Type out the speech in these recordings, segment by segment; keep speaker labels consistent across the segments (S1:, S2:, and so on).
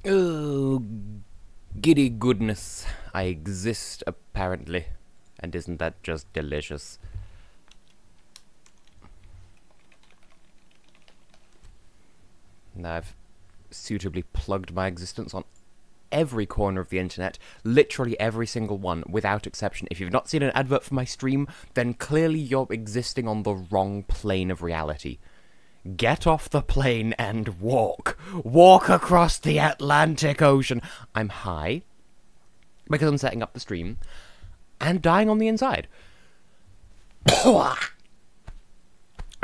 S1: Oh, giddy goodness. I exist, apparently. And isn't that just delicious? Now I've suitably plugged my existence on every corner of the internet, literally every single one, without exception. If you've not seen an advert for my stream, then clearly you're existing on the wrong plane of reality. Get off the plane and walk. Walk across the Atlantic Ocean. I'm high, because I'm setting up the stream, and dying on the inside. I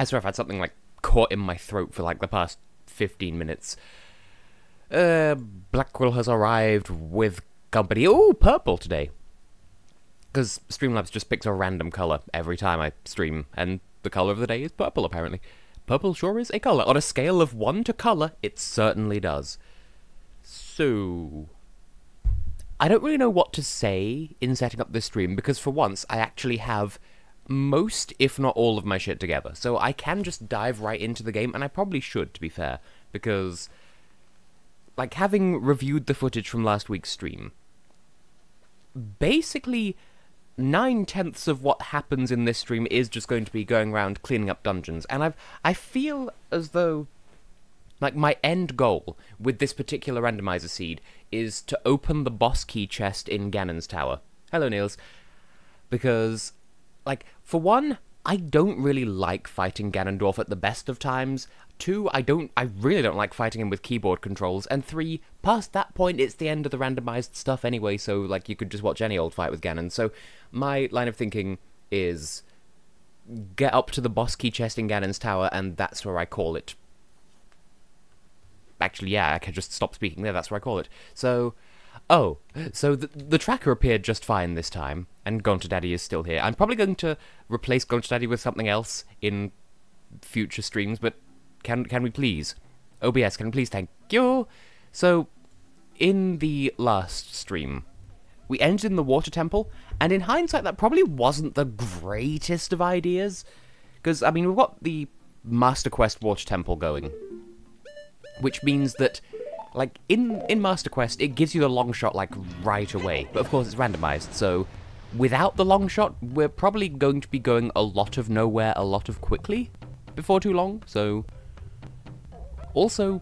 S1: swear I've had something, like, caught in my throat for, like, the past 15 minutes. Blackwell has arrived with company. Oh, purple today. Because Streamlabs just picks a random colour every time I stream, and the colour of the day is purple, apparently. Purple sure is a colour. On a scale of 1 to colour, it certainly does. So, I don't really know what to say in setting up this stream, because for once, I actually have most, if not all, of my shit together. So I can just dive right into the game, and I probably should, to be fair, because, like, having reviewed the footage from last week's stream, basically 9/10 of what happens in this stream is just going to be going around cleaning up dungeons, and I feel as though, like, my end goal with this particular randomizer seed is to open the boss key chest in Ganon's tower. Hello, Niels. Because, like, for one, I don't really like fighting Ganondorf at the best of times. 2, I really don't like fighting him with keyboard controls. And 3, past that point, it's the end of the randomized stuff anyway, so, like, you could just watch any old fight with Ganon. So, my line of thinking is get up to the boss key chest in Ganon's tower, and that's where I call it. Actually, yeah, I can just stop speaking there, that's where I call it. So, oh, so the tracker appeared just fine this time, and Gonta Daddy is still here. I'm probably going to replace Gonta Daddy with something else in future streams, but can we please? OBS, can we please? Thank you! So, in the last stream, we ended in the water temple, and in hindsight, that probably wasn't the greatest of ideas. Because, I mean, we've got the Master Quest water temple going, which means that, like, in Master Quest, it gives you the long shot, like, right away. But, of course, it's randomized, so without the long shot, we're probably going to be going a lot of nowhere, a lot of quickly, before too long, so. Also,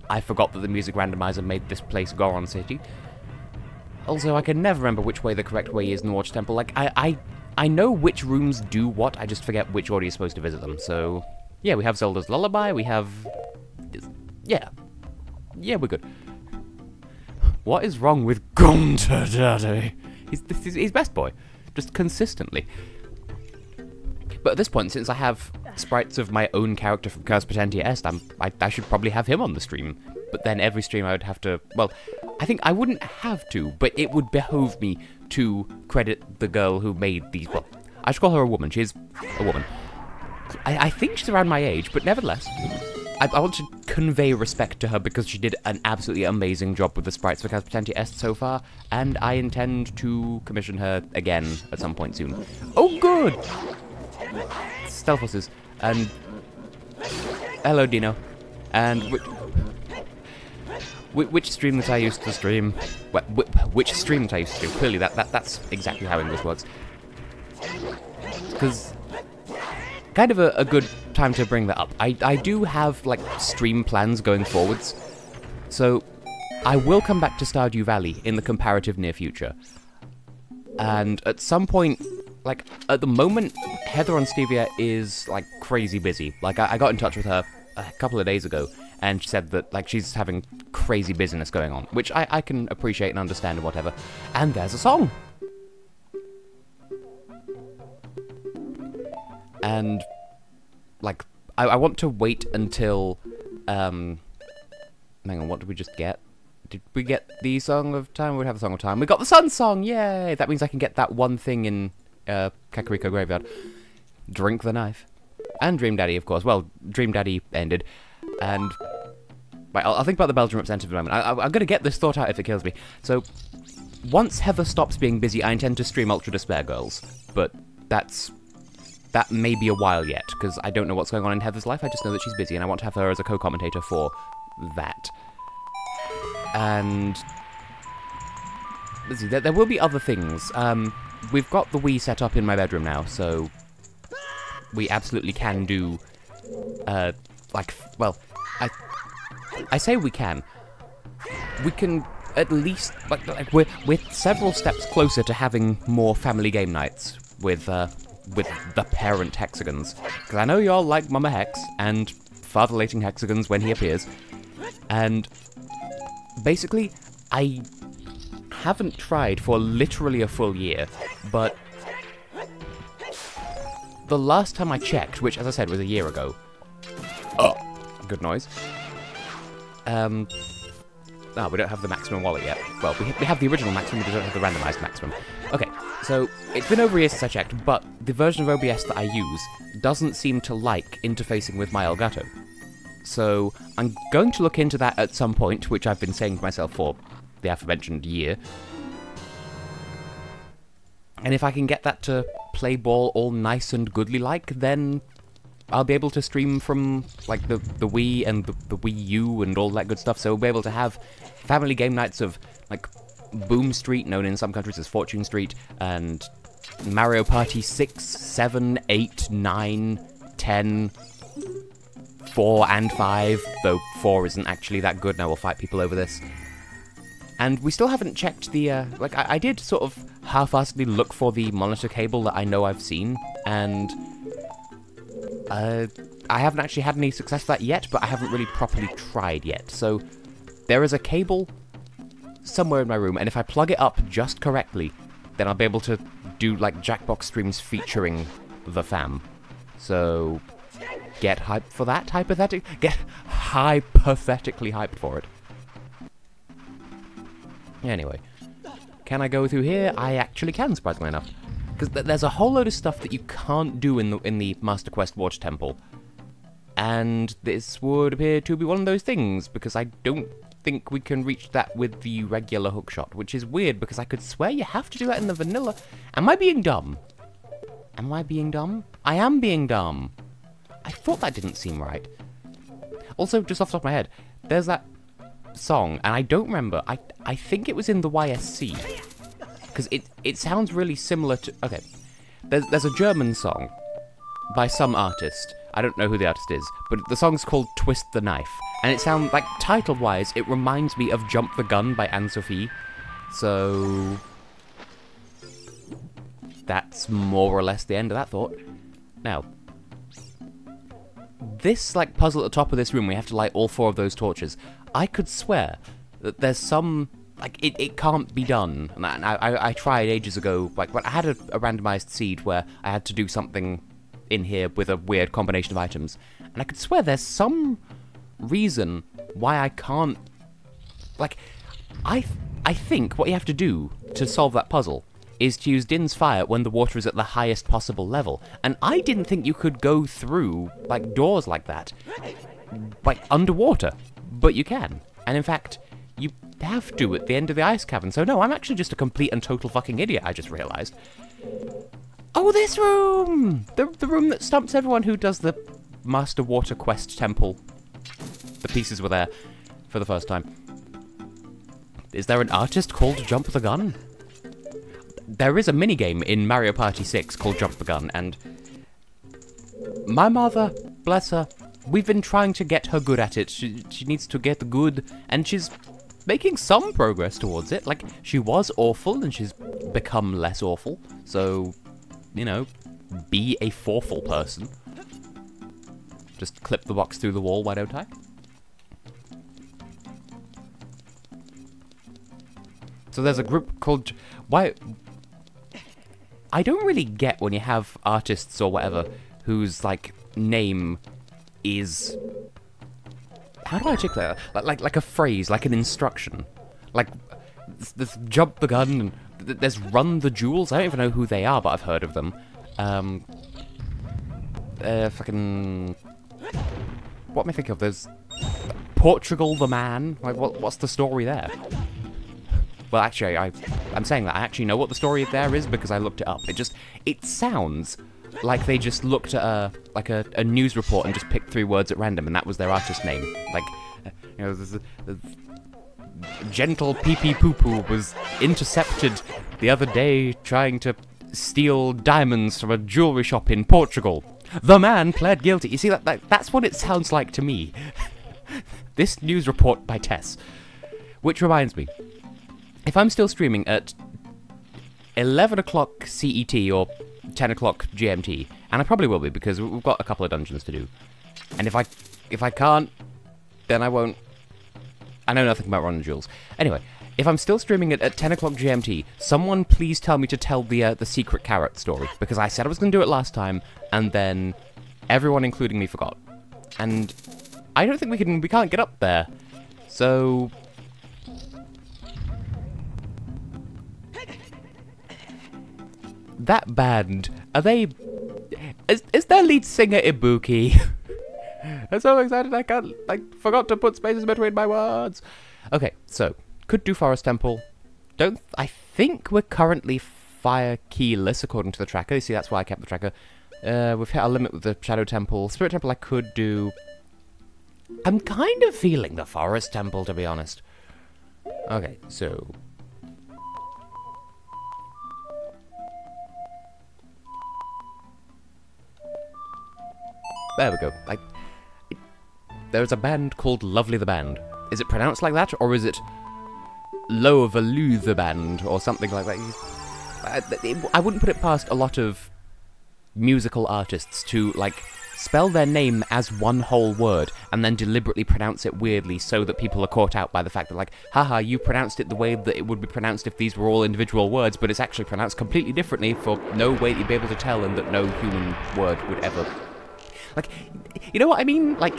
S1: I forgot that the music randomizer made this place Goron City. Also, I can never remember which way the correct way is in the Water Temple. Like, I know which rooms do what, I just forget which order you're supposed to visit them. So, yeah, we have Zelda's Lullaby, we have. Yeah. Yeah, we're good. What is wrong with Gonta Daddy? He's best boy. Just consistently. But at this point, since I have sprites of my own character from Curse Potentia Est, I should probably have him on the stream. But then every stream I would have to, well, I think I wouldn't have to, but it would behove me to credit the girl who made these, well, I should call her a woman, she is a woman. I think she's around my age, but nevertheless, I want to convey respect to her because she did an absolutely amazing job with the sprites for Curse Potentia Est so far, and I intend to commission her again at some point soon. Oh, good! Stealthoses, and hello Dino, and which stream that I used to stream, which stream that I used to stream, clearly that's exactly how English works, because kind of a good time to bring that up. I do have, like, stream plans going forwards, so I will come back to Stardew Valley in the comparative near future, and at some point, like, at the moment, Heather on Stevia is, like, crazy busy. Like, I got in touch with her a couple of days ago, and she said that, like, she's having crazy business going on, which I can appreciate and understand and whatever. And there's a song! And, like, I want to wait until, hang on, what did we just get? Did we get the Song of Time? We have the Song of Time. We got the Sun Song! Yay! That means I can get that one thing in Kakariko Graveyard. Drink the Knife. And Dream Daddy, of course. Well, Dream Daddy ended. And right, I'll think about the Belgium representative in a moment. I'm going to get this thought out if it kills me. So, once Heather stops being busy, I intend to stream Ultra Despair Girls. But that may be a while yet, because I don't know what's going on in Heather's life. I just know that she's busy, and I want to have her as a co-commentator for that. And let's see, there will be other things. We've got the Wii set up in my bedroom now, so we absolutely can do, well, I say we can. We can at least, we're several steps closer to having more family game nights with the parent Hexagons. Because I know y'all like Mama Hex and Fatherlating Hexagons when he appears. And basically, I haven't tried for literally a full year, but the last time I checked, which as I said was a year ago. Oh, good noise. Oh, we don't have the maximum wallet yet. Well, we have the original maximum, we don't have the randomized maximum. Okay, so it's been over a year since I checked, but the version of OBS that I use doesn't seem to like interfacing with my Elgato. So I'm going to look into that at some point, which I've been saying to myself for the aforementioned year. And if I can get that to play ball all nice and goodly-like, then I'll be able to stream from, like, the Wii and the Wii U and all that good stuff, so we'll be able to have family game nights of, like, Boom Street, known in some countries as Fortune Street, and Mario Party 6, 7, 8, 9, 10, 4 and 5, though 4 isn't actually that good, now we'll fight people over this. And we still haven't checked the, like, I did sort of half-assedly look for the monitor cable that I know I've seen, and I haven't actually had any success with that yet, but I haven't really properly tried yet. So there is a cable somewhere in my room, and if I plug it up just correctly, then I'll be able to do, like, Jackbox streams featuring the fam. So get hyped for that, get hypothetically hyped for it. Anyway, can I go through here? I actually can, surprisingly enough. Because there's a whole load of stuff that you can't do in the Master Quest Water Temple. And this would appear to be one of those things, because I don't think we can reach that with the regular hookshot, which is weird, because I could swear you have to do that in the vanilla. Am I being dumb? Am I being dumb? I am being dumb. I thought that didn't seem right. Also, just off the top of my head, there's that song, and I don't remember, I think it was in the YSC. Because it sounds really similar to... Okay, there's a German song by some artist. I don't know who the artist is, but the song's called Twist the Knife. And it sounds like, title-wise, it reminds me of Jump the Gun by Anne-Sophie. So that's more or less the end of that thought. Now, this, like, puzzle at the top of this room, we have to light all 4 of those torches. I could swear that there's some... Like, it can't be done. And I tried ages ago, like, when I had a randomized seed where I had to do something in here with a weird combination of items. And I could swear there's some reason why I can't... Like, I think what you have to do to solve that puzzle is to use Din's Fire when the water is at the highest possible level. And I didn't think you could go through, like, doors like that, like, underwater. But you can. And in fact, you have to at the end of the ice cavern. So no, I'm actually just a complete and total fucking idiot, I just realised. Oh, this room! The room that stumps everyone who does the Master Water Quest Temple. The pieces were there for the first time. Is there an artist called Jump the Gun? There is a minigame in Mario Party 6 called Jump the Gun, and my mother, bless her, we've been trying to get her good at it. She needs to get good, and she's making some progress towards it. Like, she was awful, and she's become less awful. So, you know, be a awful person. Just clip the box through the wall, why don't I? So there's a group called... Why... I don't really get when you have artists or whatever whose, like, name is... How do I check that? Like a phrase, like an instruction. Like, there's Jump the Gun, and there's Run the Jewels. I don't even know who they are, but I've heard of them. Fucking... What am I thinking of? There's... Portugal the Man? Like, what's the story there? Well, actually, I'm saying that I actually know what the story there is because I looked it up. It sounds like they just looked at a news report and just picked 3 words at random, and that was their artist name. Like, You know, the gentle pee-pee poo-poo was intercepted the other day trying to steal diamonds from a jewelry shop in Portugal. The man pled guilty. You see, that's what it sounds like to me. This news report by Tess. Which reminds me, if I'm still streaming at 11 o'clock CET or 10 o'clock GMT, and I probably will be because we've got a couple of dungeons to do, and if I can't, then I won't. I know nothing about running jewels. Anyway, if I'm still streaming at 10 o'clock GMT, someone please tell me to tell the secret carrot story, because I said I was going to do it last time, and then everyone, including me, forgot. And I don't think we can't get up there. So that band, are they? Is their lead singer Ibuki? I'm so excited I forgot to put spaces between my words. Okay, so could do Forest Temple. I think we're currently fire keyless according to the tracker. You see, that's why I kept the tracker. We've hit our limit with the Shadow Temple. Spirit Temple I could do. I'm kind of feeling the Forest Temple, to be honest. Okay, so there we go. There's a band called Lovely the Band. Is it pronounced like that, or is it Lovalu the Band, or something like that? I wouldn't put it past a lot of musical artists to, like, spell their name as one whole word, and then deliberately pronounce it weirdly so that people are caught out by the fact that, like, haha, you pronounced it the way that it would be pronounced if these were all individual words, but it's actually pronounced completely differently for no way that you'd be able to tell, and that no human word would ever... Like, you know what I mean? Like,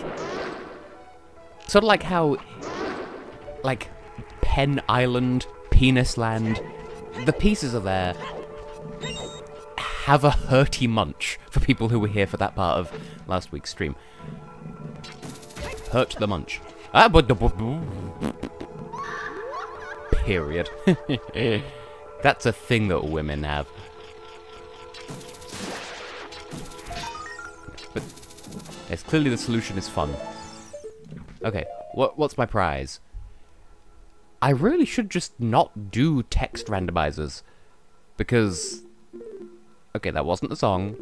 S1: sort of like how, like, Pen Island, Penis Land, the pieces are there. Have a hearty munch for people who were here for that part of last week's stream. Hurt the munch. Period. That's a thing that women have. But yes, clearly the solution is fun. Okay, what's my prize? I really should just not do text randomizers, because... Okay, that wasn't the song.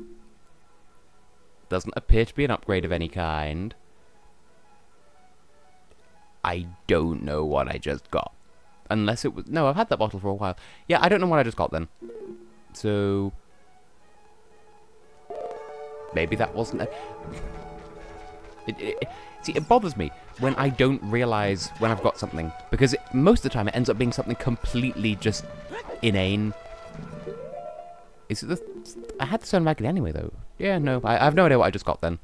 S1: Doesn't appear to be an upgrade of any kind. I don't know what I just got. Unless it was... No, I've had that bottle for a while. Yeah, I don't know what I just got then. So... Maybe that wasn't a... See, it bothers me when I don't realise when I've got something. Because most of the time it ends up being something completely just inane. Is it the... I had the Stone Raggedy anyway, though. Yeah, no, I have no idea what I just got then.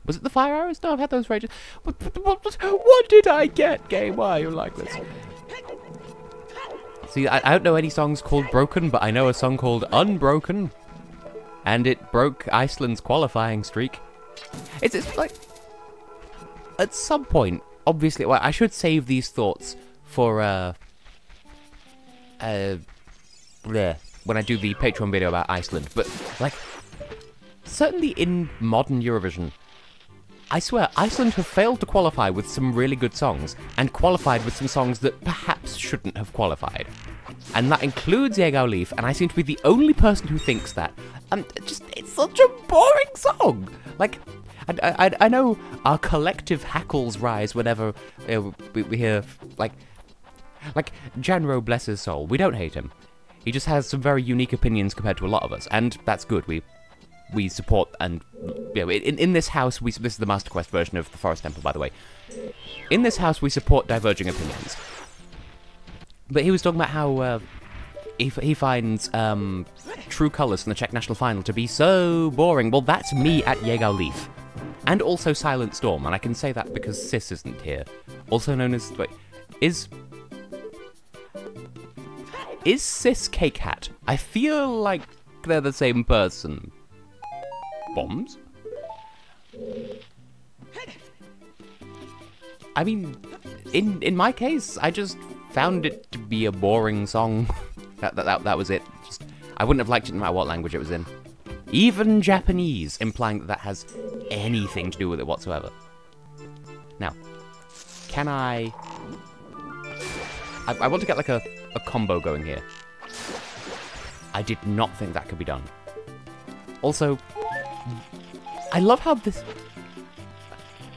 S1: Was it the fire arrows? No, I've had those for ages. What did I get, game? Why are you like this? See, I don't know any songs called Broken, but I know a song called Unbroken. And it broke Iceland's qualifying streak. It's like... At some point, obviously... Well, I should save these thoughts for, when I do the Patreon video about Iceland, but, like, certainly in modern Eurovision, I swear, Iceland have failed to qualify with some really good songs, and qualified with some songs that perhaps shouldn't have qualified. And that includes Jäger Leaf, and I seem to be the only person who thinks that. And it's such a boring song! Like, I know our collective hackles rise whenever we hear, like Janro, bless his soul, we don't hate him. He just has some very unique opinions compared to a lot of us, and that's good. We support, and you know, in this house, this is the Master Quest version of the Forest Temple, by the way. In this house, we support diverging opinions. But he was talking about how he finds True Colours from the Czech National Final to be so boring. Well, that's me at Jäger Leaf, and also Silent Storm, and I can say that because Sis isn't here. Also known as Is Sis Cake Hat? I feel like they're the same person. Bombs? I mean, in my case, I just found it to be a boring song. that was it. I wouldn't have liked it no matter what language it was in. Even Japanese, implying that that has anything to do with it whatsoever. Now, can I want to get like a combo going here. I did not think that could be done. Also, I love how this...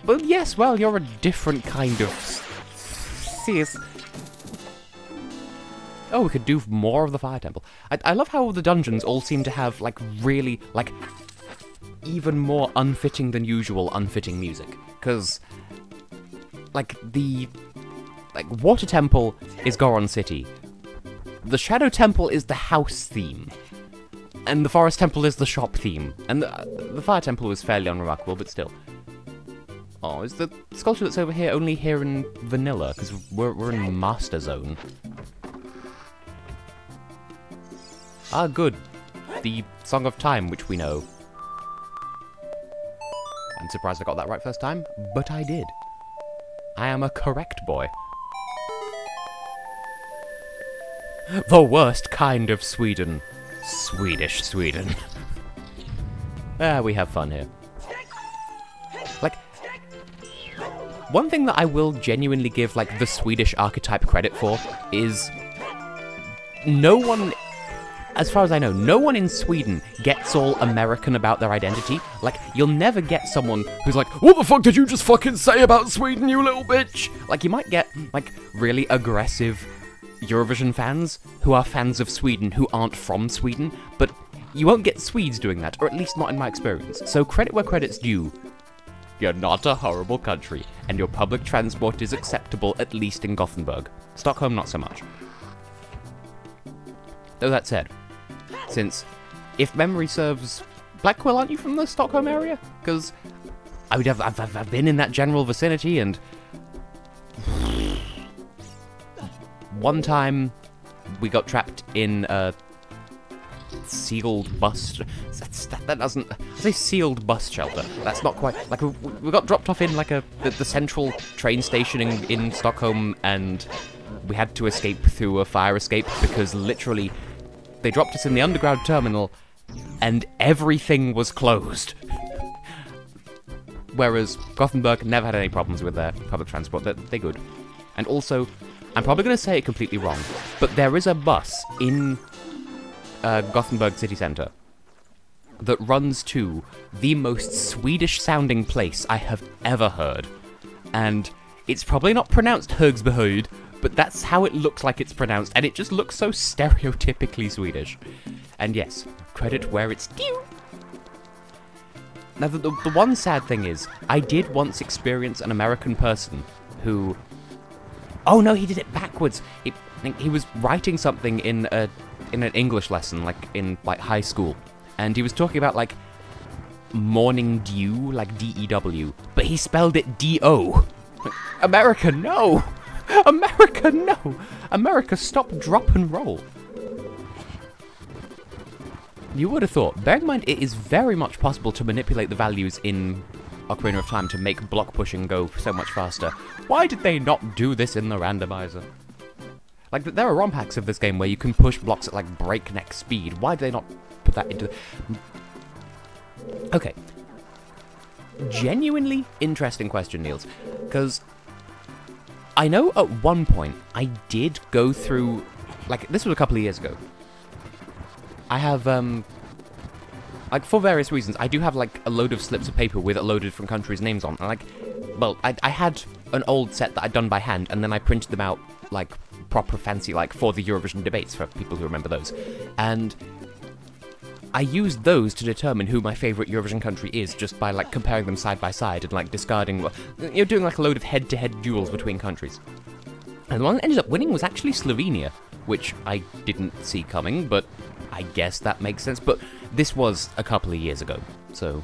S1: Well, yes, well, you're a different kind of... Sis. Oh, we could do more of the Fire Temple. I love how the dungeons all seem to have, like, really, like, even more unfitting than usual unfitting music. Because, like, the... Like, Water Temple is Goron City. The Shadow Temple is the house theme. And the Forest Temple is the shop theme. And the Fire Temple was fairly unremarkable, but still. Oh, is the sculpture that's over here only here in vanilla? Because we're in Master Zone. Ah, good. The Song of Time, which we know. I'm surprised I got that right first time, but I did. I am a correct boy. The worst kind of Sweden. Swedish Sweden. We have fun here. Like, one thing that I will genuinely give, like, the Swedish archetype credit for is no one, as far as I know, no one in Sweden gets all American about their identity. Like, you'll never get someone who's like, what the fuck did you just fucking say about Sweden, you little bitch? Like, you might get, like, really aggressive Eurovision fans who are fans of Sweden who aren't from Sweden, but you won't get Swedes doing that, or at least not in my experience. So credit where credit's due. You're not a horrible country, and your public transport is acceptable, at least in Gothenburg. Stockholm, not so much. Though that said, since, if memory serves, Blackquill, aren't you from the Stockholm area? Because I've been in that general vicinity, and one time we got trapped in a sealed bus. That doesn't. I say sealed bus shelter. That's not quite like we got dropped off in like the central train station in Stockholm, and we had to escape through a fire escape because literally they dropped us in the underground terminal, and everything was closed. Whereas Gothenburg never had any problems with their public transport. They're good. And also, I'm probably going to say it completely wrong, but there is a bus in Gothenburg city centre that runs to the most Swedish-sounding place I have ever heard. And it's probably not pronounced Högsbyhöjd, but that's how it looks like it's pronounced, and it just looks so stereotypically Swedish. And yes, credit where it's due. Now, the one sad thing is, I did once experience an American person who... Oh no, he did it backwards! He was writing something in an English lesson, like in high school, and he was talking about like morning dew, like D-E-W, but he spelled it D-O. America, no! America, no! America, stop, drop, and roll. You would have thought, bearing in mind it is very much possible to manipulate the values in Ocarina of Time to make block pushing go so much faster. Why did they not do this in the randomizer? Like, there are ROM hacks of this game where you can push blocks at, like, breakneck speed. Why did they not put that into... Okay. Genuinely interesting question, Niels. Because I know at one point I did go through... Like, this was a couple of years ago. I have, like, for various reasons, I do have, like, a load of slips of paper with a load of different countries' names on. And, like, well, I had an old set that I'd done by hand, and then I printed them out, like, proper fancy, like, for the Eurovision debates, for people who remember those. And I used those to determine who my favourite Eurovision country is, just by, like, comparing them side by side and, like, discarding, you know, doing, like, a load of head-to-head duels between countries. And the one that ended up winning was actually Slovenia, which I didn't see coming, but I guess that makes sense. But this was a couple of years ago, so...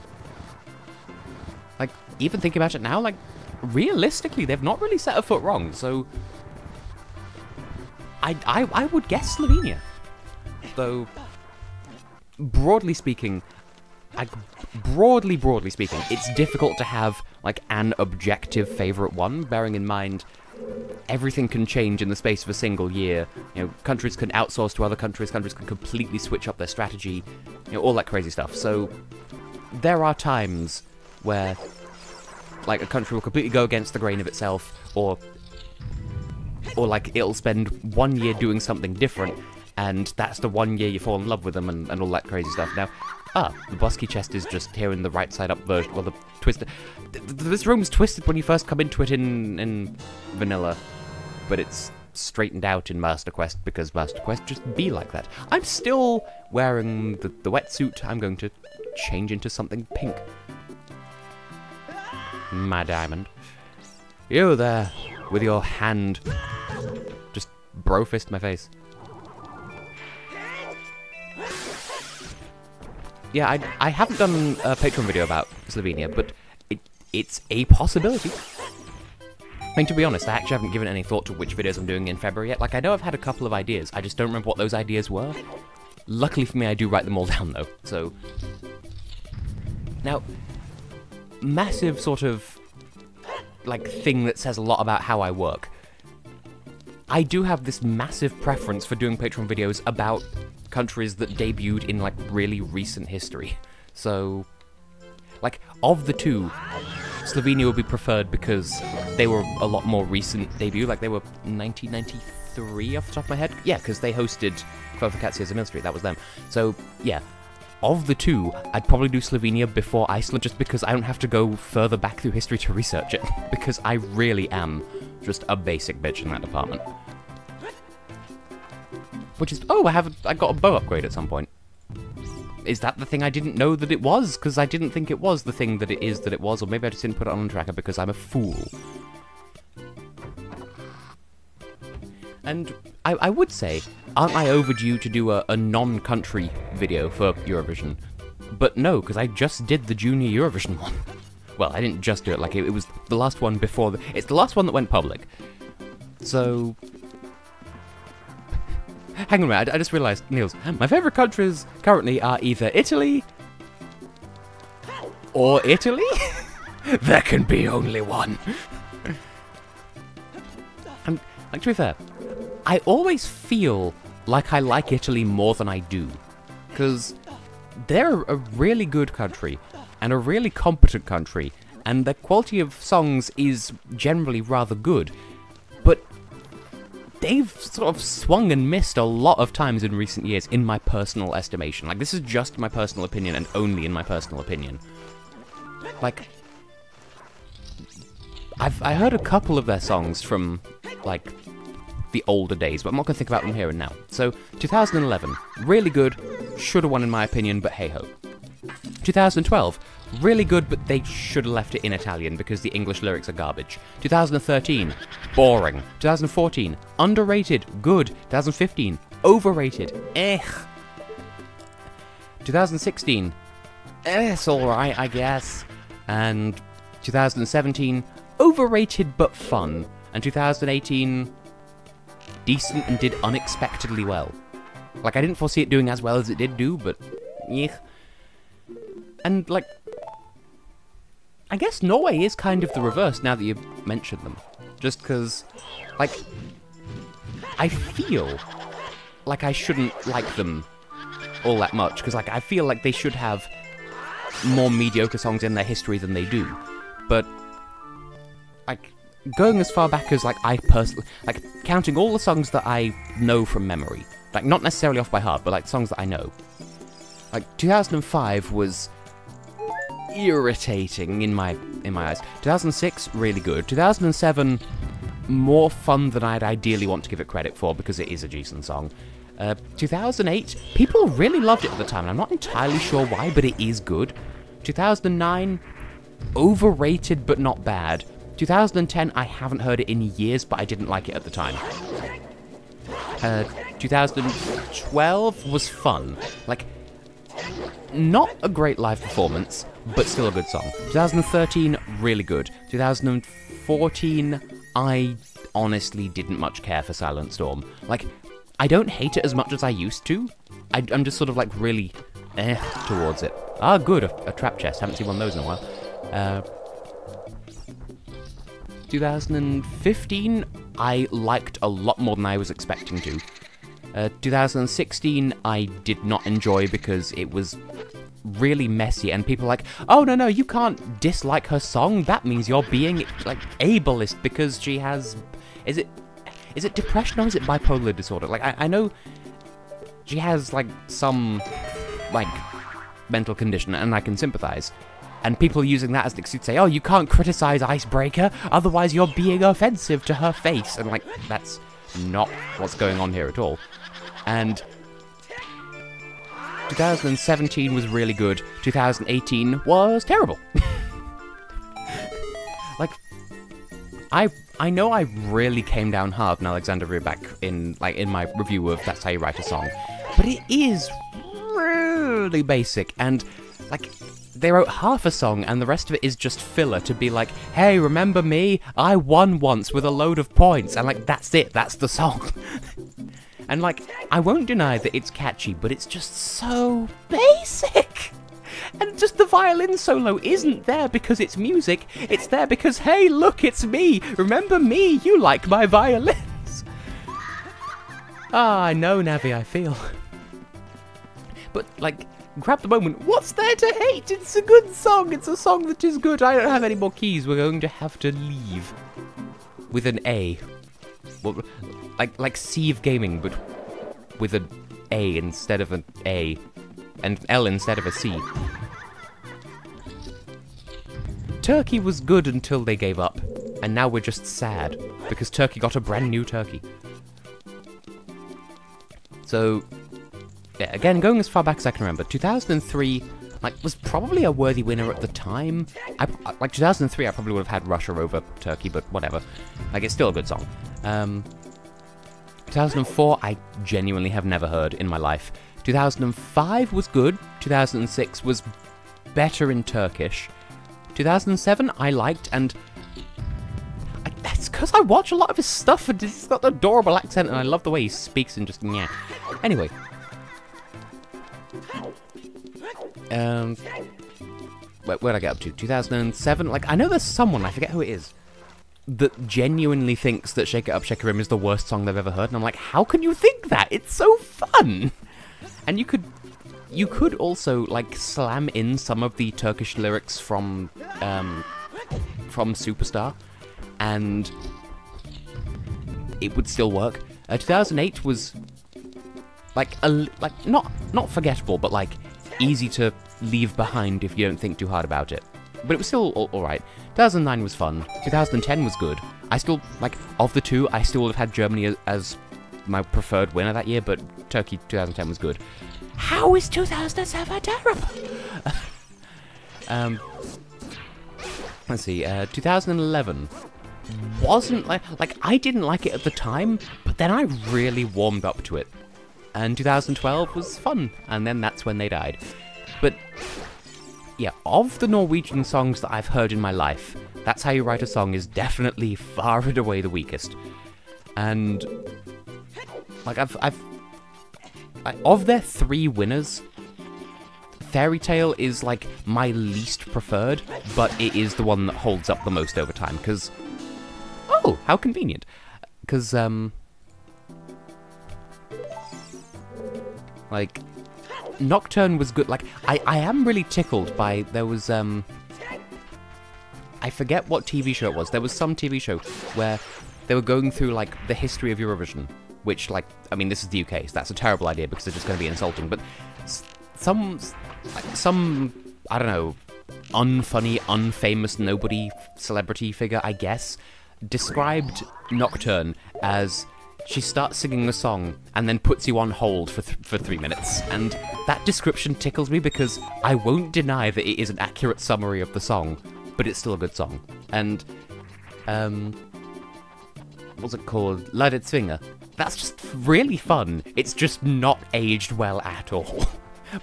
S1: Like, even thinking about it now, like, realistically, they've not really set a foot wrong, so... I would guess Slovenia. Though, broadly speaking, like, broadly speaking, it's difficult to have, like, an objective favourite one, bearing in mind everything can change in the space of a single year. You know, countries can outsource to other countries can completely switch up their strategy, you know, all that crazy stuff. So, there are times where like a country will completely go against the grain of itself, or like it'll spend 1 year doing something different, and that's the 1 year you fall in love with them and all that crazy stuff. Now, the Bosky chest is just here in the right side up version, well, the twisted. This room's twisted when you first come into it in vanilla, but it's straightened out in Master Quest because Master Quest just be like that. I'm still wearing the wetsuit. I'm going to change into something pink. My diamond. You there, with your hand. Just bro-fist my face. Yeah, I haven't done a Patreon video about Slovenia, but it's a possibility. I mean, to be honest, I actually haven't given any thought to which videos I'm doing in February yet. Like, I know I've had a couple of ideas, I just don't remember what those ideas were. Luckily for me, I do write them all down, though, so... Now, massive sort of, like, thing that says a lot about how I work. I do have this massive preference for doing Patreon videos about countries that debuted in, like, really recent history. So, like, of the two, Slovenia would be preferred because they were a lot more recent debut, like they were 1993 off the top of my head. Yeah, because they hosted Kvalifikacje za Ministry, that was them. So, yeah, of the two, I'd probably do Slovenia before Iceland just because I don't have to go further back through history to research it, because I really am just a basic bitch in that department. Which is, oh, I got a bow upgrade at some point. Is that the thing I didn't know that it was? Because I didn't think it was the thing that it is that it was, or maybe I just didn't put it on tracker because I'm a fool. And I would say, aren't I overdue to do a non-country video for Eurovision? But no, because I just did the Junior Eurovision one. Well, I didn't just do it, like it was the last one before it's the last one that went public. So... Hang on a minute, I just realised, Niels, my favourite countries currently are either Italy or Italy? There can be only one. And, like, to be fair, I always feel like I like Italy more than I do. Because they're a really good country, and a really competent country, and their quality of songs is generally rather good. But they've sort of swung and missed a lot of times in recent years, in my personal estimation. Like, this is just my personal opinion, and only in my personal opinion. Like, I heard a couple of their songs from, like, the older days, but I'm not going to think about them here and now. So, 2011, really good, should have won in my opinion, but hey-ho. 2012, really good, but they should have left it in Italian because the English lyrics are garbage. 2013, boring. 2014, underrated, good. 2015, overrated, eh. 2016, it's alright, I guess. And 2017, overrated but fun. And 2018, decent and did unexpectedly well. Like, I didn't foresee it doing as well as it did do, but yeah. And, like, I guess Norway is kind of the reverse now that you mentioned them. Just because, like, I feel like I shouldn't like them all that much. Because, like, I feel like they should have more mediocre songs in their history than they do. But, like, going as far back as, like, I personally... Like, counting all the songs that I know from memory. Like, not necessarily off by heart, but, like, songs that I know. Like, 2005 was irritating in my eyes. 2006, really good. 2007, more fun than I'd ideally want to give it credit for, because it is a decent song. 2008, people really loved it at the time, and I'm not entirely sure why, but it is good. 2009, overrated but not bad. 2010, I haven't heard it in years, but I didn't like it at the time. 2012 was fun. Like, not a great live performance, but still a good song. 2013, really good. 2014, I honestly didn't much care for Silent Storm. Like, I don't hate it as much as I used to. I'm just sort of, like, really towards it. Ah, good, a trap chest. Haven't seen one of those in a while. 2015, I liked a lot more than I was expecting to. 2016, I did not enjoy because it was really messy, and people are like, oh, no, you can't dislike her song, that means you're being, like, ableist because she has... Is it depression or is it bipolar disorder? Like, I know she has, like, some, like, mental condition, and I can sympathize. And people using that as an excuse to say, oh, you can't criticize Icebreaker, otherwise you're being offensive to her face. And, like, that's not what's going on here at all. And 2017 was really good. 2018 was terrible. Like, I know I really came down hard on Alexander Rybak in my review of That's How You Write a Song, but it is really basic, and, like, they wrote half a song and the rest of it is just filler to be like, hey, remember me? I won once with a load of points, and, like, that's it, that's the song. And, like, I won't deny that it's catchy, but it's just so basic. And just the violin solo isn't there because it's music, it's there because, hey, look, it's me! Remember me? You like my violins! Ah, I know, Navi, I feel. But, like, grab the moment, what's there to hate? It's a good song, it's a song that is good. I don't have any more keys, we're going to have to leave. With an A. Well, like Sieve Gaming, but with an A instead of an A. And L instead of a C. Turkey was good until they gave up, and now we're just sad, because Turkey got a brand new turkey. So, yeah, again, going as far back as I can remember, 2003, like, was probably a worthy winner at the time. Like, 2003, I probably would have had Russia over Turkey, but whatever. Like, it's still a good song. 2004, I genuinely have never heard in my life. 2005 was good. 2006 was better in Turkish. 2007 I liked, and it's because I watch a lot of his stuff, and he's got an adorable accent, and I love the way he speaks, and just, yeah. Anyway. Where'd I get up to? 2007? Like, I know there's someone, I forget who it is, that genuinely thinks that Shake It Up, Shake It Rim is the worst song they've ever heard, and I'm like, how can you think that? It's so fun! And you could also, like, slam in some of the Turkish lyrics from Superstar, and it would still work. 2008 was, like, not forgettable, but, like, easy to leave behind if you don't think too hard about it. But it was still alright. 2009 was fun. 2010 was good. I still, like, of the two, I still would have had Germany as my preferred winner that year, but Turkey 2010 was good. How is 2007 terrible? Let's see, 2011 wasn't like, I didn't like it at the time, but then I really warmed up to it. And 2012 was fun, and then that's when they died. But, yeah, of the Norwegian songs that I've heard in my life, That's How You Write a Song is definitely far and away the weakest. And, like, of their three winners, Fairy Tale is, like, my least preferred, but it is the one that holds up the most over time, because... Oh, how convenient. Because, like, Nocturne was good. Like, I am really tickled by... There was, I forget what TV show it was. There was some TV show where they were going through, like, the history of Eurovision, which, like, I mean, this is the UK, so that's a terrible idea because it's just going to be insulting, but some, I don't know, unfunny, unfamous, nobody celebrity figure, I guess, described Nocturne as she starts singing a song and then puts you on hold for 3 minutes, and that description tickles me because I won't deny that it is an accurate summary of the song, but it's still a good song. And, what's it called? Leidet Swinger. That's just really fun. It's just not aged well at all.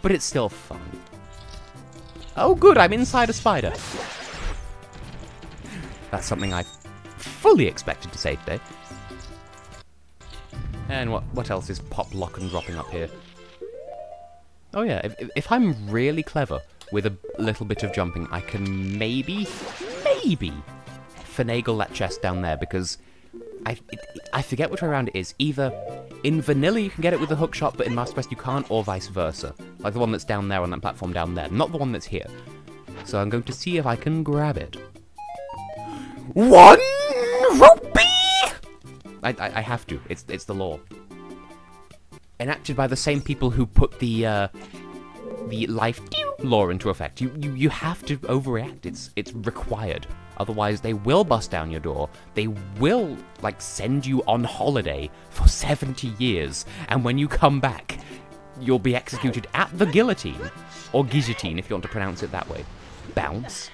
S1: But it's still fun. Oh good, I'm inside a spider. That's something I fully expected to say today. And what else is pop, lock, and dropping up here? Oh yeah, if I'm really clever with a little bit of jumping, I can maybe finagle that chest down there, because I forget which way around it is. Either in vanilla you can get it with a hook shot, but in Master Quest you can't, or vice versa. Like the one that's down there on that platform down there, not the one that's here. So I'm going to see if I can grab it. 1 rupee! I have to. It's the law. Enacted by the same people who put the life law into effect. You have to overreact. It's required. Otherwise, they will bust down your door. They will, like, send you on holiday for 70 years. And when you come back, you'll be executed at the guillotine. Or guillotine, if you want to pronounce it that way. Bounce.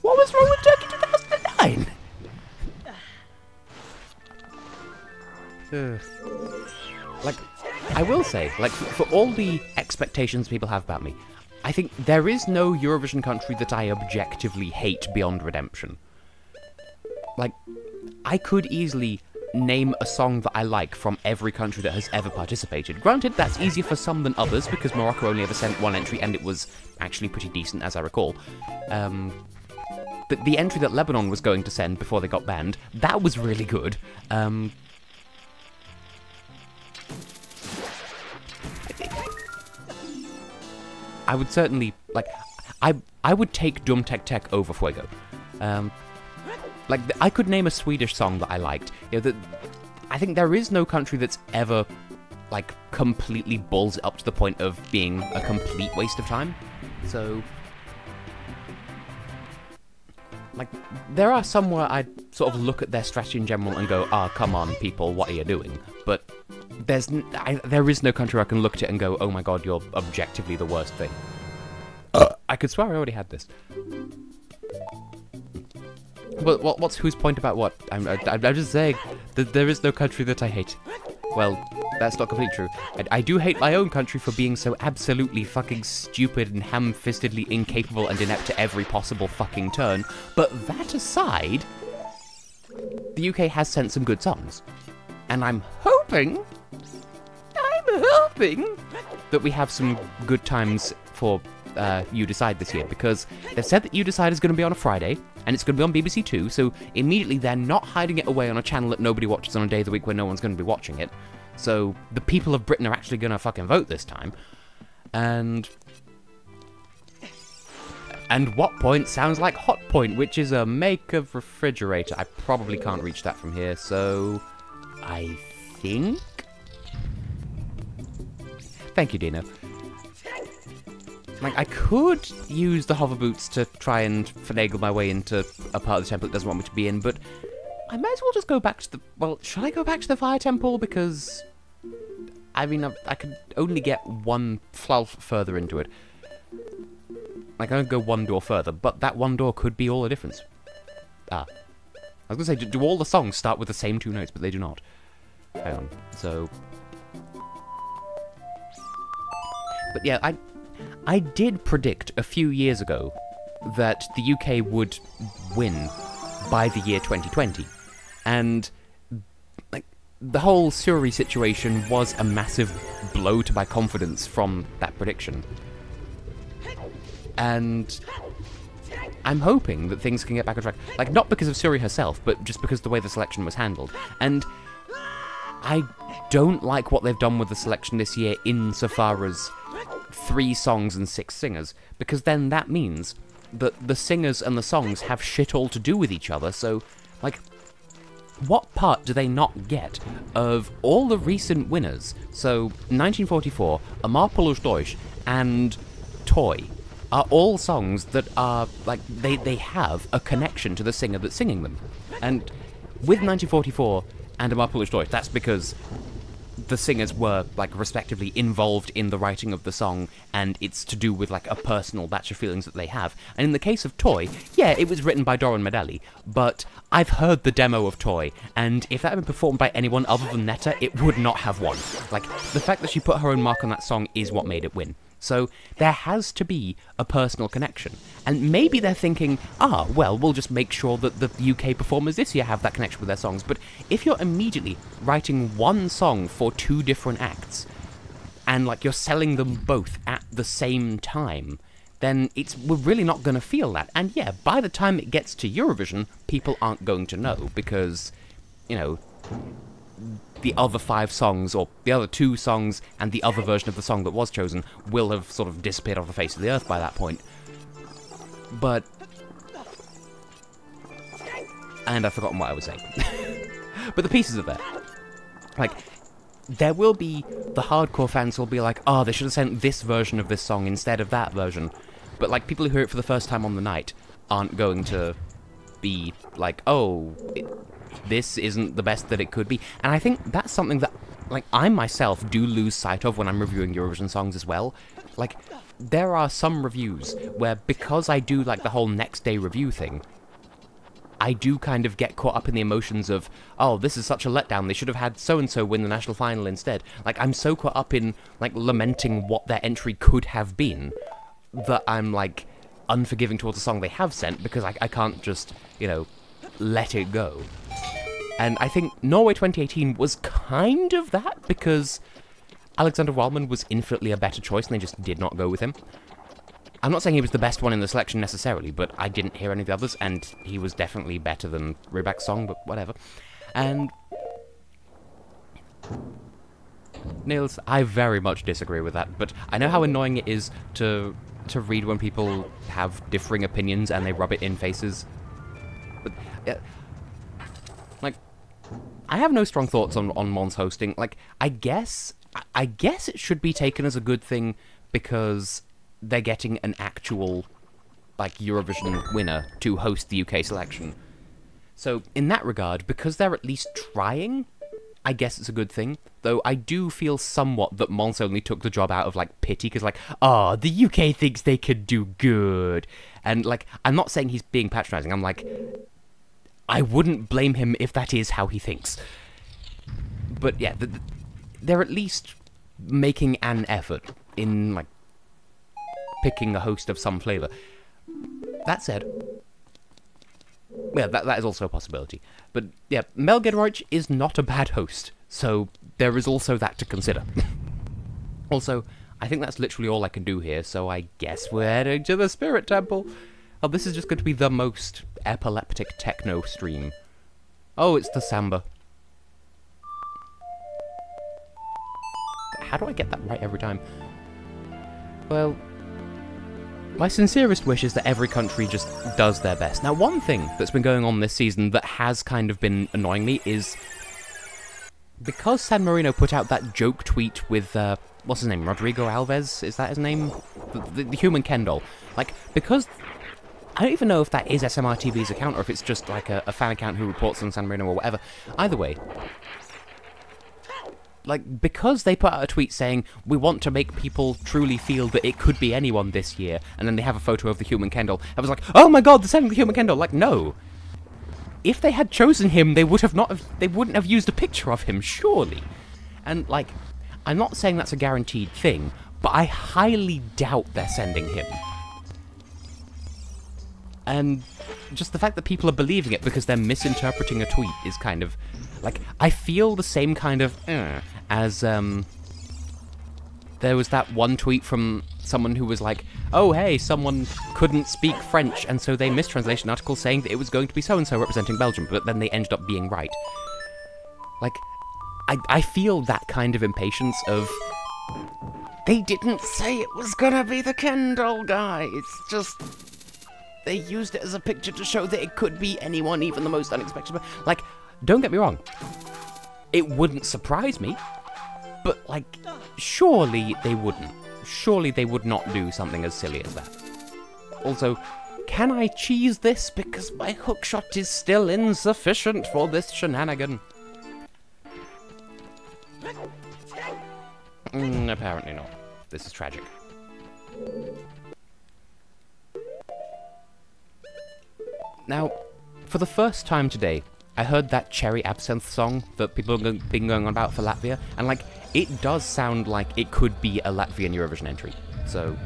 S1: What was wrong with Turkey 2009? Like, I will say, like, for all the expectations people have about me, I think there is no Eurovision country that I objectively hate beyond redemption. Like, I could easily name a song that I like from every country that has ever participated. Granted, that's easier for some than others, because Morocco only ever sent one entry, and it was actually pretty decent, as I recall. The entry that Lebanon was going to send before they got banned, that was really good. I would certainly, like, I would take Dum Tek Tek over Fuego. Like, I could name a Swedish song that I liked. You know, I think there is no country that's ever, like, completely balls it up to the point of being a complete waste of time. So, like, there are some where I sort of look at their strategy in general and go, ah, come on, people, what are you doing? But there is no country where I can look at it and go, oh my god, you're objectively the worst thing. I could swear I already had this. But what's whose point about what? I'm just saying that there is no country that I hate. Well, that's not completely true. I do hate my own country for being so absolutely fucking stupid and ham-fistedly incapable and inept to every possible fucking turn. But that aside, the UK has sent some good songs. And I'm hoping that we have some good times for You Decide this year, because they've said that You Decide is going to be on a Friday, and it's going to be on BBC Two, so immediately they're not hiding it away on a channel that nobody watches on a day of the week where no one's going to be watching it. So the people of Britain are actually going to fucking vote this time. And What Point sounds like Hot Point, which is a make of refrigerator. I probably can't reach that from here, so I think... Thank you, Dino. Like, I could use the hover boots to try and finagle my way into a part of the temple it doesn't want me to be in, but I might as well just go back to the... Well, should I go back to the fire temple? Because, I mean, I could only get one floor further into it. Like, I don't go one door further, but that one door could be all the difference. Ah. I was going to say, do all the songs start with the same two notes, but they do not. Hang on. So... But yeah, I did predict a few years ago that the UK would win by the year 2020. And, like, the whole Suri situation was a massive blow to my confidence from that prediction. And I'm hoping that things can get back on track. Like, not because of Suri herself, but just because of the way the selection was handled. And I don't like what they've done with the selection this year insofar as 3 songs and 6 singers, because then that means that the singers and the songs have shit all to do with each other, so, like, what part do they not get of all the recent winners? So, 1944, Amar Polish Deutsch, and Toy are all songs that are, like, they have a connection to the singer that's singing them. And with 1944 and Amar Polish Deutsch, that's because the singers were, like, respectively involved in the writing of the song, and it's to do with, like, a personal batch of feelings that they have. And in the case of Toy, yeah, it was written by Doran Madelli, but I've heard the demo of Toy, and if that had been performed by anyone other than Netta, it would not have won. Like, the fact that she put her own mark on that song is what made it win. So, there has to be a personal connection. And maybe they're thinking, ah, well, we'll just make sure that the UK performers this year have that connection with their songs. But if you're immediately writing one song for 2 different acts, and, like, you're selling them both at the same time, then we're really not going to feel that. And yeah, by the time it gets to Eurovision, people aren't going to know, because, you know, the other 5 songs, or the other 2 songs, and the other version of the song that was chosen will have sort of disappeared off the face of the earth by that point. But... and I've forgotten what I was saying. But the pieces are there. Like, there will be... the hardcore fans will be like, oh, they should have sent this version of this song instead of that version. But, like, people who hear it for the first time on the night aren't going to be like, oh... this isn't the best that it could be. And I think that's something that, like, I myself do lose sight of when I'm reviewing Eurovision songs as well. Like, there are some reviews where, because I do, like, the whole next day review thing, I do kind of get caught up in the emotions of, oh, this is such a letdown, they should have had so-and-so win the national final instead. Like, I'm so caught up in, like, lamenting what their entry could have been, that I'm, like, unforgiving towards the song they have sent, because I can't just, you know, let it go. And I think Norway 2018 was kind of that, because Alexander Wallman was infinitely a better choice, and they just did not go with him. I'm not saying he was the best one in the selection necessarily, but I didn't hear any of the others, and he was definitely better than Rybak's song, but whatever. And... Niels, I very much disagree with that, but I know how annoying it is to read when people have differing opinions and they rub it in faces. But, like, I have no strong thoughts on Mons hosting. Like, I guess it should be taken as a good thing because they're getting an actual, like, Eurovision winner to host the UK selection. So, in that regard, because they're at least trying, I guess it's a good thing. Though I do feel somewhat that Mons only took the job out of, like, pity, because, like, oh, the UK thinks they could do good. And, like, I'm not saying he's being patronising, I'm like... I wouldn't blame him if that is how he thinks. But yeah, they're at least making an effort in, like, picking a host of some flavour. That said, yeah, that is also a possibility. But yeah, Mel Giedroyc is not a bad host, so there is also that to consider. Also, I think that's literally all I can do here, so I guess we're heading to the Spirit Temple. Oh, this is just going to be the most epileptic techno stream. Oh, it's the samba. How do I get that right every time? Well, my sincerest wish is that every country just does their best. Now, one thing that's been going on this season that has kind of been annoying me is... because San Marino put out that joke tweet with, what's his name, Rodrigo Alves? Is that his name? The human Ken doll. Like, because... I don't even know if that is SMRTV's account, or if it's just, like, a fan account who reports on San Marino or whatever. Either way. Like, because they put out a tweet saying, we want to make people truly feel that it could be anyone this year, and then they have a photo of the human Ken doll, I was like, oh my god, they're sending the human Ken doll! Like, no. If they had chosen him, they wouldn't have used a picture of him, surely. And, like, I'm not saying that's a guaranteed thing, but I highly doubt they're sending him. And just the fact that people are believing it because they're misinterpreting a tweet is kind of... like, I feel the same kind of... as, there was that one tweet from someone who was like, oh, hey, someone couldn't speak French, and so they mistranslated an article saying that it was going to be so-and-so representing Belgium, but then they ended up being right. Like, I feel that kind of impatience of... they didn't say it was gonna be the Ken doll guy, it's just... they used it as a picture to show that it could be anyone, even the most unexpected. Like, don't get me wrong. It wouldn't surprise me. But, like, surely they wouldn't. Surely they would not do something as silly as that. Also, can I cheese this? Because my hookshot is still insufficient for this shenanigan. Apparently not. This is tragic. Now, for the first time today, I heard that Cherry Absinthe song that people have been going on about for Latvia, and, like, it does sound like it could be a Latvian Eurovision entry. So,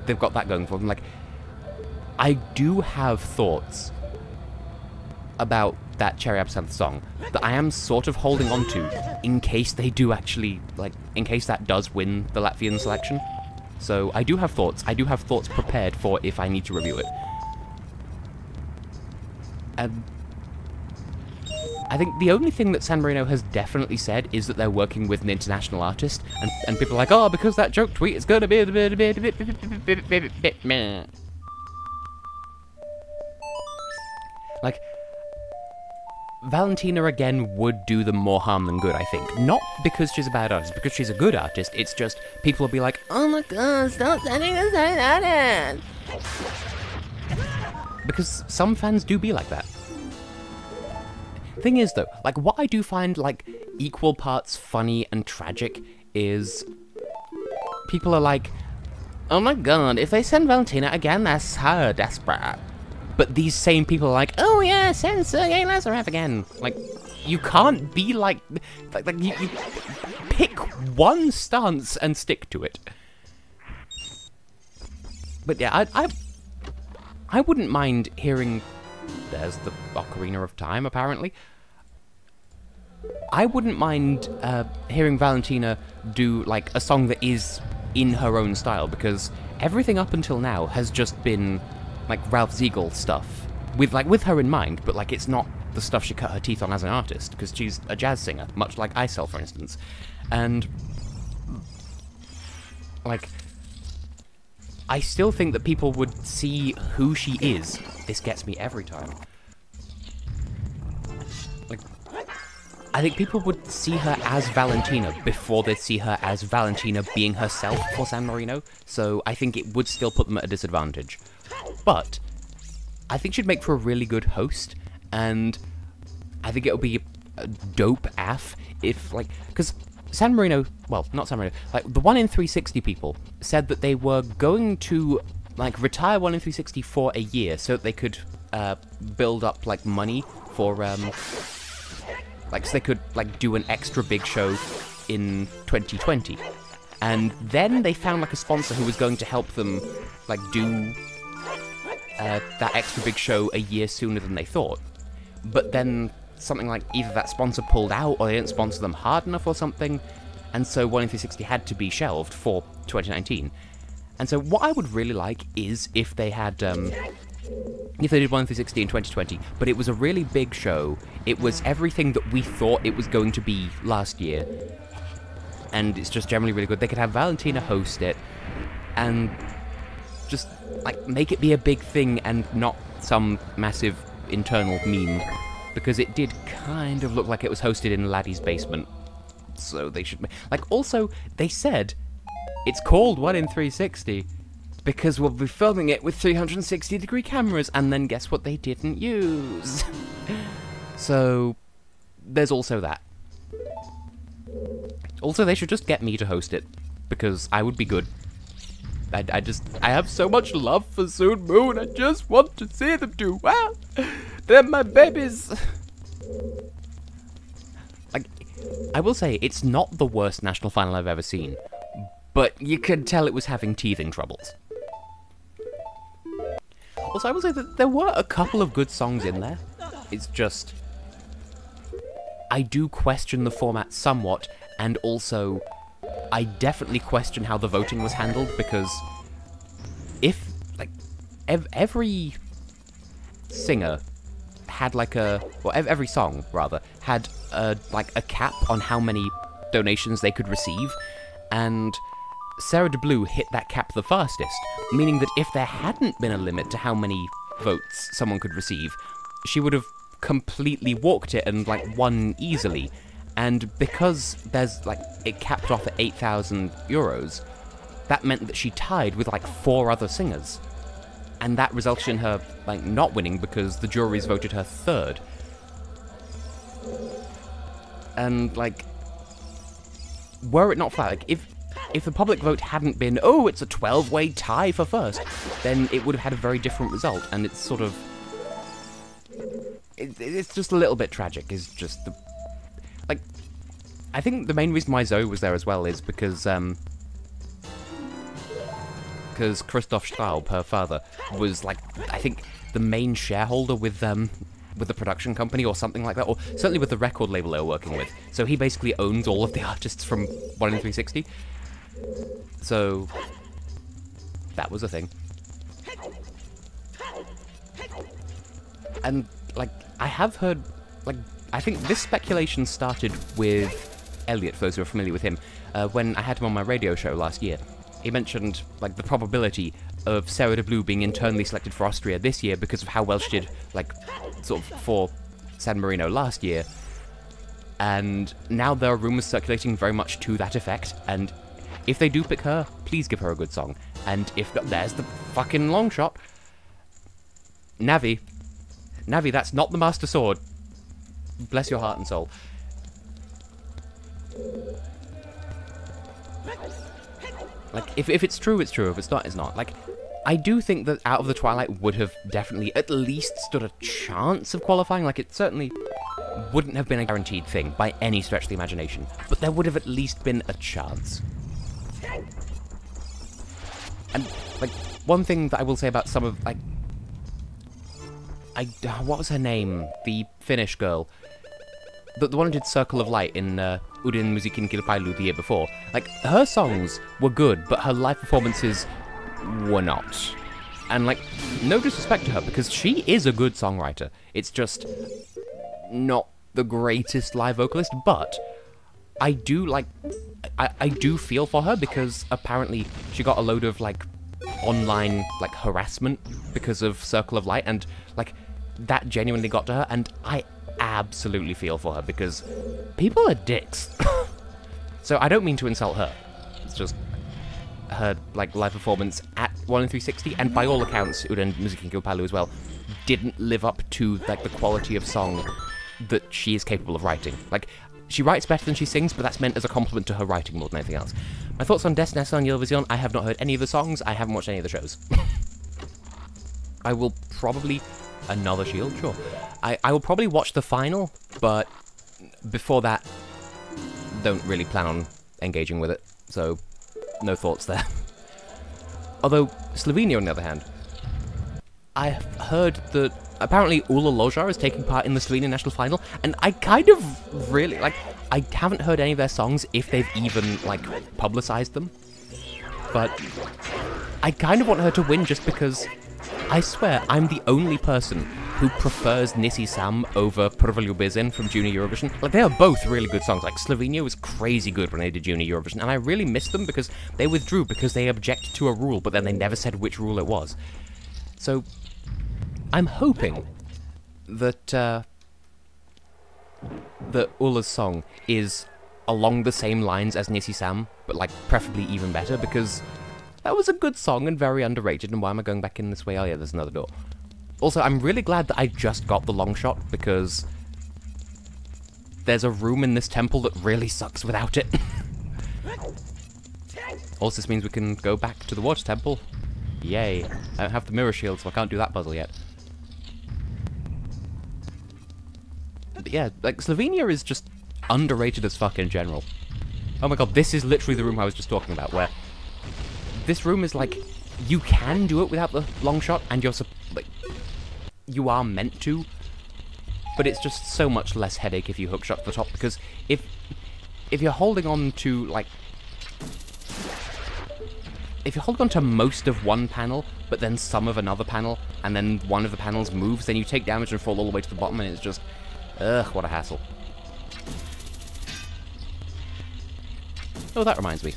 S1: they've got that going for them. Like, I do have thoughts about that Cherry Absinthe song that I am sort of holding on to in case they do actually, like, in case that does win the Latvian selection. So, I do have thoughts. I do have thoughts prepared for if I need to review it. And I think the only thing that San Marino has definitely said is that they're working with an international artist, and people are like, oh, because that joke tweet is going to be a bit meh. Like, Valentina, again, would do them more harm than good, I think. Not because she's a bad artist, because she's a good artist. It's just, people will be like, oh my god, stop sending us that artist! Because some fans do be like that. Thing is, though, like, what I do find, like, equal parts funny and tragic is people are like, oh my god, if they send Valentina again, that's so desperate. But these same people are like, oh yeah, send Sergei Lazarev again. Like, you can't be like you pick one stance and stick to it. But yeah, I wouldn't mind hearing, there's the Ocarina of Time, apparently. I wouldn't mind hearing Valentina do, like, a song that is in her own style, because everything up until now has just been, like, Ralph Siegel stuff, with her in mind, but, like, it's not the stuff she cut her teeth on as an artist, because she's a jazz singer, much like Icel, for instance. And, like, I still think that people would see who she is. This gets me every time. Like, I think people would see her as Valentina before they'd see her as Valentina being herself for San Marino, so I think it would still put them at a disadvantage. But I think she'd make for a really good host, and I think it would be a dope AF if, like, because San Marino, well, not San Marino, like, the 1in360 people said that they were going to, like, retire 1in360 for a year so that they could build up, like, money for, like, so they could, like, do an extra big show in 2020. And then they found, like, a sponsor who was going to help them, like, do that extra big show a year sooner than they thought. But then something like either that sponsor pulled out or they didn't sponsor them hard enough or something, and so 1in360 had to be shelved for 2019. And so what I would really like is if they had, if they did 1in360 in 2020, but it was a really big show, it was everything that we thought it was going to be last year, and it's just generally really good. They could have Valentina host it, and just, like, make it be a big thing and not some massive internal meme, because it did kind of look like it was hosted in Laddie's basement, so they should... Like, also, they said it's called 1in360 because we'll be filming it with 360-degree cameras, and then guess what they didn't use? So, there's also that. Also, they should just get me to host it, because I would be good. I have so much love for Soon Moon, I just want to see them do well. They're my babies. Like, I will say, it's not the worst national final I've ever seen, but you could tell it was having teething troubles. Also, I will say that there were a couple of good songs in there. It's just, I do question the format somewhat, and also, I definitely question how the voting was handled, because if, like, every singer had, like, every song, rather, had, like, a cap on how many donations they could receive, and Sarah DeBlue hit that cap the fastest, meaning that if there hadn't been a limit to how many votes someone could receive, she would have completely walked it and, like, won easily. And because there's, like, it capped off at 8,000 euros, that meant that she tied with, like, 4 other singers. And that resulted in her, like, not winning because the juries voted her 3rd. And, like, were it not for that, like, if the public vote hadn't been, oh, it's a 12-way tie for first, then it would have had a very different result, and it's sort of... It's just a little bit tragic, is just the... Like, I think the main reason why Zoe was there as well is because Christoph Straub, her father, was, like, I think the main shareholder with the production company or something like that, or certainly with the record label they were working with. So he basically owns all of the artists from 1in360. So that was a thing. And, like, I have heard, like, I think this speculation started with Elliot, for those who are familiar with him, when I had him on my radio show last year. He mentioned, like, the probability of Sarah de Blue being internally selected for Austria this year because of how well she did, like, sort of for San Marino last year. And now there are rumours circulating very much to that effect, and if they do pick her, please give her a good song. And if not, there's the fucking long shot. Navi, that's not the Master Sword. Bless your heart and soul. Like, if it's true, it's true. If it's not, it's not. Like, I do think that Out of the Twilight would have definitely at least stood a chance of qualifying. Like, it certainly wouldn't have been a guaranteed thing by any stretch of the imagination. But there would have at least been a chance. And, like, one thing that I will say about some of, like... what was her name? The Finnish girl. The one who did Circle of Light in Uuden musiikin kilpailu the year before. Like, her songs were good, but her live performances were not. And, like, no disrespect to her, because she is a good songwriter. It's just not the greatest live vocalist, but I do, like... I do feel for her, because apparently she got a load of, like, online, like, harassment because of Circle of Light, and, like, that genuinely got to her, and I absolutely feel for her, because people are dicks. So I don't mean to insult her. It's just her, like, live performance at 1 in 360, and by all accounts, Uuden musiikin kilpailu as well, didn't live up to, like, the quality of song that she is capable of writing. Like, she writes better than she sings, but that's meant as a compliment to her writing more than anything else. My thoughts on Destination on Eurovision: I have not heard any of the songs, I haven't watched any of the shows. I will probably... Another shield? Sure. I will probably watch the final, but before that, don't really plan on engaging with it, so no thoughts there. Although, Slovenia, on the other hand, I've heard that apparently Ula Ložar is taking part in the Slovenian national final, and I kind of really, like, I haven't heard any of their songs, if they've even, like, publicized them, but I kind of want her to win just because I swear I'm the only person who prefers Nisi Sam over Prva Ljubezin from Junior Eurovision. Like, they are both really good songs. Like, Slovenia was crazy good when they did Junior Eurovision, and I really miss them because they withdrew because they objected to a rule, but then they never said which rule it was. So, I'm hoping that, that Ula's song is along the same lines as Nisi Sam, but, like, preferably even better, because that was a good song and very underrated, and why am I going back in this way? Oh yeah, there's another door. Also, I'm really glad that I just got the long shot, because there's a room in this temple that really sucks without it. Also, this means we can go back to the water temple. Yay. I don't have the mirror shield, so I can't do that puzzle yet. But yeah, like, Slovenia is just underrated as fuck in general. Oh my god, this is literally the room I was just talking about, where this room is like, you can do it without the long shot, and you're like, you are meant to, but it's just so much less headache if you hookshot to the top, because if you're holding on to, like, if you're holding on to most of one panel, but then some of another panel, and then one of the panels moves, then you take damage and fall all the way to the bottom, and it's just, ugh, what a hassle. Oh, that reminds me.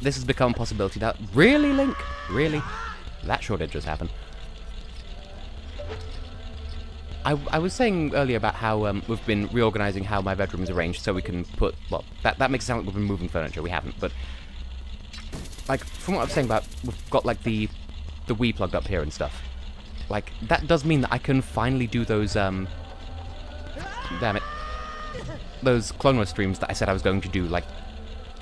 S1: This has become a possibility now. Really, Link? Really? That sure did just happen. I was saying earlier about how we've been reorganizing how my bedroom is arranged so we can put... Well, that makes it sound like we've been moving furniture. We haven't, but... Like, from what I was saying about... We've got, like, the Wii plugged up here and stuff. Like, that does mean that I can finally do those, damn it. Those Clone Wars streams that I said I was going to do, like,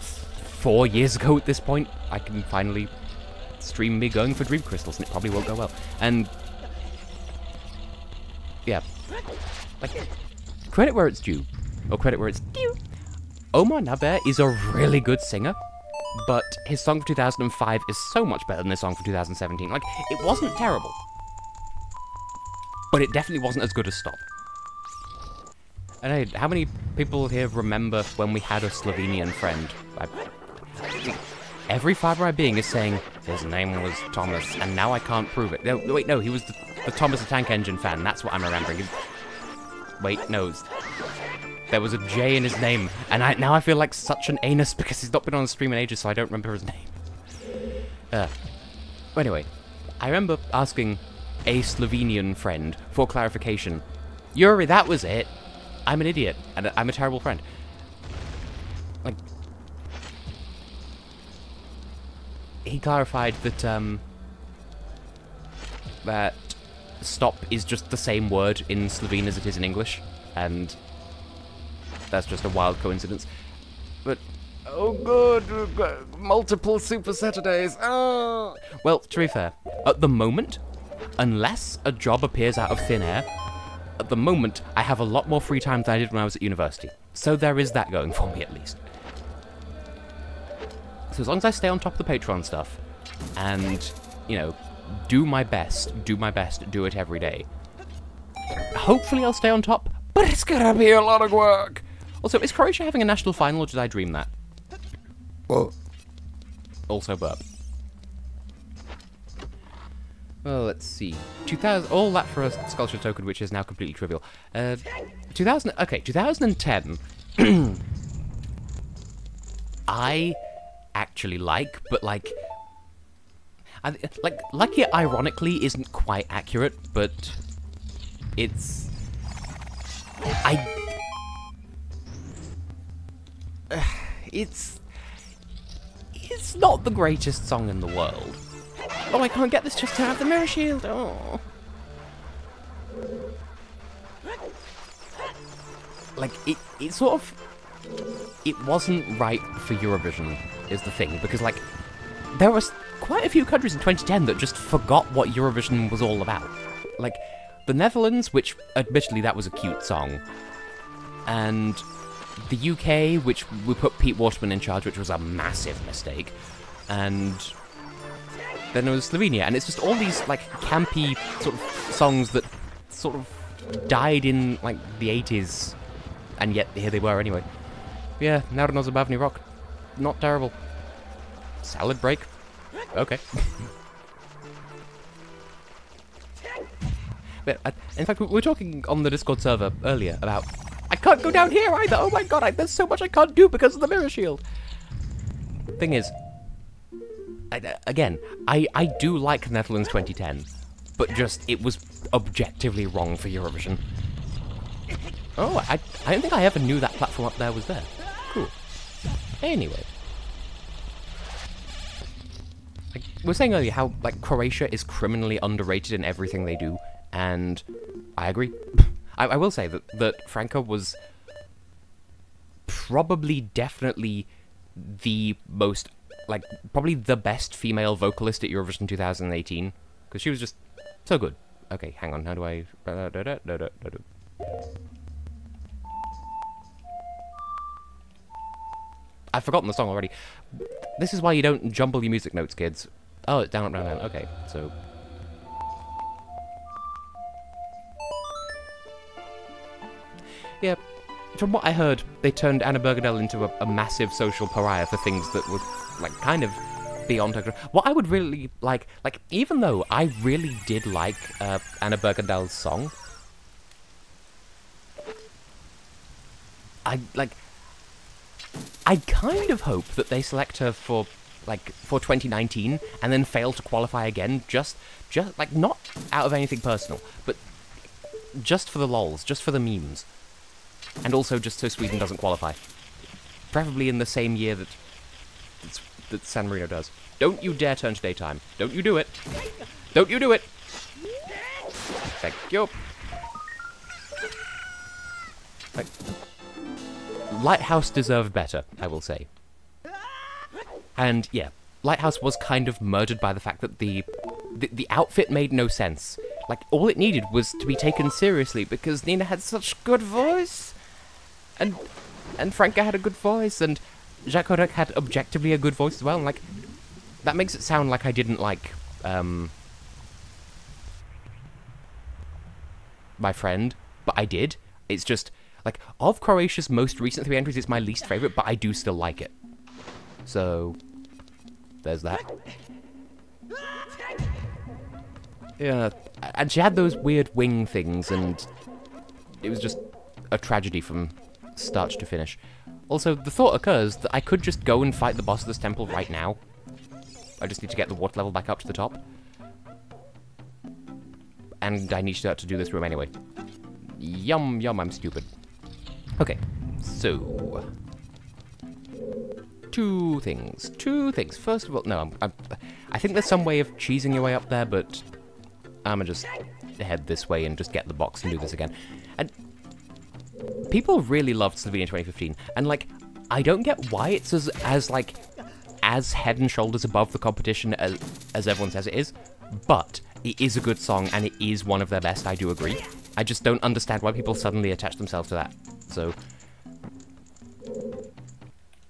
S1: 4 years ago at this point. I can finally stream me going for Dream Crystals, and it probably won't go well. And... yeah. Like, credit where it's due. Or credit where it's due. Omar Naber is a really good singer, but his song for 2005 is so much better than his song for 2017. Like, it wasn't terrible, but it definitely wasn't as good as Stop. And hey, how many people here remember when we had a Slovenian friend? Every fibre of my being is saying, his name was Thomas, and now I can't prove it. No, wait, no, he was the Thomas the Tank Engine fan, that's what I'm remembering. Wait, no. there was a J in his name, and now I feel like such an anus because he's not been on the stream in ages, so I don't remember his name. Well, anyway, I remember asking a Slovenian friend for clarification. Yuri, that was it. I'm an idiot, and I'm a terrible friend. Like, he clarified that, that stop is just the same word in Slovene as it is in English, and that's just a wild coincidence. But, oh good, multiple Super Saturdays. Oh. Well, to be fair, at the moment, unless a job appears out of thin air, at the moment, I have a lot more free time than I did when I was at university. So there is that going for me, at least. So as long as I stay on top of the Patreon stuff, and, you know, do my best, do it every day, hopefully I'll stay on top, but it's gonna be a lot of work! Also, is Croatia having a national final, or did I dream that? Oh. Also burp. Well, let's see. 2000, all that for a scholarship token, which is now completely trivial. 2010. I actually like, but like it ironically isn't quite accurate, but it's... It's not the greatest song in the world. Oh, I can't get this just to have the mirror shield. Oh. Like, it sort of... It wasn't right for Eurovision, is the thing. Because, like, there was quite a few countries in 2010 that just forgot what Eurovision was all about. Like, the Netherlands, which, admittedly, that was a cute song. And the UK, which we put Pete Waterman in charge, which was a massive mistake. And then there was Slovenia, and it's just all these, like, campy sort of songs that sort of died in, like, the 80s, and yet here they were anyway. Yeah, Narodno Zabavni Rock. Not terrible. Salad break? Okay. But, in fact, we were talking on the Discord server earlier about, I can't go down here either, oh my god, there's so much I can't do because of the mirror shield. Thing is, again, I do like Netherlands 2010, but just, it was objectively wrong for Eurovision. Oh, I don't think I ever knew that platform up there was there. Cool. Anyway. Like, we were saying earlier how, like, Croatia is criminally underrated in everything they do, and I agree. I will say that Franca was probably definitely the most... like, probably the best female vocalist at Eurovision 2018, because she was just so good. Okay, hang on, how do I... I've forgotten the song already. This is why you don't jumble your music notes, kids. Oh, it's down, up, down, down. Okay, so... Yeah, from what I heard, they turned Anna Bergadell into a massive social pariah for things that was, like, kind of beyond her... What I would really like, even though I really did like Anna Bergadell's song, I kind of hope that they select her for 2019 and then fail to qualify again, just like, not out of anything personal, but just for the lols, just for the memes. And also just so Sweden doesn't qualify. Preferably in the same year that San Marino does. Don't you dare turn to daytime. Don't you do it. Don't you do it. Thank you. Like, Lighthouse deserved better, I will say. And yeah, Lighthouse was kind of murdered by the fact that the outfit made no sense. Like, all it needed was to be taken seriously because Nina had such good voice. And Franca had a good voice, and Jacques Horak had objectively a good voice as well, and, like, that makes it sound like I didn't like, my friend, but I did. It's just, like, of Croatia's most recent 3 entries, it's my least favourite, but I do still like it. So, there's that. Yeah, and she had those weird wing things, and it was just a tragedy from start to finish. Also, the thought occurs that I could just go and fight the boss of this temple right now. I just need to get the water level back up to the top. And I need to do this room anyway. Yum, yum, I'm stupid. Okay, so... Two things. First of all, no, I think there's some way of cheesing your way up there, but I'm gonna just head this way and just get the box and do this again. And people really loved Slovenia 2015, and like, I don't get why it's as head and shoulders above the competition as everyone says it is, but it is a good song and it is one of their best, I do agree. I just don't understand why people suddenly attach themselves to that. So,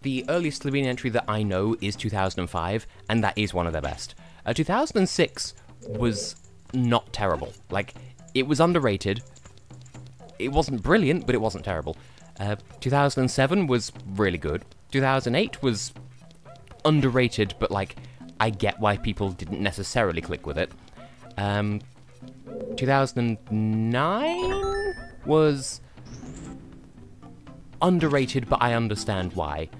S1: the earliest Slovenian entry that I know is 2005, and that is one of their best. 2006 was not terrible. Like, it was underrated. It wasn't brilliant, but it wasn't terrible. 2007 was really good. 2008 was underrated, but like, I get why people didn't necessarily click with it. 2009 was underrated, but I understand why.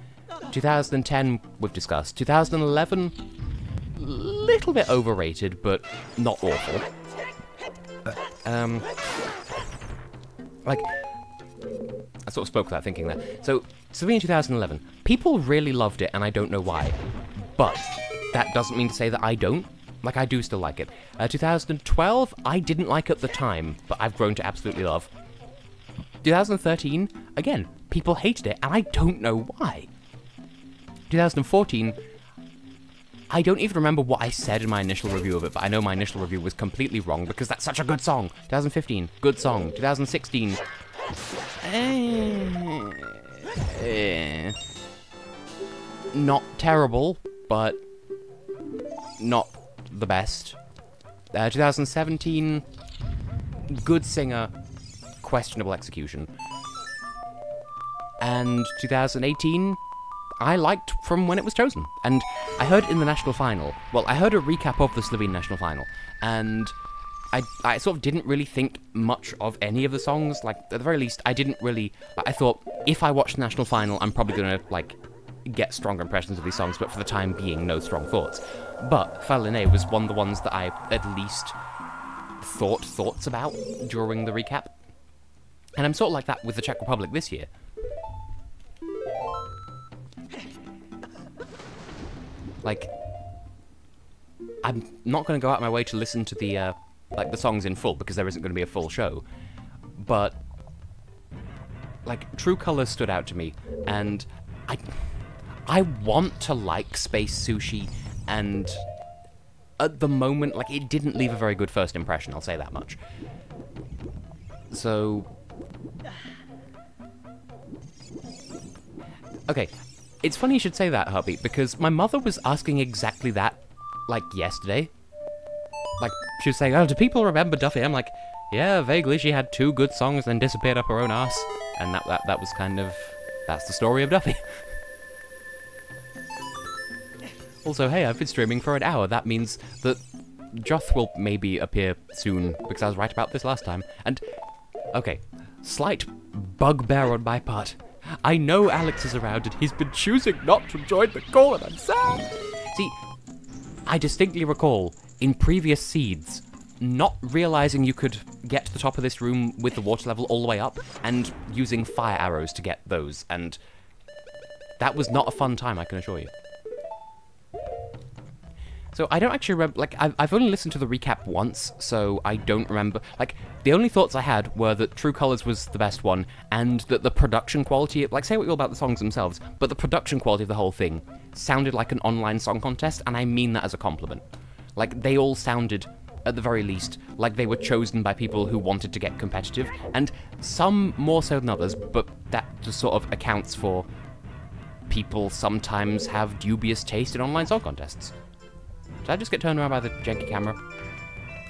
S1: 2010 we've discussed. 2011, little bit overrated, but not awful. Like, I sort of spoke without thinking there. So, Slovenia 2011, people really loved it, and I don't know why. But that doesn't mean to say that I don't. Like, I do still like it. 2012, I didn't like at the time, but I've grown to absolutely love. 2013, again, people hated it, and I don't know why. 2014, I don't even remember what I said in my initial review of it, but I know my initial review was completely wrong, because that's such a good song. 2015, good song. 2016, not terrible, but not the best. 2017, good singer, questionable execution. And 2018, I liked from when it was chosen. And I heard in the national final, well, I heard a recap of the Slovene national final, and I sort of didn't really think much of any of the songs. Like, at the very least, I didn't really... I thought, if I watch the national final, I'm probably going to, like, get stronger impressions of these songs, but for the time being, no strong thoughts. But Faline was one of the ones that I at least thought thoughts about during the recap. And I'm sort of like that with the Czech Republic this year. Like, I'm not going to go out of my way to listen to the, like, the songs in full, because there isn't going to be a full show. But, like, True Colors stood out to me, and I want to like Space Sushi, and at the moment, like, it didn't leave a very good first impression, I'll say that much. So... Okay, it's funny you should say that, Heartbeat, because my mother was asking exactly that, like, yesterday. Like, she was saying, oh, do people remember Duffy? I'm like, yeah, vaguely, she had 2 good songs, then disappeared up her own arse. And that was kind of... that's the story of Duffy. Also, hey, I've been streaming for an hour. That means that Joth will maybe appear soon, because I was right about this last time. And, okay, slight bugbear on my part. I know Alex is around, and he's been choosing not to join the call, and I'm sad. See, I distinctly recall, in previous seeds, not realizing you could get to the top of this room with the water level all the way up, and using fire arrows to get those, and that was not a fun time, I can assure you. So I don't actually remember, like, I've only listened to the recap once, so I don't remember. Like, the only thoughts I had were that True Colors was the best one, and that the production quality, like, say what you will about the songs themselves, but the production quality of the whole thing sounded like an online song contest, and I mean that as a compliment. Like, they all sounded, at the very least, like they were chosen by people who wanted to get competitive, and some more so than others, but that just sort of accounts for people sometimes have dubious taste in online song contests. Did I just get turned around by the janky camera?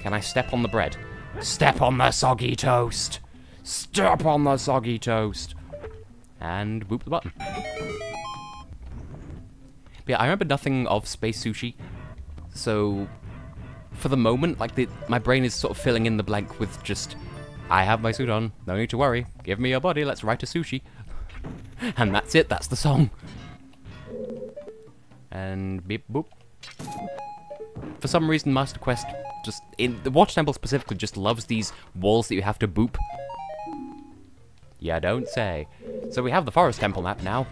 S1: Can I step on the bread? Step on the soggy toast! Step on the soggy toast! And whoop the button. But yeah, I remember nothing of Space Sushi, so for the moment, like, my brain is sort of filling in the blank with just, I have my suit on, no need to worry, give me your body, let's write a sushi. And that's it, that's the song. And beep boop. For some reason, Master Quest just, in the Watch Temple specifically, just loves these walls that you have to boop. Yeah, don't say. So we have the Forest Temple map now.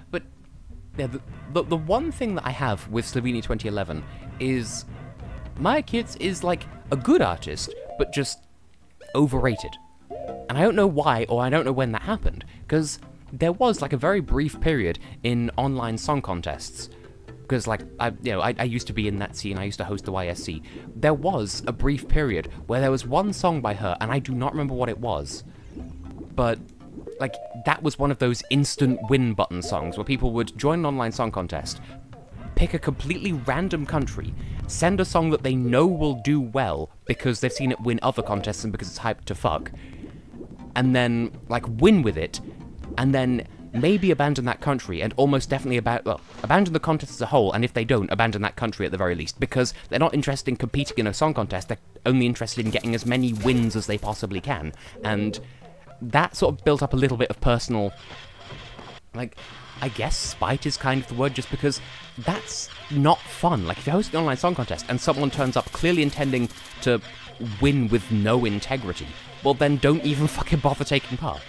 S1: But yeah, the one thing that I have with Slovenia 2011 is Maya Kids is like a good artist, but just overrated. And I don't know why, or I don't know when that happened, because there was like a very brief period in online song contests. Because like I used to be in that scene. I used to host the YSC. There was a brief period where there was one song by her, and I do not remember what it was. But like that was one of those instant win button songs where people would join an online song contest, pick a completely random country, send a song that they know will do well because they've seen it win other contests and because it's hyped to fuck, and then like win with it, and then maybe abandon that country, and almost definitely abandon the contest as a whole, and if they don't, abandon that country at the very least, because they're not interested in competing in a song contest, they're only interested in getting as many wins as they possibly can. And that sort of built up a little bit of personal, like, I guess spite is kind of the word, just because that's not fun. Like, if you host an online song contest and someone turns up clearly intending to win with no integrity, well then don't even fucking bother taking part.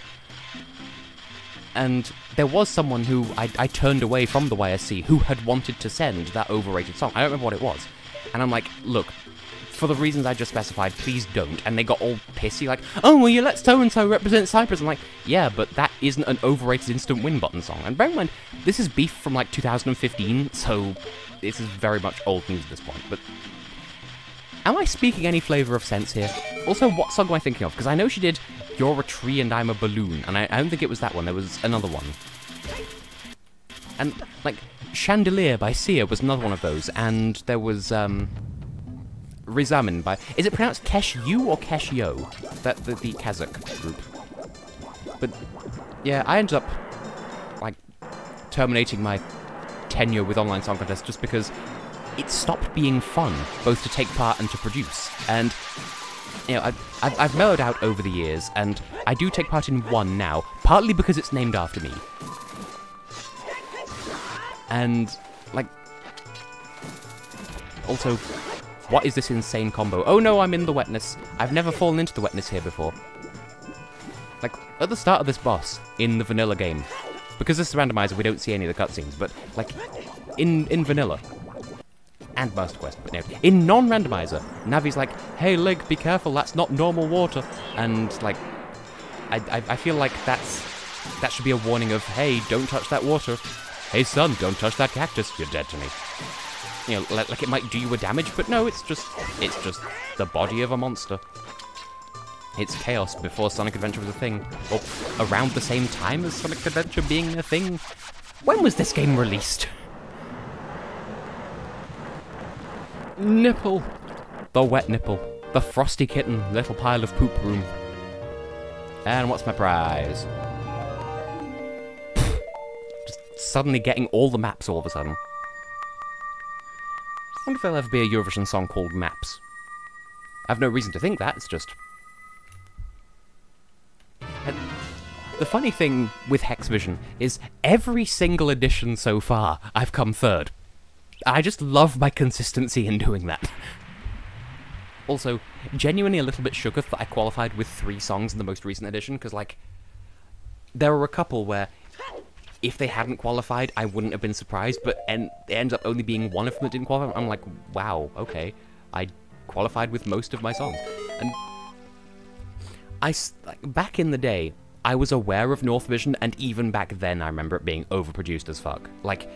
S1: And there was someone who I turned away from the YSC who had wanted to send that overrated song. I don't remember what it was. And I'm like, look, for the reasons I just specified, please don't. And they got all pissy, like, oh, well, you let so-and-so represent Cyprus. I'm like, yeah, but that isn't an overrated instant win button song. And bear in mind, this is beef from, like, 2015, so this is very much old news at this point. But am I speaking any flavour of sense here? Also, what song am I thinking of? Because I know she did You're a Tree and I'm a Balloon, and I don't think it was that one. There was another one. And, like, Chandelier by Sia was another one of those, and there was, Rizamin by... Is it pronounced Kesh-Yu or Kesh-Yo? The Kazakh group. But, yeah, I ended up, like, terminating my tenure with online song contests just because it stopped being fun, both to take part and to produce. And, you know, I've mellowed out over the years, and I do take part in one now, partly because it's named after me. And, like, also, what is this insane combo? Oh no, I'm in the wetness. I've never fallen into the wetness here before. Like, at the start of this boss, in the vanilla game, because this is a randomizer, we don't see any of the cutscenes, but, like, in vanilla, and Master Quest, but no, in non-randomizer, Navi's like, hey Lig, be careful, that's not normal water, and, like, I feel like that should be a warning of, hey, don't touch that water, hey son, don't touch that cactus, you're dead to me. You know, like it might do you a damage, but no, it's just the body of a monster. It's chaos before Sonic Adventure was a thing, or around the same time as Sonic Adventure being a thing. When was this game released? Nipple. The wet nipple. The frosty kitten. Little pile of poop room. And what's my prize? Just suddenly getting all the maps all of a sudden. I wonder if there'll ever be a Eurovision song called Maps. I have no reason to think that, it's just... And the funny thing with Hexvision is every single edition so far, I've come third. I just love my consistency in doing that. Also, genuinely a little bit shooketh that I qualified with 3 songs in the most recent edition, because, like, there were a couple where if they hadn't qualified, I wouldn't have been surprised, but it ends up only being one of them that didn't qualify. I'm like, wow, okay. I qualified with most of my songs. And back in the day, I was aware of North Vision, and even back then I remember it being overproduced as fuck. Like,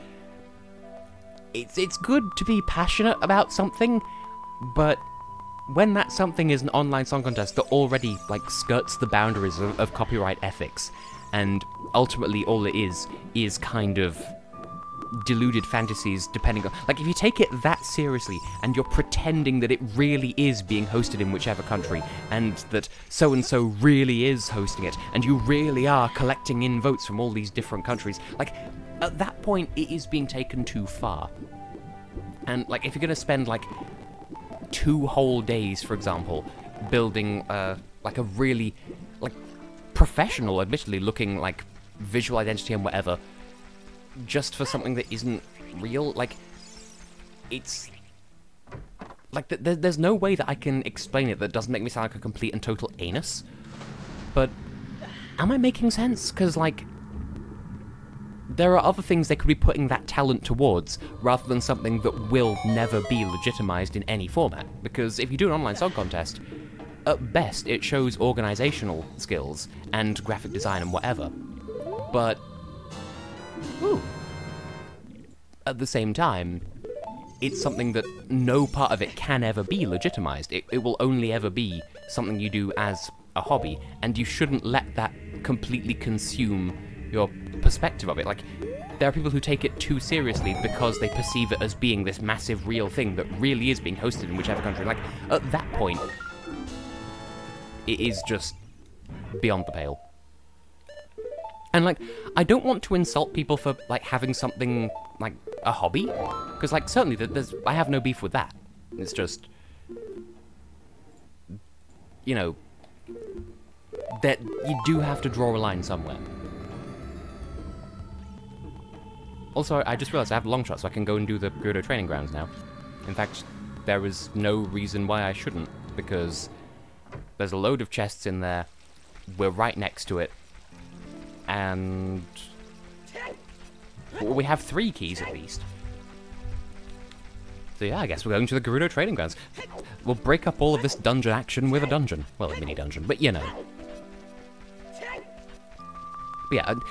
S1: it's good to be passionate about something, but when that something is an online song contest that already, like, skirts the boundaries of copyright ethics, and ultimately all it is kind of deluded fantasies depending on... Like, if you take it that seriously, and you're pretending that it really is being hosted in whichever country, and that so-and-so really is hosting it, and you really are collecting in votes from all these different countries, like, at that point, it is being taken too far. And, like, if you're gonna spend, like, 2 whole days, for example, building, like, a really like, professional, admittedly, looking, like, visual identity and whatever, just for something that isn't real. Like, it's... Like, there's no way that I can explain it that doesn't make me sound like a complete and total anus. But, am I making sense? Because, like, there are other things they could be putting that talent towards, rather than something that will never be legitimized in any format. Because if you do an online song contest, at best it shows organizational skills and graphic design and whatever. But, ooh, at the same time, it's something that no part of it can ever be legitimized. It will only ever be something you do as a hobby, and you shouldn't let that completely consume your perspective of it. Like, there are people who take it too seriously because they perceive it as being this massive real thing that really is being hosted in whichever country. Like, at that point, it is just beyond the pale. And, like, I don't want to insult people for, like, having something, like, a hobby. Because, like, certainly, I have no beef with that. It's just, you know, that you do have to draw a line somewhere. Also, I just realized I have a long shot, so I can go and do the Gerudo training grounds now. In fact, there is no reason why I shouldn't, because there's a load of chests in there, we're right next to it, and we have 3 keys at least. So yeah, I guess we're going to the Gerudo training grounds. We'll break up all of this dungeon action with a dungeon. Well, a mini dungeon, but you know. But yeah, the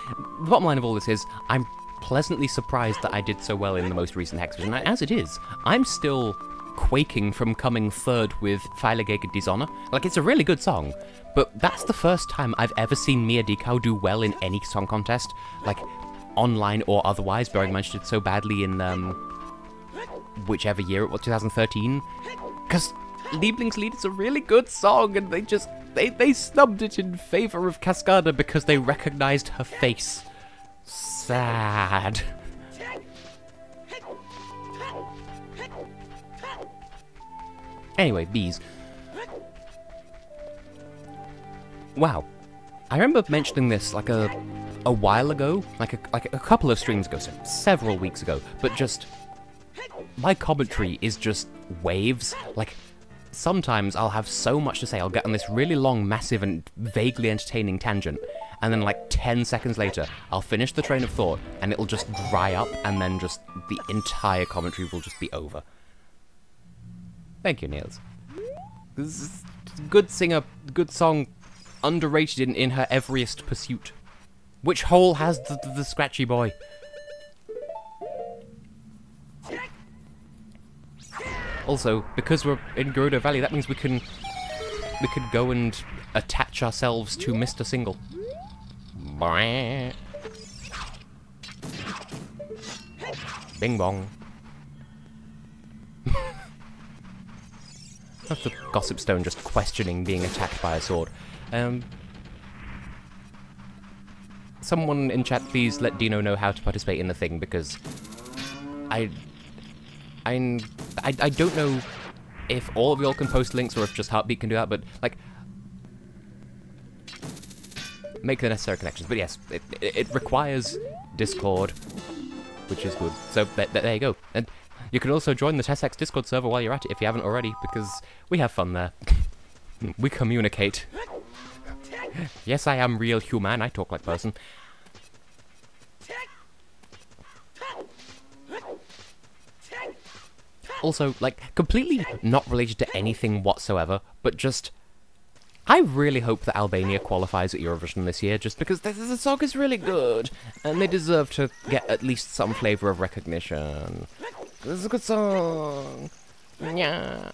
S1: bottom line of all this is, I'm pleasantly surprised that I did so well in the most recent Hex version. As it is, I'm still quaking from coming third with Pfeile gegen Dishonor. Like, it's a really good song, but that's the first time I've ever seen Mia Dikau do well in any song contest, like, online or otherwise, bearing in mind she did so badly in, whichever year it was, 2013, because Lieblingslied is a really good song, and they snubbed it in favor of Cascada because they recognized her face. Sad. Anyway, bees. Wow. I remember mentioning this like a while ago, like a couple of streams ago, so several weeks ago, but just my commentary is just waves. Like, sometimes I'll have so much to say, I'll get on this really long, massive, and vaguely entertaining tangent, and then like 10 seconds later, I'll finish the train of thought, and it'll just dry up, and then just the entire commentary will just be over. Thank you, Niels. This is good singer, good song, underrated in her everyest pursuit. Which hole has the scratchy boy? Also, because we're in Gerudo Valley, that means we could go and attach ourselves to Mr. Single. Bing bong. That's the Gossip Stone just questioning being attacked by a sword. Someone in chat, please let Dino know how to participate in the thing, because I don't know if all of y'all can post links or if just Heartbeat can do that, but, like, make the necessary connections. But yes, it requires Discord, which is good. So there you go. And you can also join the TessHex Discord server while you're at it if you haven't already, because we have fun there. We communicate. Yes, I am real human. I talk like person. Also, like, completely not related to anything whatsoever, but just, I really hope that Albania qualifies at Eurovision this year, just because the song is really good, and they deserve to get at least some flavour of recognition. This is a good song. Yeah.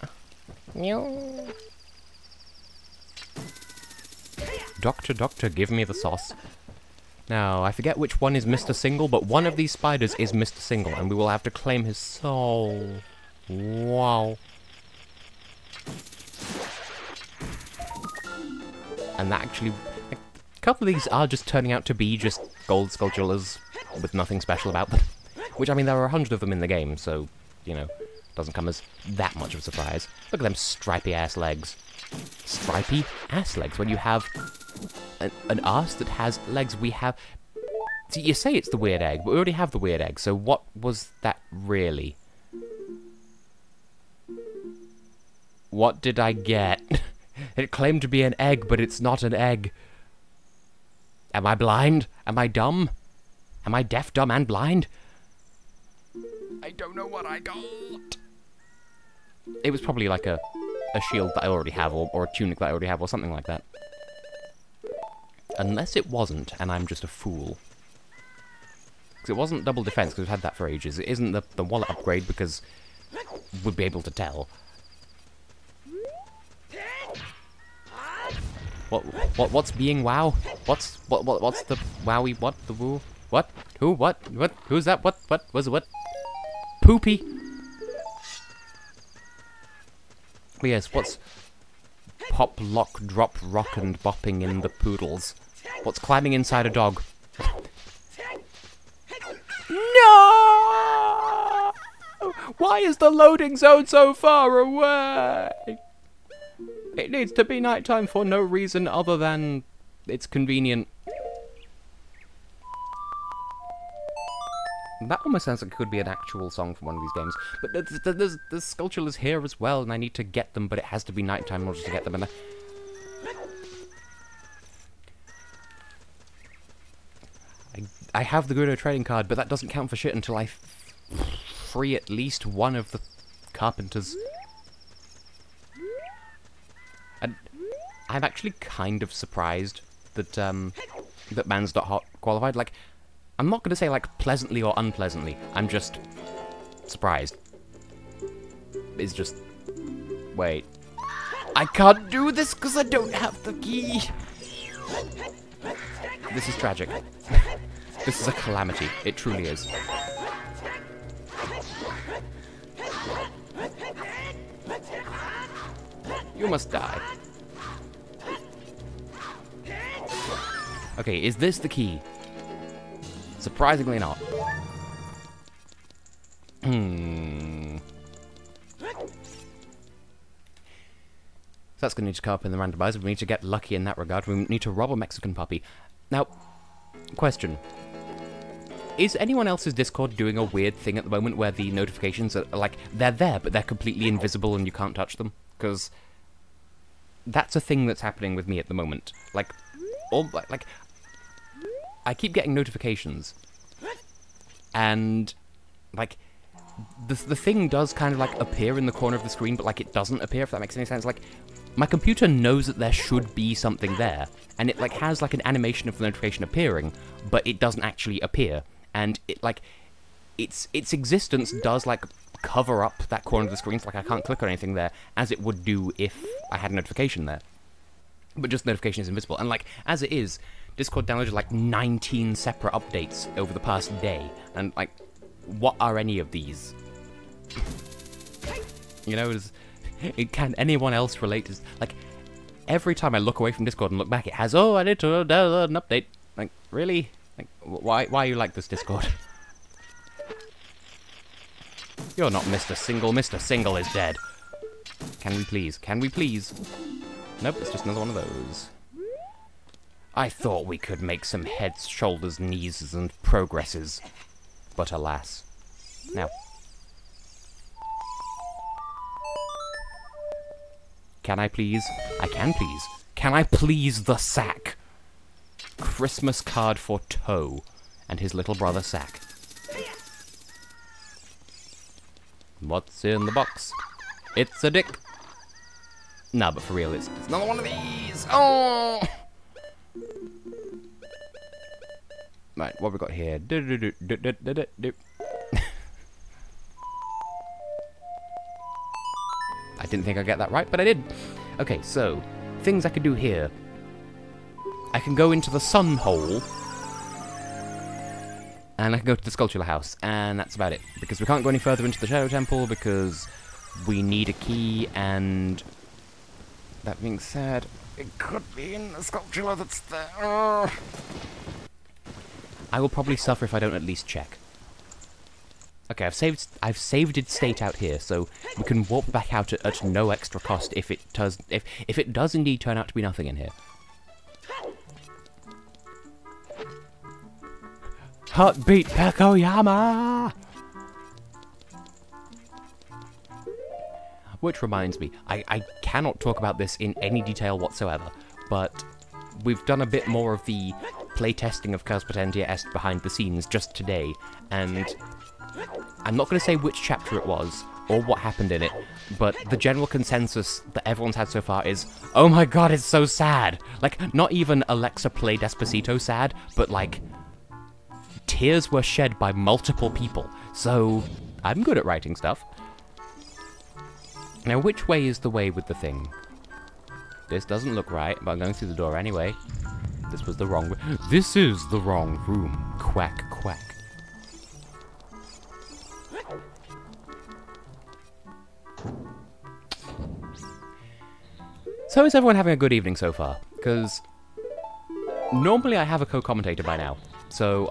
S1: Meow. Doctor, give me the sauce. Now, I forget which one is Mr. Single, but one of these spiders is Mr. Single, and we will have to claim his soul. Wow. And that actually, like, a couple of these are just turning out to be just gold Skulltulas with nothing special about them. Which, I mean, there are 100 of them in the game, so, you know, doesn't come as that much of a surprise. Look at them stripy ass legs. Stripy ass legs when you have an arse that has legs. We have... See, you say it's the weird egg, but we already have the weird egg, so what was that really? What did I get? It claimed to be an egg, but it's not an egg. Am I blind? Am I dumb? Am I deaf, dumb, and blind? I don't know what I got. It was probably like a shield that I already have, or a tunic that I already have, or something like that. Unless it wasn't, and I'm just a fool. Because it wasn't double defense, because we've had that for ages. It isn't the wallet upgrade, because we'd be able to tell. What's being wow? What's the wowie? What the woo? What? Who? What? Who's that? What? Was it what? Poopy. Oh yes. What's pop, lock, drop, rock, and bopping in the poodles? What's climbing inside a dog? No! Why is the loading zone so far away? It needs to be nighttime for no reason other than it's convenient. That almost sounds like it could be an actual song from one of these games. But there's Skulltulas here as well, and I need to get them, but it has to be nighttime in order to get them. And I have the Guido trading card, but that doesn't count for shit until I free at least one of the carpenters. And I'm actually kind of surprised that that Mans.hot qualified. Like, I'm not going to say, like, pleasantly or unpleasantly. I'm just surprised. It's just... Wait. I can't do this because I don't have the key. This is tragic. This is a calamity. It truly is. You must die. Okay, is this the key? Surprisingly not. So that's going to need to come up in the randomizer. We need to get lucky in that regard. We need to rob a Mexican puppy. Now, question. Is anyone else's Discord doing a weird thing at the moment where the notifications are, like, they're there, but they're completely invisible and you can't touch them? Because that's a thing that's happening with me at the moment. Like, I keep getting notifications, and, like, the thing does kind of, like, appear in the corner of the screen, but, like, it doesn't appear, if that makes any sense. Like, my computer knows that there should be something there, and it, like, has, like, an animation of the notification appearing, but it doesn't actually appear, and it, like, its existence does, like, cover up that corner of the screen, so, like, I can't click on anything there, as it would do if I had a notification there. But just notification is invisible, and, like, as it is, Discord downloaded, like, 19 separate updates over the past day, and, like, what are any of these? You know, can anyone else relate to... Like, every time I look away from Discord and look back, it has, oh, I need to download an update. Like, really? Like, why are you like this, Discord? You're not Mr. Single. Mr. Single is dead. Can we please? Can we please? Nope, it's just another one of those. I thought we could make some heads, shoulders, knees, and progresses. But alas. Now. Can I please? I can please. Can I please the sack? Christmas card for Toe and his little brother Sack. What's in the box? It's a dick. Nah, but for real, it's another one of these. Oh! Right, what have we got here? I didn't think I'd get that right, but I did. Okay, so, things I could do here. I can go into the sun hole, and I can go to the Skulltula house, and that's about it. Because we can't go any further into the Shadow Temple, because we need a key, and that being said, it could be in the Skulltula that's there. I will probably suffer if I don't at least check. Okay, I've saved its state out here, so we can warp back out at no extra cost if it does indeed turn out to be nothing in here. Heartbeat Pekoyama! Which reminds me, I cannot talk about this in any detail whatsoever, but we've done a bit more of the playtesting of Chaos Potentia Est behind the scenes just today, and I'm not going to say which chapter it was, or what happened in it, but the general consensus that everyone's had so far is, oh my god, it's so sad! Like, not even Alexa play Despacito sad, but like, tears were shed by multiple people, so I'm good at writing stuff. Now, which way is the way with the thing? This doesn't look right, but I'm going through the door anyway. This was the wrong... This is the wrong room. Quack, quack. So is everyone having a good evening so far? Because normally I have a co-commentator by now, so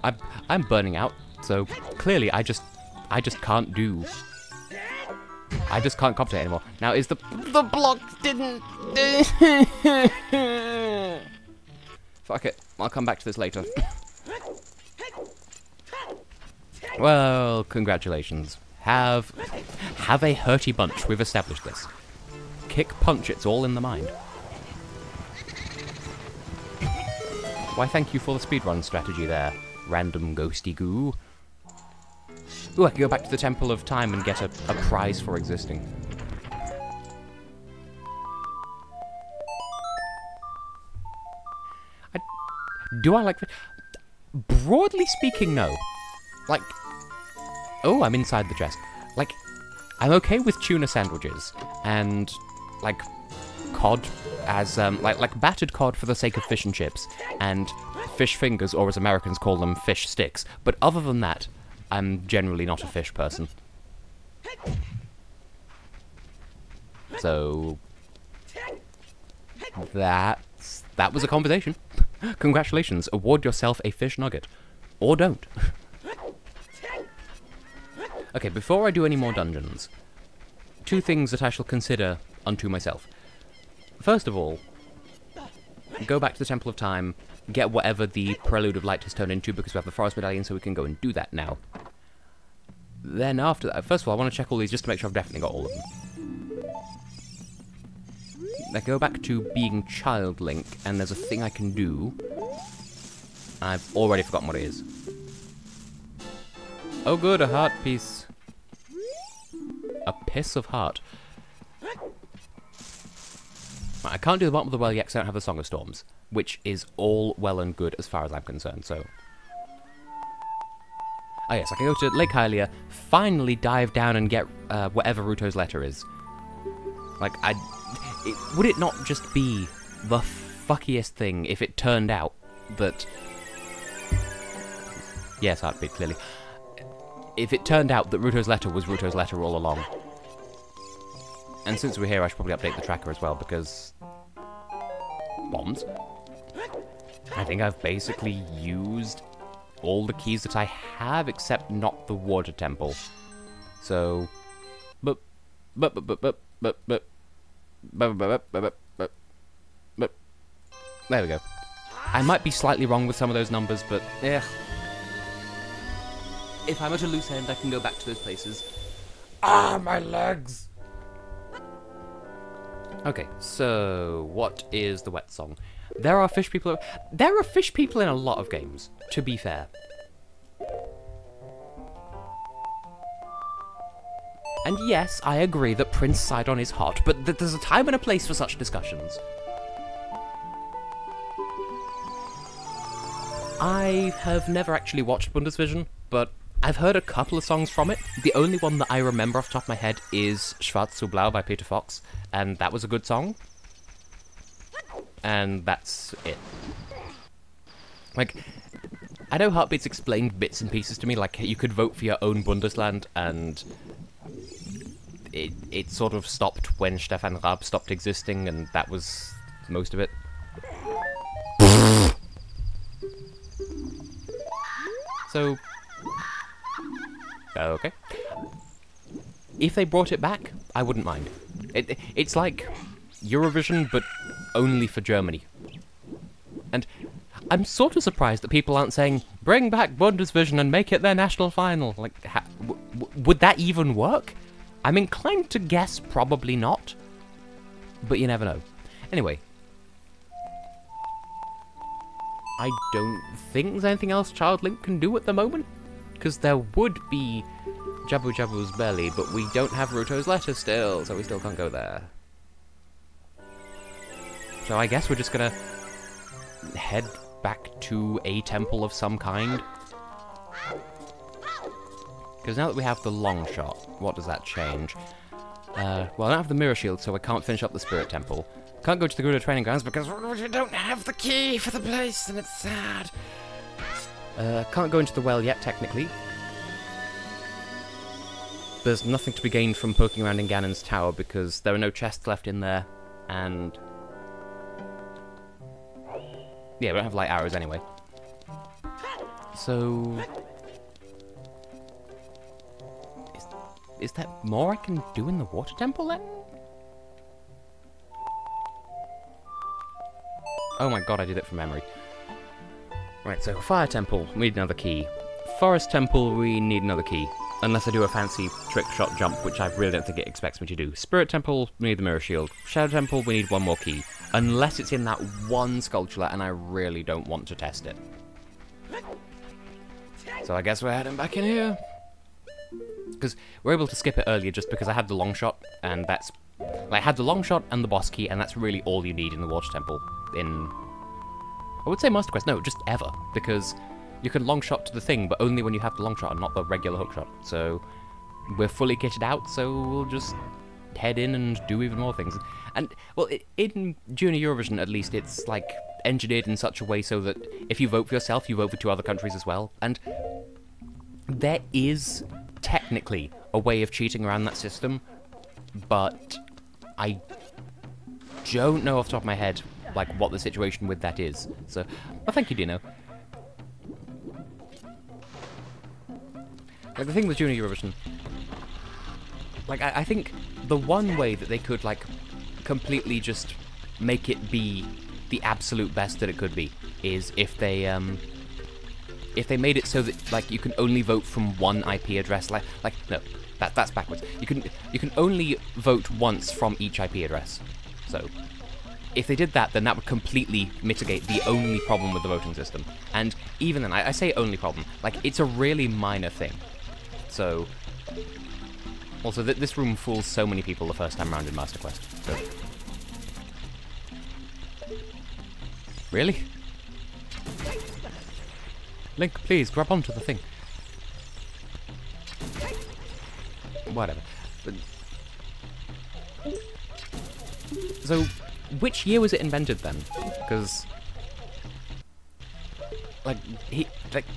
S1: I'm burning out. So clearly I just can't do... I just can't commentate anymore. Now, is the block didn't... Fuck it. I'll come back to this later. Well, congratulations. Have a hurty bunch. We've established this. Kick, punch, it's all in the mind. Why, thank you for the speedrun strategy there, random ghosty goo. Ooh, I can go back to the Temple of Time and get a prize for existing. Do I like... Broadly speaking, no. Like... Oh, I'm inside the chest. Like, I'm okay with tuna sandwiches, and, like, cod as, like battered cod for the sake of fish and chips, and fish fingers, or as Americans call them, fish sticks. But other than that, I'm generally not a fish person. So... that was a conversation. Congratulations, award yourself a fish nugget. Or don't. Okay, before I do any more dungeons, two things that I shall consider unto myself. First of all, go back to the Temple of Time, get whatever the Prelude of Light has turned into, because we have the Forest Medallion, so we can go and do that now. Then after that, first of all, I want to check all these just to make sure I've definitely got all of them. Now go back to being Child Link, and there's a thing I can do. I've already forgotten what it is. Oh good, a heart piece. A piss of heart. Right, I can't do the bottom of the well yet because I don't have the Song of Storms, which is all well and good as far as I'm concerned, so... Oh yes, I can go to Lake Hylia, finally dive down and get whatever Ruto's letter is. Like, would it not just be the fuckiest thing if it turned out that... Yes, heartbeat, clearly. If it turned out that Ruto's letter was Ruto's letter all along. And since we're here, I should probably update the tracker as well, because... Bombs? I think I've basically used all the keys that I have, except not the water temple. So... There we go. I might be slightly wrong with some of those numbers, but... If I'm at a loose end, I can go back to those places. Ah, my legs! Okay, so what is the wet song? There are fish people in a lot of games, to be fair. And yes, I agree that Prince Sidon is hot, but there's a time and a place for such discussions. I have never actually watched Bundesvision, but I've heard a couple of songs from it. The only one that I remember off the top of my head is Schwarz zu Blau by Peter Fox, and that was a good song. And that's it. Like, I know Heartbeats explained bits and pieces to me, like you could vote for your own Bundesland, and it sort of stopped when Stefan Raab stopped existing, and that was most of it. So... okay. If they brought it back, I wouldn't mind. It's like Eurovision, but only for Germany. And I'm sort of surprised that people aren't saying, Bring back Bundesvision and make it their national final. Like, would that even work? I'm inclined to guess probably not. But you never know. Anyway. I don't think there's anything else Child Link can do at the moment. Because there would be Jabu Jabu's belly, but we don't have Ruto's letter still, so we still can't go there. So I guess we're just gonna head back to a temple of some kind. Because now that we have the long shot, what does that change? Well, I don't have the mirror shield, so I can't finish up the spirit temple. Can't go to the Gerudo training grounds because we don't have the key for the place, and it's sad. Can't go into the well yet, technically. There's nothing to be gained from poking around in Ganon's tower because there are no chests left in there, and yeah, we don't have light arrows anyway. So is there more I can do in the water temple then? Oh my god, I did it from memory. Right, so Fire Temple, we need another key. Forest Temple, we need another key. Unless I do a fancy trick shot jump, which I really don't think it expects me to do. Spirit Temple, we need the Mirror Shield. Shadow Temple, we need one more key. Unless it's in that one sculpture, and I really don't want to test it. So I guess we're heading back in here. Because we're able to skip it earlier just because I had the long shot, and that's... I had the long shot and the boss key, and that's really all you need in the Water Temple. I would say Master Quest, no, just ever. Because you can long shot to the thing, but only when you have the long shot and not the regular hook shot. So we're fully kitted out, so we'll just head in and do even more things. And, well, in Junior Eurovision, at least, it's, like, engineered in such a way so that if you vote for yourself, you vote for 2 other countries as well. And there is, technically, a way of cheating around that system, but I don't know off the top of my head, like, what the situation with that is. So, well, thank you, Dino. Like, the thing with Junior Eurovision, like, I think the one way that they could, like, completely just make it be the absolute best that it could be is if they made it so that, like, you can only vote from one IP address. Like no, that's backwards. You can only vote once from each IP address. So if they did that, then that would completely mitigate the only problem with the voting system. And even then, I say only problem, like, it's a really minor thing. So, also, this room fools so many people the first time around in Master Quest. So. Really? Link, please, grab onto the thing. Whatever. So, which year was it invented then? Because, like,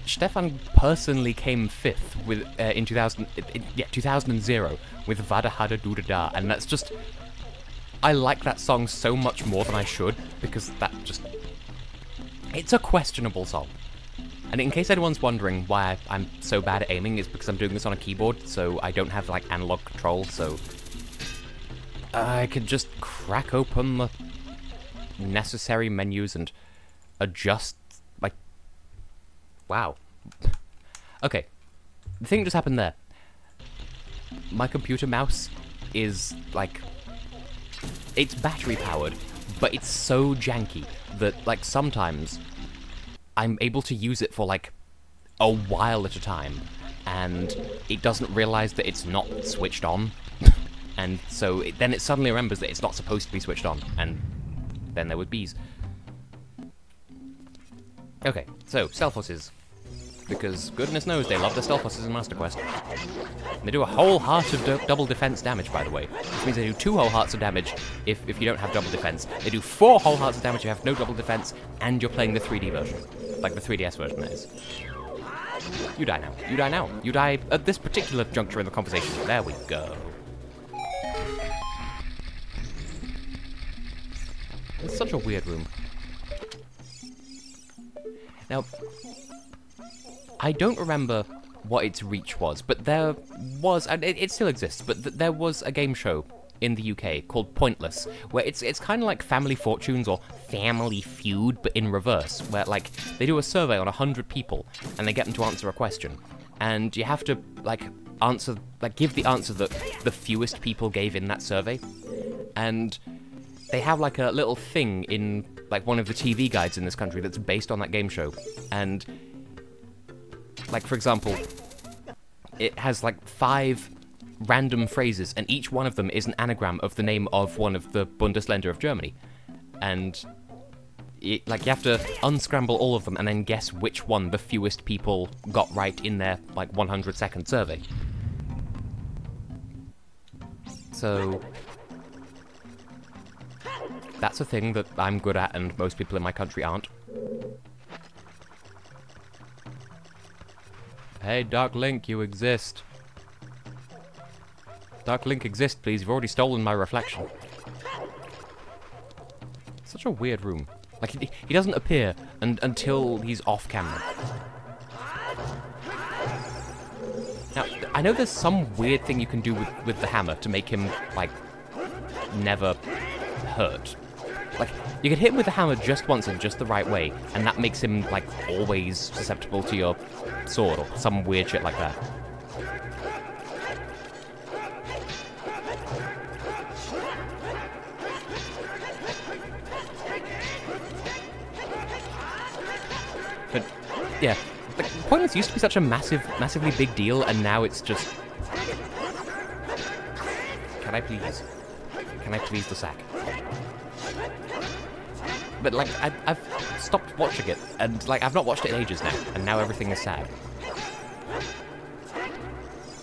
S1: Stefan personally came 5th with in 2000 with Vada Hada Duda Da, and that's just, I like that song so much more than I should because that just, it's a questionable song. And in case anyone's wondering why I'm so bad at aiming, it's because I'm doing this on a keyboard, so I don't have, like, analog control, so I could just crack open the necessary menus and adjust, like, wow. Okay, the thing just happened there. My computer mouse is, like, it's battery powered, but it's so janky that, like, sometimes I'm able to use it for, like, a while at a time, and it doesn't realize that it's not switched on, and so then it suddenly remembers that it's not supposed to be switched on, and then there was bees. Okay, so, Stealth Horses. Because goodness knows they love their Stealth Horses in Master Quest. They do a whole heart of double defense damage, by the way. Which means they do 2 whole hearts of damage if you don't have double defense. They do 4 whole hearts of damage if you have no double defense, and you're playing the 3D version. Like the 3DS version, that is. You die now. You die now. You die at this particular juncture in the conversation. There we go. It's such a weird room. Now, I don't remember what its reach was, but there was, and it still exists, but there was a game show in the UK called Pointless, where it's kind of like Family Fortunes or Family Feud, but in reverse, where, like, they do a survey on 100 people, and they get them to answer a question. And you have to, like, give the answer that the fewest people gave in that survey. And they have, like, a little thing in, like, one of the TV guides in this country that's based on that game show. And, like, for example, it has, like, 5 random phrases, and each one of them is an anagram of the name of one of the Bundesländer of Germany. And you have to unscramble all of them and then guess which one the fewest people got right in their, like, 100-second survey. So that's a thing that I'm good at and most people in my country aren't. Hey, Dark Link, you exist. Dark Link, exist, please. You've already stolen my reflection. Such a weird room. Like, he doesn't appear until he's off camera. Now, I know there's some weird thing you can do with the hammer to make him, like, never hurt. Like, you can hit him with the hammer just once in just the right way, and that makes him, like, always susceptible to your sword or some weird shit like that. But, yeah, like, Pointless used to be such a massively big deal, and now it's just... Can I please the sack? But, like, I've stopped watching it, and, like, I've not watched it in ages now, and now everything is sad.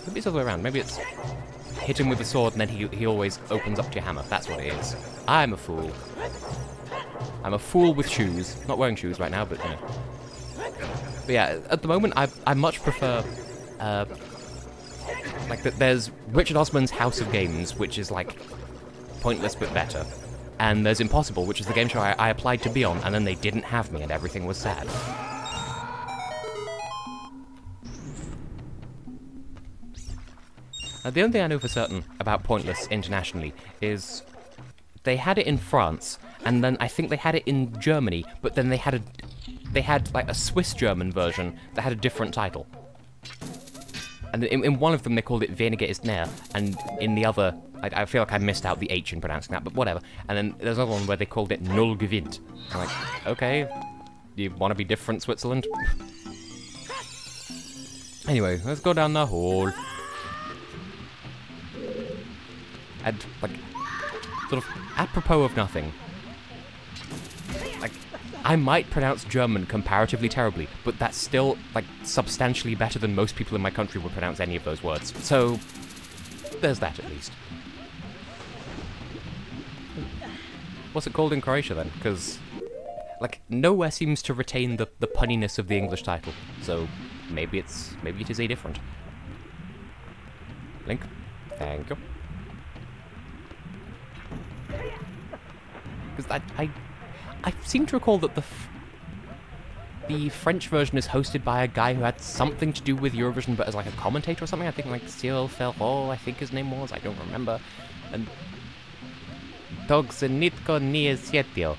S1: Maybe it's the other way around. Maybe it's hit him with the sword, and then he always opens up to your hammer. That's what it is. I'm a fool. I'm a fool with shoes. Not wearing shoes right now, but, you know. But yeah, at the moment, I much prefer, like, there's Richard Osman's House of Games, which is, like, Pointless but better. And there's Impossible, which is the game show I applied to be on, and then they didn't have me, and everything was sad. The only thing I know for certain about Pointless internationally is they had it in France, and then I think they had it in Germany, but then they had like a Swiss-German version that had a different title. And in one of them they called it Weniger ist mehr, and in the other, I feel like I missed out the H in pronouncing that, but whatever. And then there's another one where they called it Null gewinnt. I'm like, okay, you want to be different, Switzerland? Anyway, let's go down the hall. And, like, sort of apropos of nothing, like, I might pronounce German comparatively terribly, but that's still, like, substantially better than most people in my country would pronounce any of those words. So, there's that at least. What's it called in Croatia then? Because, like, nowhere seems to retain the punniness of the English title. So, maybe it is a different. Link, thank you. Because I seem to recall that the French version is hosted by a guy who had something to do with Eurovision, but as like a commentator or something. I think like Cyril Ferraud, I think his name was. I don't remember. And Togzenitko nije sjetio.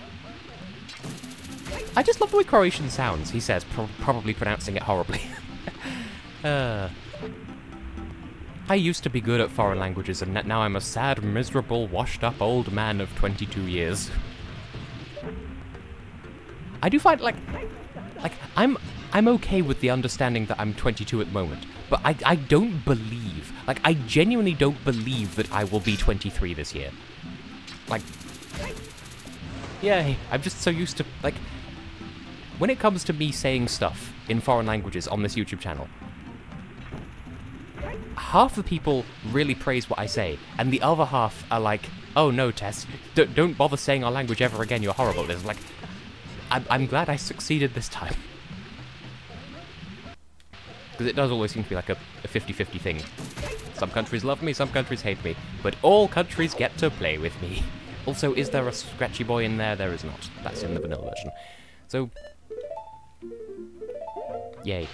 S1: I just love the way Croatian sounds, he says, probably pronouncing it horribly. I used to be good at foreign languages, and now I'm a sad, miserable, washed-up old man of 22 years. I do find, like, I'm okay with the understanding that I'm 22 at the moment, but I don't believe, like, I genuinely don't believe that I will be 23 this year. Like, yay, I'm just so used to, like, when it comes to me saying stuff in foreign languages on this YouTube channel, half the people really praise what I say, and the other half are like, oh no, Tess, don't bother saying our language ever again, you're horrible. It's like, I'm glad I succeeded this time. Because it does always seem to be like a 50-50 thing. Some countries love me, some countries hate me, but all countries get to play with me. Also, is there a Scratchy Boy in there? There is not. That's in the vanilla version. So, yay.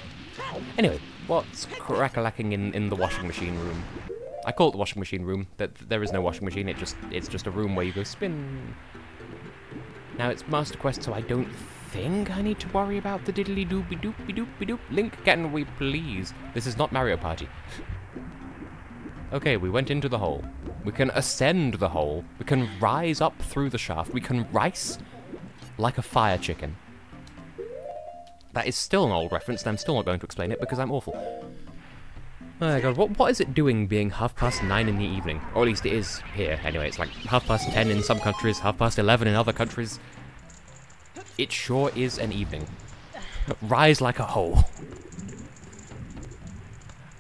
S1: Anyway, what's crack-a-lacking in the washing machine room? I call it the washing machine room. There is no washing machine, it's just a room where you go spin. Now it's Master Quest, so I don't think I need to worry about the diddly doopy doopy doopy doop. Link, can we please? This is not Mario Party. Okay, we went into the hole. We can ascend the hole. We can rise up through the shaft. We can rice like a fire chicken. That is still an old reference, and I'm still not going to explain it because I'm awful. Oh my god, what is it doing being 9:30 in the evening? Or at least it is here, anyway. It's like 10:30 in some countries, 11:30 in other countries. It sure is an evening. Rise like a hole.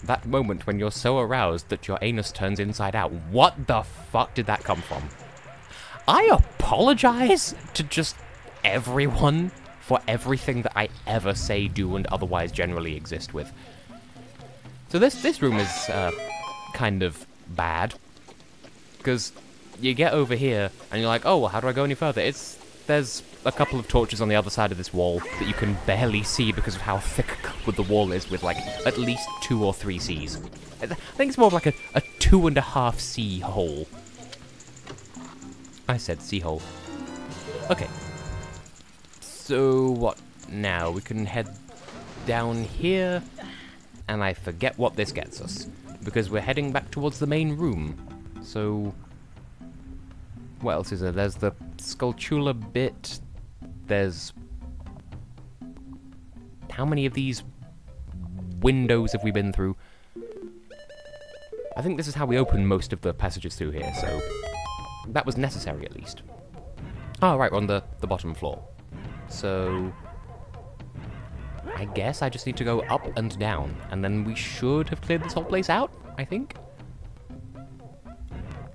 S1: That moment when you're so aroused that your anus turns inside out. What the fuck did that come from? I apologize to just everyone for everything that I ever say, do, and otherwise generally exist with. So this room is kind of bad, because you get over here and you're like, oh, well, how do I go any further? There's a couple of torches on the other side of this wall that you can barely see because of how thick the wall is, with like at least 2 or 3 Cs. I think it's more of like a 2.5 C hole. I said C hole. Okay. So what now? We can head down here, and I forget what this gets us, because we're heading back towards the main room. So what else is there? There's the Skulltula bit. There's... How many of these windows have we been through? I think this is how we open most of the passages through here, so that was necessary at least. Oh, right, we're on the bottom floor. So I guess I just need to go up and down, and then we should have cleared this whole place out, I think.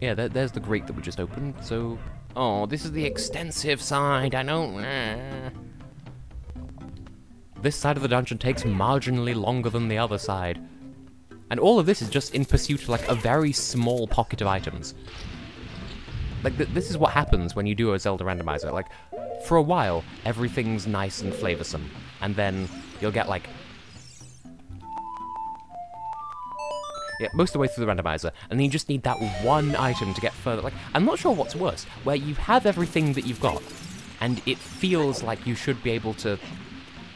S1: Yeah, there's the grate that we just opened, so... Oh, this is the extensive side, I don't... This side of the dungeon takes marginally longer than the other side. And all of this is just in pursuit of, like, a very small pocket of items. Like, this is what happens when you do a Zelda randomizer. Like, for a while, everything's nice and flavoursome. And then you'll get, like... Yeah, most of the way through the randomizer, and then you just need that one item to get further. Like, I'm not sure what's worse, where you have everything that you've got, and it feels like you should be able to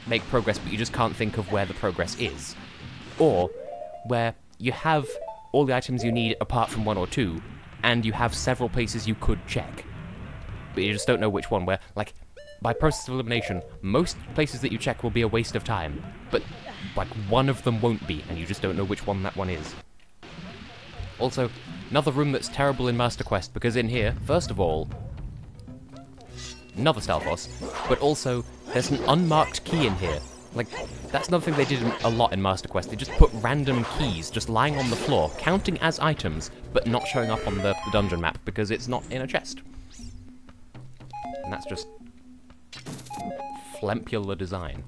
S1: make progress, but you just can't think of where the progress is. Or, where you have all the items you need apart from 1 or 2, and you have several places you could check, but you just don't know which one, where, like, by process of elimination, most places that you check will be a waste of time, but, like, one of them won't be, and you just don't know which one that one is. Also, another room that's terrible in Master Quest, because in here, first of all, another Stalfos, but also, there's an unmarked key in here. Like, that's another thing they did a lot in Master Quest. They just put random keys just lying on the floor, counting as items, but not showing up on the dungeon map, because it's not in a chest. And that's just... flempular design.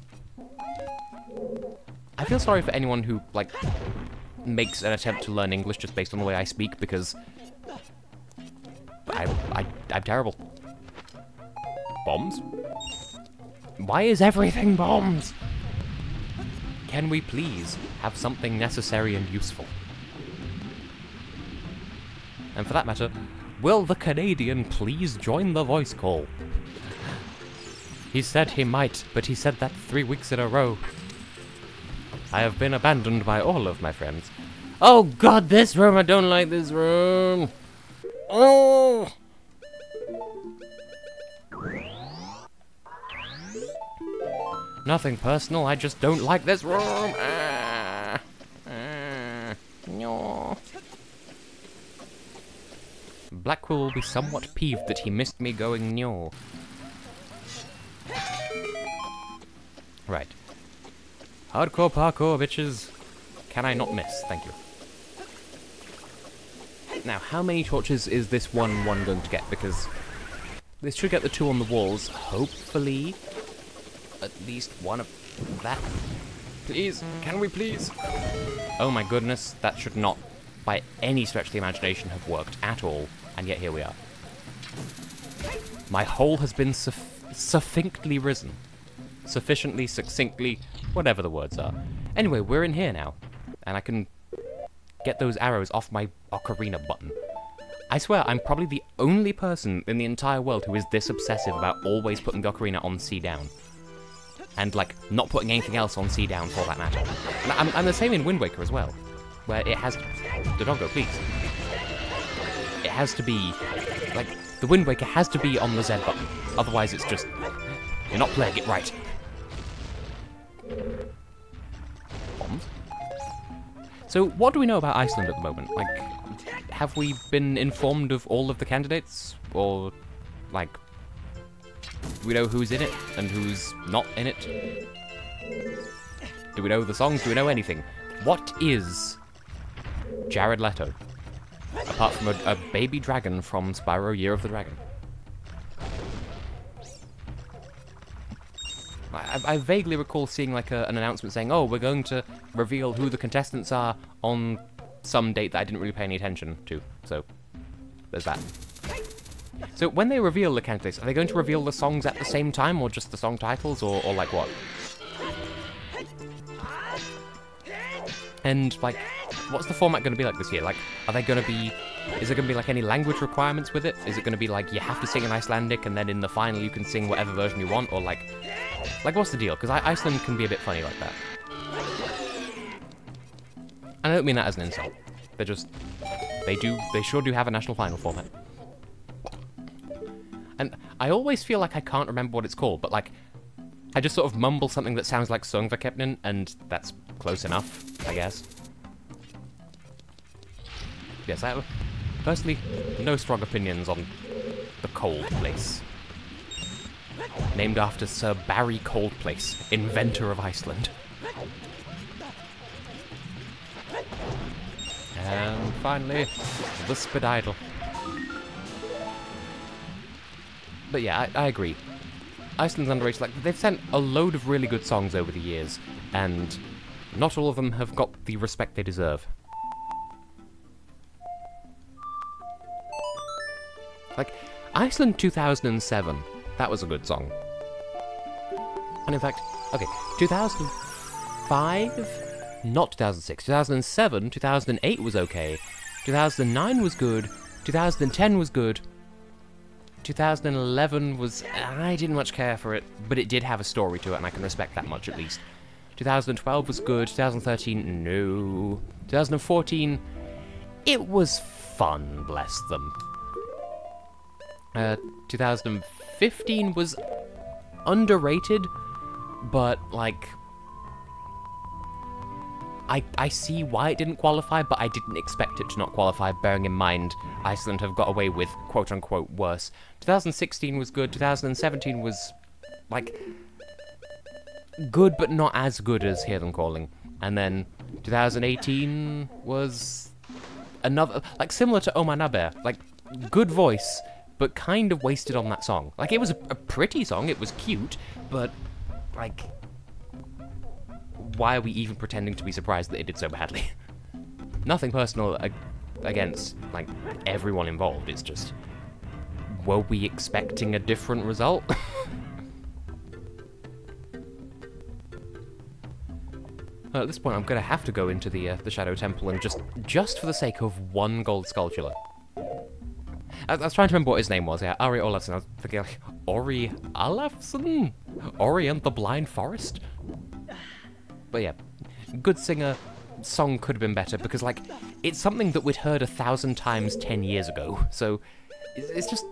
S1: I feel sorry for anyone who, like, makes an attempt to learn English just based on the way I speak, because I'm terrible. Bombs? Why is everything bombs? Can we please have something necessary and useful? And for that matter, will the Canadian please join the voice call? He said he might, but he said that 3 weeks in a row. I have been abandoned by all of my friends. Oh god, this room! I don't like this room! Oh! Nothing personal, I just don't like this room! No. Blackwell will be somewhat peeved that he missed me going no. Right. Hardcore parkour, bitches. Can I not miss? Thank you. Now, how many torches is this one going to get? Because this should get the 2 on the walls, hopefully. At least one of that. Please, can we please? Oh my goodness, that should not, by any stretch of the imagination, have worked at all. And yet here we are. My hole has been succinctly risen. Sufficiently, succinctly, whatever the words are. Anyway, we're in here now. And I can get those arrows off my Ocarina button. I swear, I'm probably the only person in the entire world who is this obsessive about always putting the Ocarina on C down. And, like, not putting anything else on C down for that matter. And I'm the same in Wind Waker as well, where it has... Dodongo, please. It has to be... Like, the Wind Waker has to be on the Z button. Otherwise, it's just... You're not playing it right. Bombs? So, what do we know about Iceland at the moment? Like... Have we been informed of all of the candidates? Or, like, do we know who's in it and who's not in it? Do we know the songs? Do we know anything? What is Jared Leto? Apart from a baby dragon from Spyro Year of the Dragon. I vaguely recall seeing, like, an announcement saying, oh, we're going to reveal who the contestants are on... some date that I didn't really pay any attention to, so there's that. So when they reveal the candidates, are they going to reveal the songs at the same time, or just the song titles, or like what? And, like, what's the format going to be like this year? Like, are they going to be... Is there going to be, like, any language requirements with it? Is it going to be, like, you have to sing in Icelandic, and then in the final you can sing whatever version you want, or, like, what's the deal? Because Iceland can be a bit funny like that. And I don't mean that as an insult. They're just... They sure do have a national final format. And I always feel like I can't remember what it's called, but, like, I just sort of mumble something that sounds like Sungverkeppnin, and that's close enough, I guess. Yes, I have, personally, no strong opinions on the Cold Place. Named after Sir Barry Coldplace, inventor of Iceland. And finally, the Spididle. But yeah, I agree. Iceland's underrated. Like, they've sent a load of really good songs over the years, and not all of them have got the respect they deserve. Like, Iceland 2007, that was a good song. And in fact, okay, 2005? Not 2006. 2007, 2008 was okay. 2009 was good. 2010 was good. 2011 was... I didn't much care for it, but it did have a story to it, and I can respect that much at least. 2012 was good. 2013, no. 2014, it was fun, bless them. 2015 was underrated, but, like... I see why it didn't qualify, but I didn't expect it to not qualify, bearing in mind Iceland have got away with quote-unquote worse. 2016 was good, 2017 was, like, good, but not as good as Hear Them Calling. And then 2018 was another, like, similar to Oma Naber, like, good voice, but kind of wasted on that song. Like, it was a pretty song, it was cute, but, like... Why are we even pretending to be surprised that it did so badly? Nothing personal against, like, everyone involved, it's just... Were we expecting a different result? At this point, I'm gonna have to go into the Shadow Temple and just for the sake of one gold sculpture. I was trying to remember what his name was, yeah, Ari Olafsson. I was thinking, like, Ori Olafsson? Ori and the Blind Forest? But yeah, good singer, song could have been better, because, like, it's something that we'd heard 1,000 times 10 years ago, so it's just...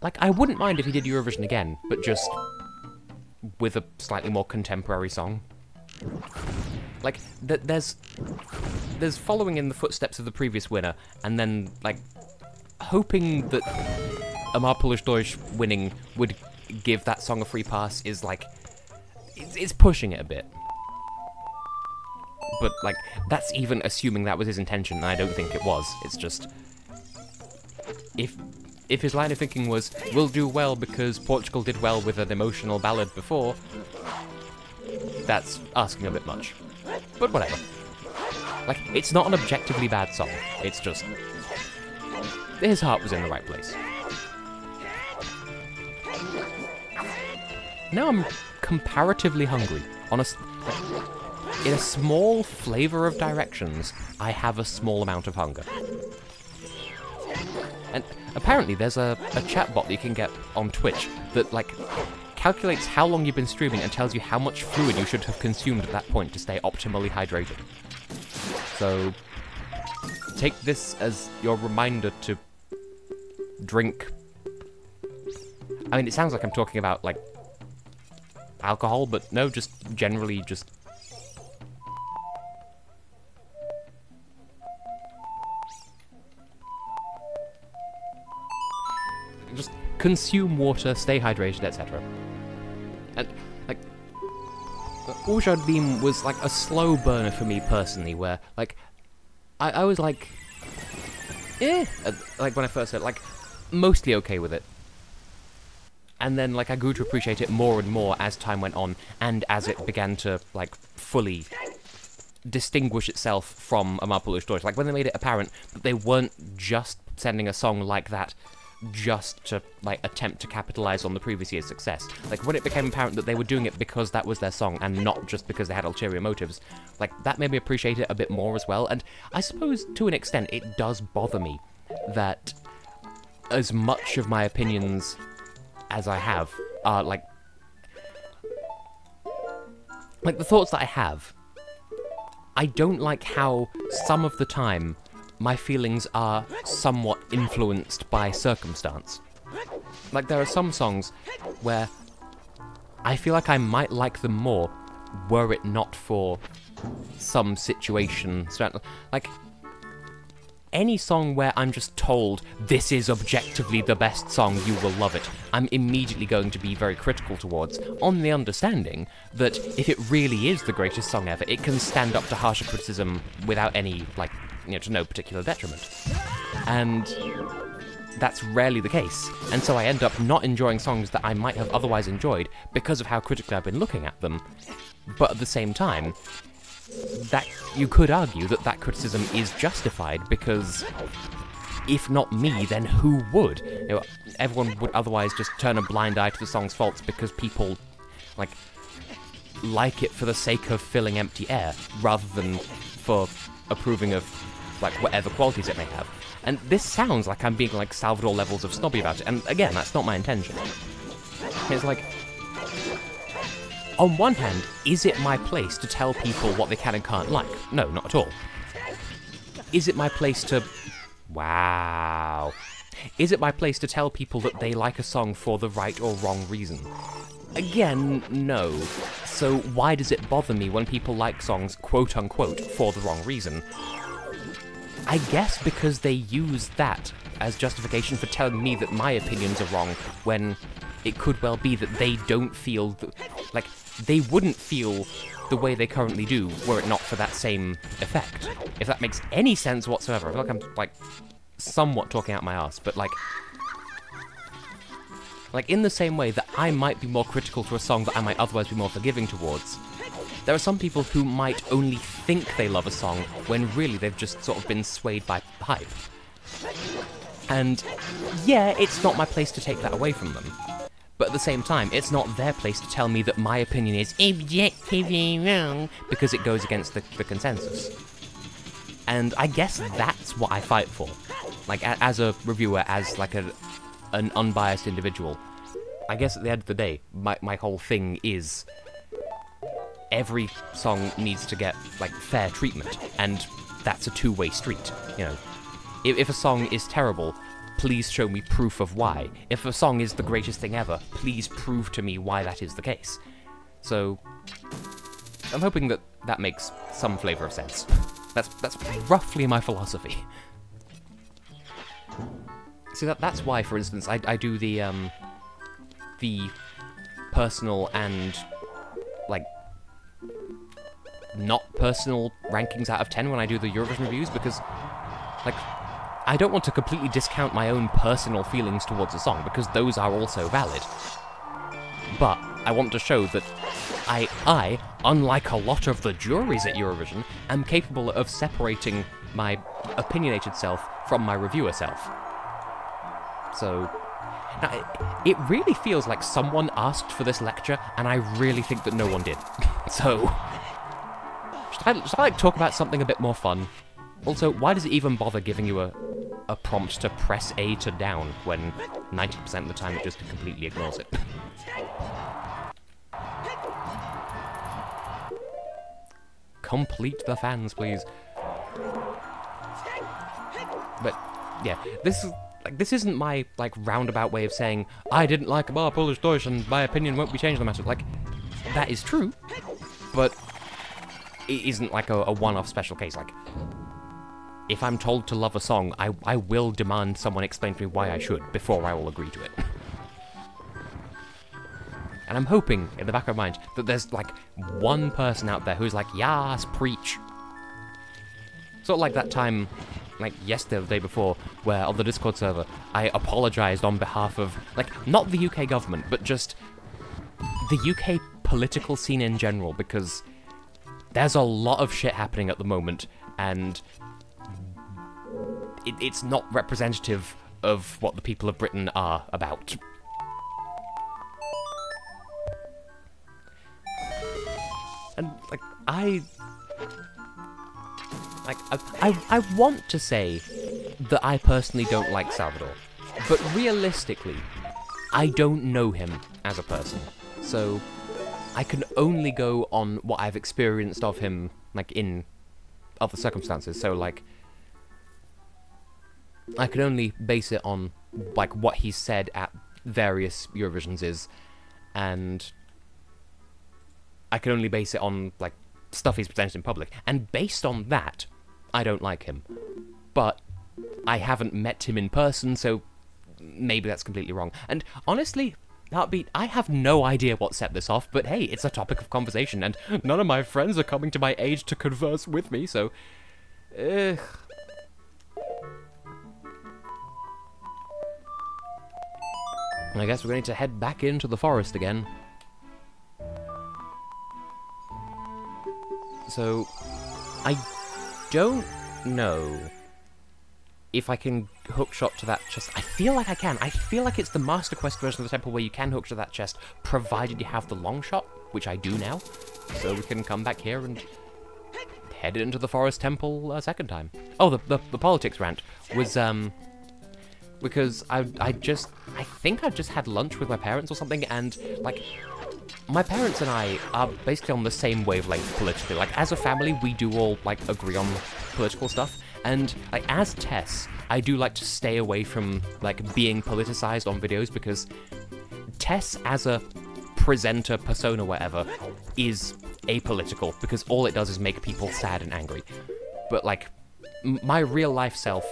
S1: Like, I wouldn't mind if he did Eurovision again, but just with a slightly more contemporary song. Like, there's following in the footsteps of the previous winner, and then, like, hoping that Amar Polish Deutsch winning would give that song a free pass is, like... It's pushing it a bit. But, like, that's even assuming that was his intention, and I don't think it was. It's just... If his line of thinking was, we'll do well because Portugal did well with an emotional ballad before, that's asking a bit much. But whatever. Like, it's not an objectively bad song. It's just... His heart was in the right place. Now I'm comparatively hungry. Honestly, in a small flavor of directions, I have a small amount of hunger. And apparently there's a chatbot that you can get on Twitch that, like, calculates how long you've been streaming and tells you how much fluid you should have consumed at that point to stay optimally hydrated. So, take this as your reminder to drink. I mean, it sounds like I'm talking about, like, alcohol, but no, just generally just... Just consume water, stay hydrated, etc. And, like, Ujad Beam was, like, a slow burner for me personally, where, like, I was, like, like, when I first heard it, like, mostly okay with it. And then, like, I grew to appreciate it more and more as time went on, and as it began to, like, fully distinguish itself from a Maple Stories. Like, when they made it apparent that they weren't just sending a song like that just to, like, attempt to capitalize on the previous year's success. Like, when it became apparent that they were doing it because that was their song, and not just because they had ulterior motives, like, that made me appreciate it a bit more as well. And I suppose, to an extent, it does bother me that as much of my opinions as I have are, like, the thoughts that I have, I don't like how some of the time my feelings are somewhat influenced by circumstance. Like, there are some songs where I feel like I might like them more were it not for some situation. Like, any song where I'm just told, this is objectively the best song, you will love it, I'm immediately going to be very critical towards, on the understanding that if it really is the greatest song ever, it can stand up to harsher criticism without any, like, you know, to no particular detriment. And that's rarely the case, and so I end up not enjoying songs that I might have otherwise enjoyed because of how critically I've been looking at them. But at the same time, that you could argue that that criticism is justified, because if not me, then who would? You know, everyone would otherwise just turn a blind eye to the song's faults because people, like it for the sake of filling empty air, rather than for approving of, like, whatever qualities it may have. And this sounds like I'm being, like, Salvador levels of snobby about it, and again, that's not my intention. It's like, on one hand, is it my place to tell people what they can and can't like? No, not at all. Is it my place to... Wow. Is it my place to tell people that they like a song for the right or wrong reason? Again, no. So why does it bother me when people like songs, quote-unquote, for the wrong reason? I guess because they use that as justification for telling me that my opinions are wrong, when it could well be that they don't feel... like, they wouldn't feel the way they currently do were it not for that same effect. If that makes any sense whatsoever. I feel like I'm, like, somewhat talking out my arse, but, like, in the same way that I might be more critical to a song that I might otherwise be more forgiving towards, there are some people who might only think they love a song when really they've just sort of been swayed by hype. And, yeah, it's not my place to take that away from them. But at the same time, it's not their place to tell me that my opinion is objectively wrong because it goes against the consensus. And I guess that's what I fight for. Like, as a reviewer, as, like, an unbiased individual, I guess at the end of the day, my whole thing is every song needs to get, like, fair treatment, and that's a two-way street, you know. If a song is terrible, please show me proof of why. If a song is the greatest thing ever, please prove to me why that is the case. So, I'm hoping that that makes some flavour of sense. That's roughly my philosophy. See, that's why, for instance, I do the personal and, like, not personal rankings out of 10 when I do the Eurovision reviews, because, like, I don't want to completely discount my own personal feelings towards a song, because those are also valid. But I want to show that I, unlike a lot of the juries at Eurovision, am capable of separating my opinionated self from my reviewer self. So, now, it really feels like someone asked for this lecture, and I really think that no one did. So, Should I like talk about something a bit more fun? Also, why does it even bother giving you a prompt to press A to down when 90% of the time it just completely ignores it? Complete the fans, please. But yeah, this isn't my like roundabout way of saying I didn't like Bar Polish Deutsch and my opinion won't be changed on the matter. Like, that is true, but it isn't like a one-off special case. Like, if I'm told to love a song, I will demand someone explain to me why I should before I will agree to it. And I'm hoping, in the back of my mind, that there's, like, one person out there who's like, yas, preach. Sort of like that time, like, yesterday or the day before, where on the Discord server, I apologised on behalf of, like, not the UK government, but just the UK political scene in general, because there's a lot of shit happening at the moment, and it's not representative of what the people of Britain are about. And, like, I want to say that I personally don't like Salvador, but realistically, I don't know him as a person, so I can only go on what I've experienced of him, like, in other circumstances, so, like, I can only base it on, like, what he's said at various Eurovisions and I can only base it on, like, stuff he's presented in public. And based on that, I don't like him. But I haven't met him in person, so maybe that's completely wrong. And honestly, Heartbeat, I have no idea what set this off, but hey, it's a topic of conversation, and none of my friends are coming to my aid to converse with me, so... And I guess we're going to head back into the forest again. So, I don't know if I can hookshot to that chest. I feel like I can. I feel like it's the Master Quest version of the temple where you can hook to that chest, provided you have the long shot, which I do now. So we can come back here and head into the forest temple a second time. Oh, the politics rant was, because I think I just had lunch with my parents or something, and, like, my parents and I are basically on the same wavelength politically. Like, as a family, we do all, like, agree on political stuff. And, like, as Tess, I do like to stay away from, like, being politicized on videos, because Tess, as a presenter, persona, whatever, is apolitical, because all it does is make people sad and angry. But, like, my real-life self,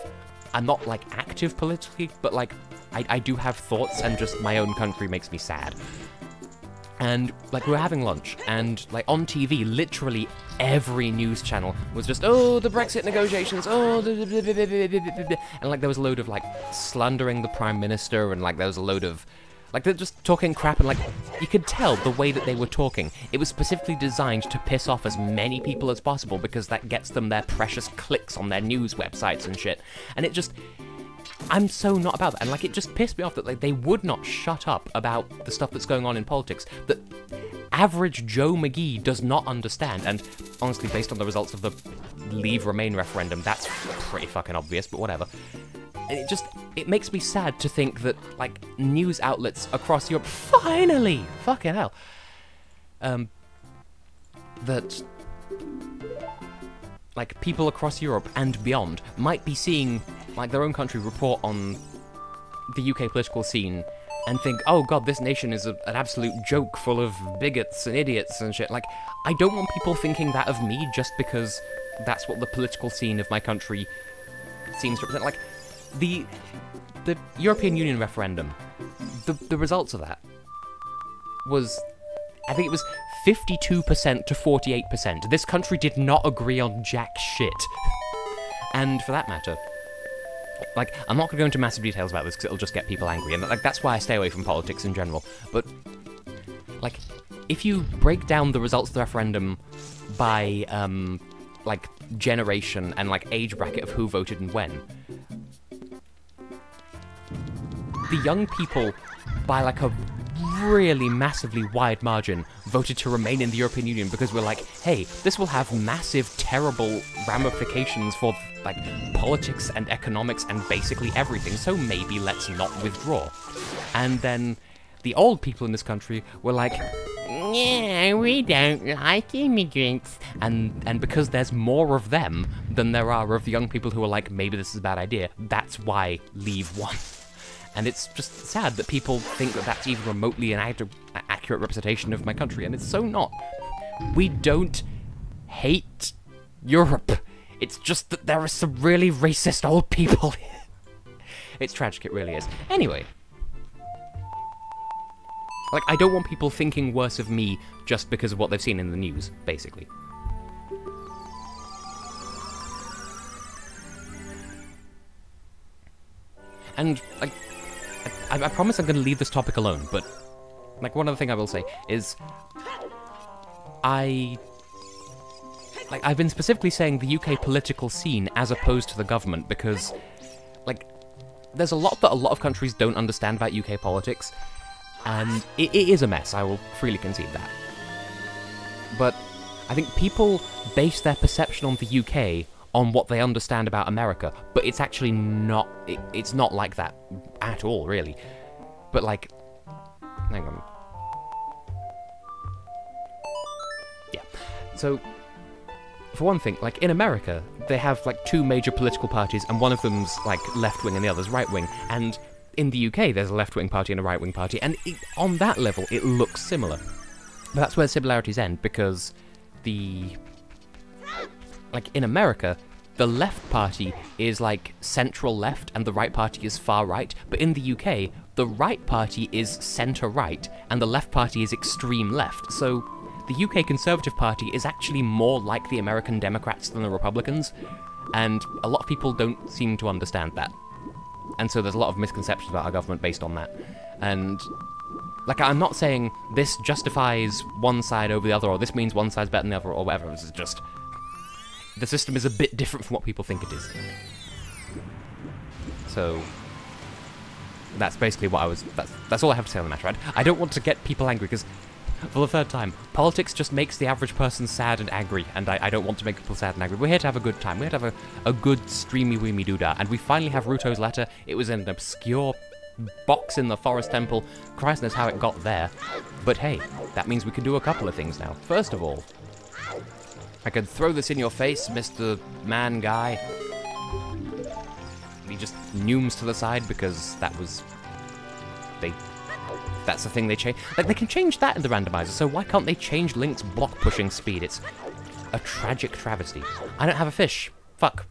S1: I'm not, like, active politically, but, like, I do have thoughts, and just my own country makes me sad. And, like, we were having lunch, and, like, on TV, literally every news channel was just, oh, the Brexit negotiations, oh, and, like, there was a load of, like, slandering the Prime Minister, and, like, there was a load of, like, they're just talking crap, and, like, you could tell the way that they were talking. It was specifically designed to piss off as many people as possible, because that gets them their precious clicks on their news websites and shit. And it just... I'm so not about that, and, like, it just pissed me off that, like, they would not shut up about the stuff that's going on in politics that average Joe McGee does not understand, and honestly, based on the results of the Leave Remain referendum, that's pretty fucking obvious, but whatever. And it makes me sad to think that, like, news outlets across Europe, finally, fucking hell, that, like, people across Europe and beyond might be seeing, like, their own country report on the UK political scene and think, oh god, this nation is an absolute joke full of bigots and idiots and shit. Like, I don't want people thinking that of me just because that's what the political scene of my country seems to represent. Like, the European Union referendum, the results of that was, I think it was 52% to 48%. This country did not agree on jack shit. And for that matter, like, I'm not going to go into massive details about this because it'll just get people angry, and, like, that's why I stay away from politics in general. But, like, if you break down the results of the referendum by, like, generation and, like, age bracket of who voted and when, the young people, by, like, a really massively wide margin, voted to remain in the European Union because we're like, hey, this will have massive, terrible ramifications for, like, politics and economics and basically everything, so maybe let's not withdraw. And then the old people in this country were like, yeah, we don't like immigrants. And because there's more of them than there are of young people who are like, maybe this is a bad idea, that's why Leave won. And it's just sad that people think that that's even remotely an accurate representation of my country, and it's so not. We don't hate Europe. It's just that there are some really racist old people here. It's tragic, it really is. Anyway. Like, I don't want people thinking worse of me just because of what they've seen in the news, basically. And, like, I promise I'm going to leave this topic alone, but, like, one other thing I will say is, I've been specifically saying the UK political scene as opposed to the government because, like, there's a lot that a lot of countries don't understand about UK politics, and it is a mess, I will freely concede that. But I think people base their perception on the UK on what they understand about America, but it's actually not, it's not like that at all, really. But, like, hang on. Yeah. So, for one thing, like, in America, they have, like, two major political parties, and one of them's, like, left-wing and the other's right-wing, and in the UK, there's a left-wing party and a right-wing party, and on that level, it looks similar. But that's where similarities end, because like, in America, the left party is, like, central left, and the right party is far right, but in the UK, the right party is centre-right, and the left party is extreme left, so the UK Conservative Party is actually more like the American Democrats than the Republicans, and a lot of people don't seem to understand that. And so there's a lot of misconceptions about our government based on that. And, like, I'm not saying this justifies one side over the other, or this means one side's better than the other, or whatever. This is just, the system is a bit different from what people think it is. So, that's basically what that's all I have to say on the matter. I don't want to get people angry, because, for the third time, politics just makes the average person sad and angry, and I don't want to make people sad and angry. We're here to have a good time. We're here to have a good streamy-weemy doodah, and we finally have Ruto's letter. It was in an obscure box in the Forest Temple. Christ knows how it got there. But hey, that means we can do a couple of things now. First of all, I could throw this in your face, Mr. Man Guy. He just neumes to the side because that was... That's the thing they change. Like, they can change that in the randomizer, so why can't they change Link's block pushing speed? It's a tragic travesty. I don't have a fish. Fuck.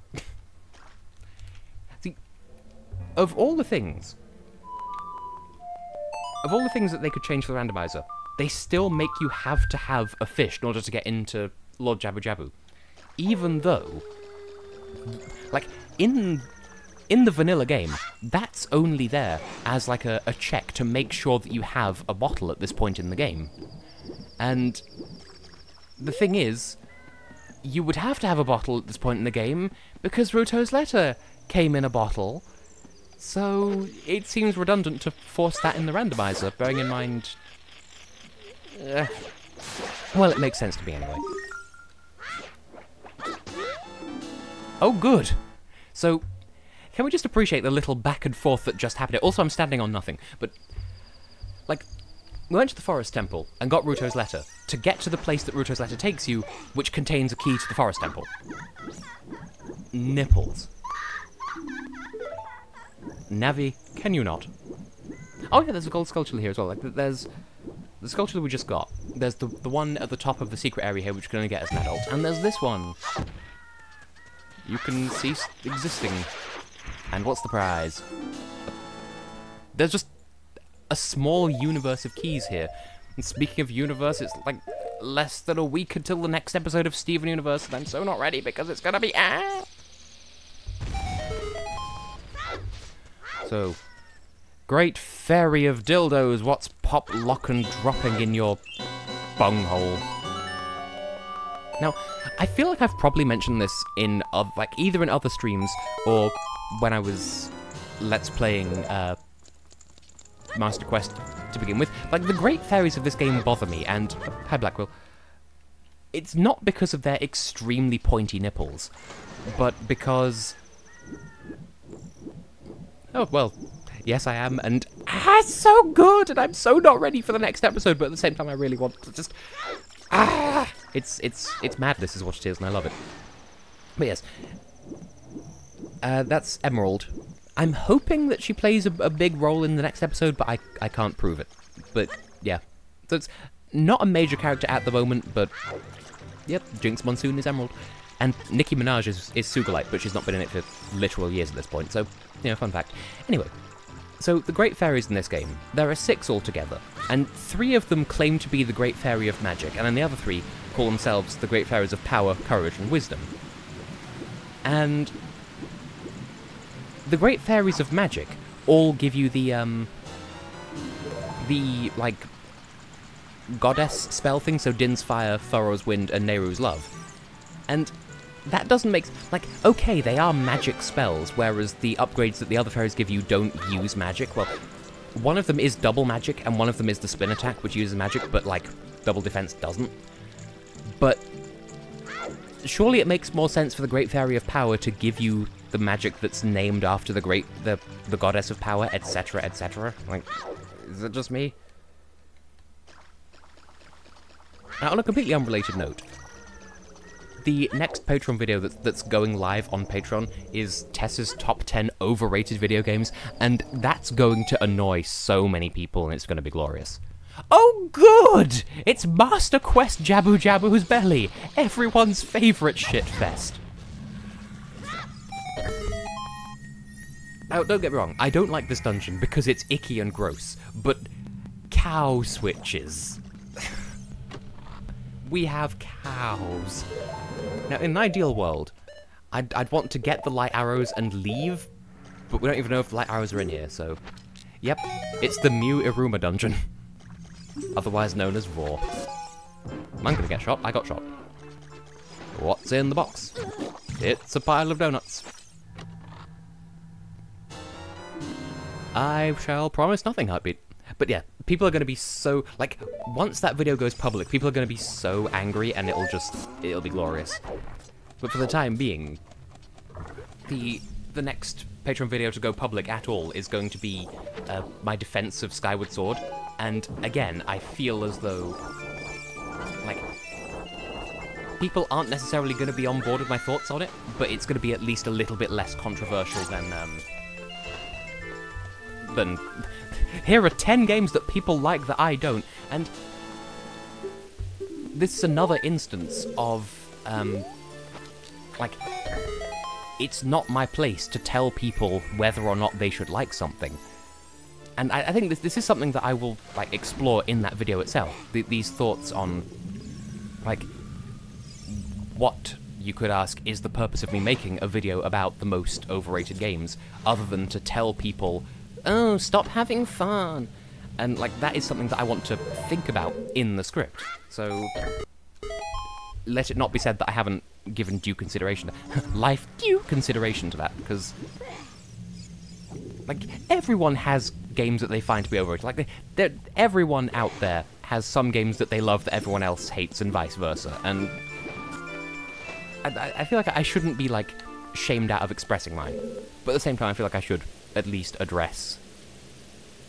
S1: See, of all the things that they could change for the randomizer, they still make you have to have a fish in order to get into Lord Jabu Jabu. Even though, like, in the vanilla game, that's only there as, like, a check to make sure that you have a bottle at this point in the game. And the thing is, you would have to have a bottle at this point in the game because Ruto's letter came in a bottle, so it seems redundant to force that in the randomizer, bearing in mind... well, it makes sense to me anyway. Oh, good! So... can we just appreciate the little back and forth that just happened? Also, I'm standing on nothing, but, like, we went to the Forest Temple and got Ruto's letter to get to the place that Ruto's letter takes you, which contains a key to the Forest Temple. Nipples. Navi, can you not? Oh yeah, there's a gold sculpture here as well. Like, there's the sculpture that we just got. There's the one at the top of the secret area here, which can only get as an adult. And there's this one. You can cease existing. And what's the prize? There's just a small universe of keys here. And speaking of universe, it's like less than a week until the next episode of Steven Universe, and I'm so not ready because it's gonna be... So, great fairy of dildos, what's pop, lock, and dropping in your bunghole? Now, I feel like I've probably mentioned this in, like, either in other streams or when I was Let's Playing Master Quest to begin with. Like, the great fairies of this game bother me, and... Hi, Blackwell. It's not because of their extremely pointy nipples, but because... Oh, well, yes I am, and... it's so good, and I'm so not ready for the next episode, but at the same time I really want to just... It's madness is what it is, and I love it. But yes, that's Emerald. I'm hoping that she plays a big role in the next episode, but I can't prove it. But, yeah. So it's not a major character at the moment, but... Yep, Jinx Monsoon is Emerald. And Nicki Minaj is Sugalite, but she's not been in it for literal years at this point, so, you know, fun fact. Anyway, so the Great Fairies in this game, there are 6 altogether, and 3 of them claim to be the Great Fairy of Magic, and then the other 3 call themselves the Great Fairies of Power, Courage, and Wisdom. And the Great Fairies of Magic all give you the, like, goddess spell thing, so Din's Fire, Thoros Wind, and Nehru's Love. And that doesn't make... Like, okay, they are magic spells, whereas the upgrades that the other fairies give you don't use magic. Well, one of them is double magic, and one of them is the spin attack, which uses magic, but, like, double defense doesn't. But surely it makes more sense for the Great Fairy of Power to give you the magic that's named after the goddess of power, etc., etc. Like, is it just me? Now, on a completely unrelated note, the next Patreon video that's going live on Patreon is Tess's top 10 overrated video games, and that's going to annoy so many people, and it's going to be glorious. Oh, good! It's Master Quest Jabu Jabu's Belly, everyone's favourite shitfest. Now, don't get me wrong, I don't like this dungeon because it's icky and gross, but cow switches. We have cows. Now, in an ideal world, I'd want to get the light arrows and leave, but we don't even know if the light arrows are in here, so... Yep, it's the Mew Iruma dungeon, otherwise known as Raw. I'm gonna get shot. I got shot. What's in the box? It's a pile of donuts. I shall promise nothing, Heartbeat. But yeah, people are going to be so... Like, once that video goes public, people are going to be so angry, and it'll be glorious. But for the time being, the next Patreon video to go public at all is going to be my defense of Skyward Sword. And again, I feel as though, like, people aren't necessarily going to be on board with my thoughts on it, but it's going to be at least a little bit less controversial than here are 10 games that people like that I don't, and this is another instance of, like, it's not my place to tell people whether or not they should like something. And I think this is something that I will, like, explore in that video itself. These thoughts on, like, what, you could ask, is the purpose of me making a video about the most overrated games, other than to tell people, oh, stop having fun. And, like, that is something that I want to think about in the script. So, let it not be said that I haven't given due consideration, due consideration to that, because, like, everyone has games that they find to be overrated. Like, everyone out there has some games that they love that everyone else hates, and vice versa. And I feel like I shouldn't be, like, shamed out of expressing mine. But at the same time, I feel like I should at least address,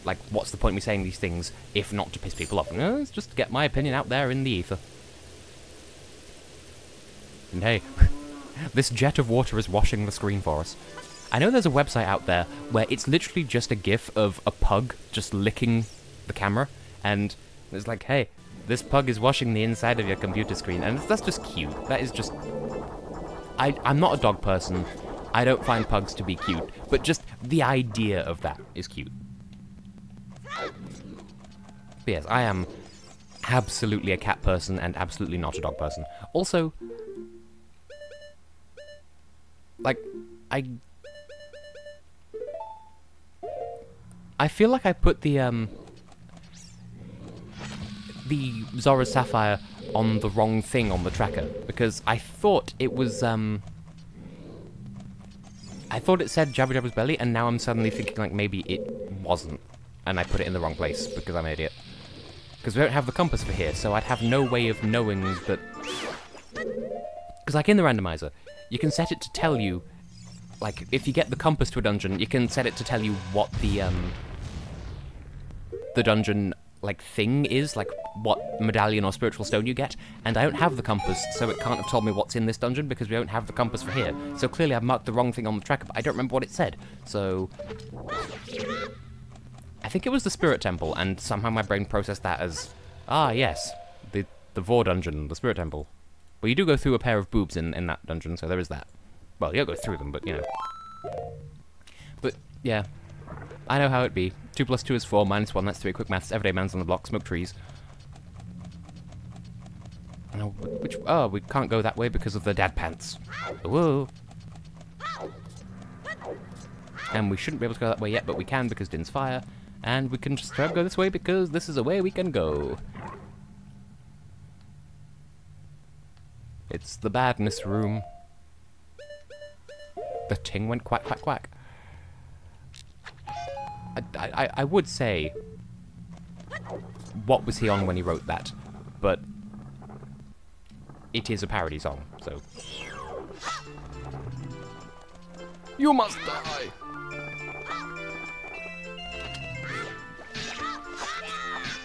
S1: like, what's the point of me saying these things if not to piss people off? It's just to get my opinion out there in the ether. And hey, this jet of water is washing the screen for us. I know there's a website out there where it's literally just a gif of a pug just licking the camera, and it's like, hey, this pug is washing the inside of your computer screen, and that's just cute. That is just... I'm not a dog person. I don't find pugs to be cute, but just the idea of that is cute. But yes, I am absolutely a cat person and absolutely not a dog person. Also, like, I feel like I put the Zora's Sapphire on the wrong thing on the tracker, because I thought it was, I thought it said Jabu Jabu's Belly, and now I'm suddenly thinking, like, maybe it wasn't. and I put it in the wrong place because I'm an idiot. Because we don't have the compass for here, so I'd have no way of knowing that... Because like in the randomizer, you can set it to tell you, like, if you get the compass to a dungeon, you can set it to tell you what the dungeon, like, thing is, like, what medallion or spiritual stone you get, and I don't have the compass, so it can't have told me what's in this dungeon because we don't have the compass for here. So clearly I've marked the wrong thing on the tracker, but I don't remember what it said, so... I think it was the Spirit Temple, and somehow my brain processed that as, ah, yes, the Vor dungeon, the Spirit Temple. Well, you do go through a pair of boobs in that dungeon, so there is that. Well, you don't go through them, but, you know. But, yeah, I know how it be. 2 plus 2 is 4, minus 1, that's 3, quick maths, everyday man's on the block, smoke trees. No, oh, we can't go that way because of the dad pants. Whoa. And we shouldn't be able to go that way yet, but we can because Din's fire. And we can just try to go this way because this is a way we can go. It's the badness room. The ting went quack, quack, quack. I would say, what was he on when he wrote that? But it is a parody song, so... You must die!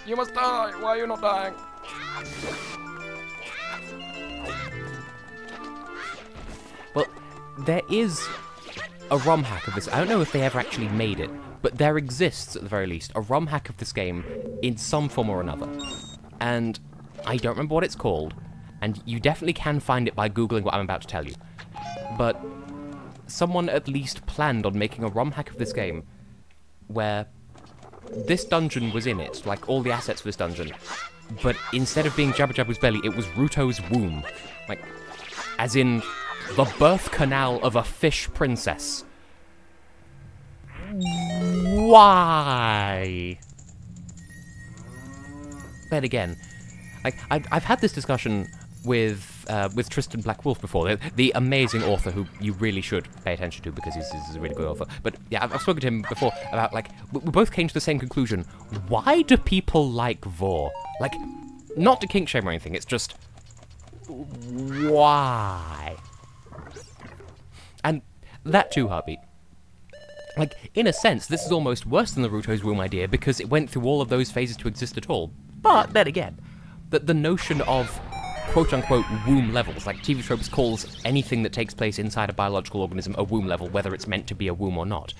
S1: You must die! Why are you not dying? Well, there is a ROM hack of this. I don't know if they ever actually made it, but there exists, at the very least, a ROM hack of this game in some form or another. And I don't remember what it's called, and you definitely can find it by Googling what I'm about to tell you. But someone at least planned on making a ROM hack of this game where this dungeon was in it, like all the assets for this dungeon, but instead of being Jabba Jabba's belly, it was Ruto's womb. Like, as in the birth canal of a fish princess. Why? Then again, like, I've had this discussion with Tristan Black Wolf before, the amazing author who you really should pay attention to because he's a really good author. But yeah, I've spoken to him before about, like, we both came to the same conclusion. Why do people like Vor? Like, not to kink shame or anything, it's just... why? And that too, Heartbeat. Like, in a sense, this is almost worse than the Ruto's Womb idea because it went through all of those phases to exist at all. But then again, the notion of quote-unquote womb levels, like TV Tropes calls anything that takes place inside a biological organism a womb level, whether it's meant to be a womb or not.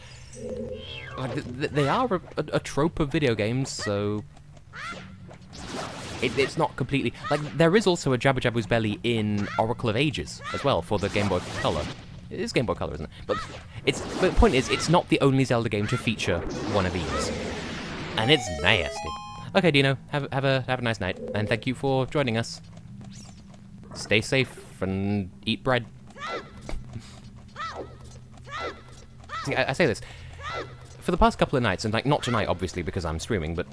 S1: Like, they are a trope of video games, so... It's not completely... Like, there is also a Jabba Jabba's belly in Oracle of Ages, as well, for the Game Boy Color. It is Game Boy Color, isn't it? But the point is, it's not the only Zelda game to feature one of these. And it's nasty. Okay, Dino, have a nice night, and thank you for joining us. Stay safe and eat bread. See, I say this. For the past couple of nights, and like not tonight obviously because I'm streaming, but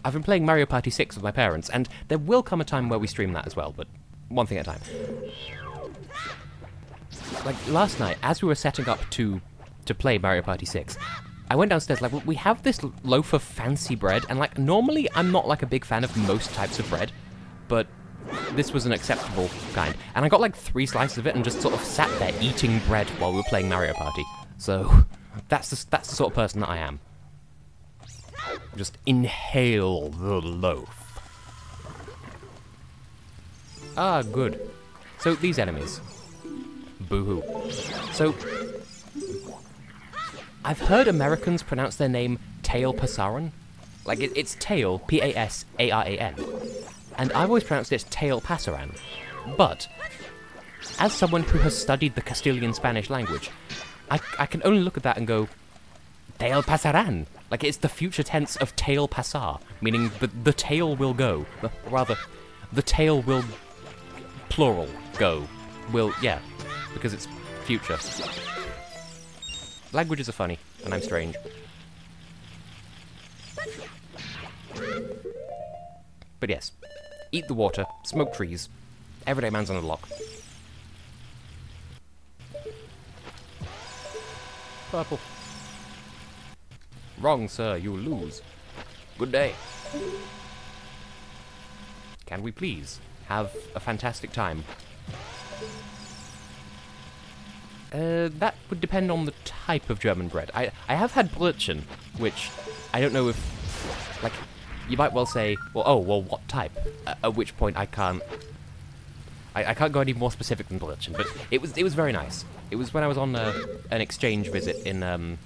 S1: I've been playing Mario Party 6 with my parents, and there will come a time where we stream that as well, but one thing at a time. Like last night, as we were setting up to play Mario Party 6, I went downstairs, like, we have this loaf of fancy bread, and like normally I'm not like a big fan of most types of bread, but this was an acceptable kind. And I got like 3 slices of it and just sort of sat there eating bread while we were playing Mario Party. So that's the sort of person that I am. Just inhale the loaf. Ah, good. So these enemies. Boo-hoo. So I've heard Americans pronounce their name Tail Pasaran. Like, it's Tail, P-A-S-A-R-A-N. And I've always pronounced it Tail Pasaran. But, as someone who has studied the Castilian Spanish language, I can only look at that and go, Tail Pasaran. Like, it's the future tense of tail pasar, meaning the tail will go. Rather, the tail will, plural, go. Will, yeah, because it's future. Languages are funny, and I'm strange. But yes, eat the water, smoke trees, everyday man's on the block. Purple. Wrong, sir. You lose. Good day. Can we please have a fantastic time? That would depend on the type of German bread. I have had Brötchen, which I don't know if, like, you might well say, well, oh, well, what type? At which point I can't go any more specific than Brötchen, but it was very nice. It was when I was on an exchange visit in,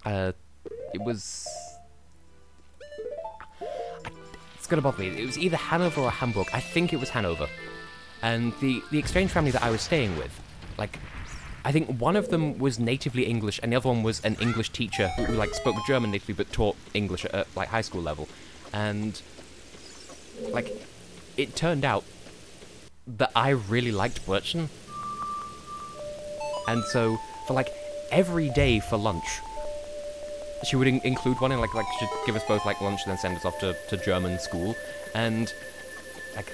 S1: it was... It's gonna bother me. It was either Hanover or Hamburg. I think it was Hanover. And the exchange family that I was staying with, like, I think one of them was natively English, and the other one was an English teacher who like, spoke German natively but taught English at, like, high school level. And, like, it turned out that I really liked Brötchen. And so, for, like, every day for lunch, she would include one, and, like, she'd give us both, like, lunch and then send us off to German school. And, like,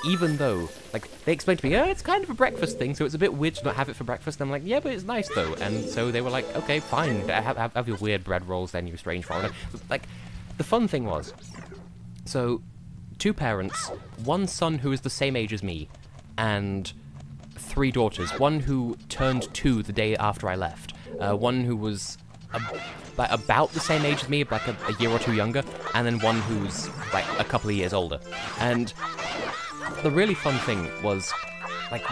S1: even though, like, they explained to me, oh, it's kind of a breakfast thing, so it's a bit weird to not have it for breakfast. And I'm like, yeah, but it's nice, though. And so they were like, okay, fine, have your weird bread rolls then, you strange foreigner. Like, the fun thing was, so, 2 parents, 1 son who is the same age as me, and 3 daughters. 1 who turned 2 the day after I left. 1 who was about the same age as me, like a year or 2 younger, and then 1 who's, like, a couple of years older. And the really fun thing was, like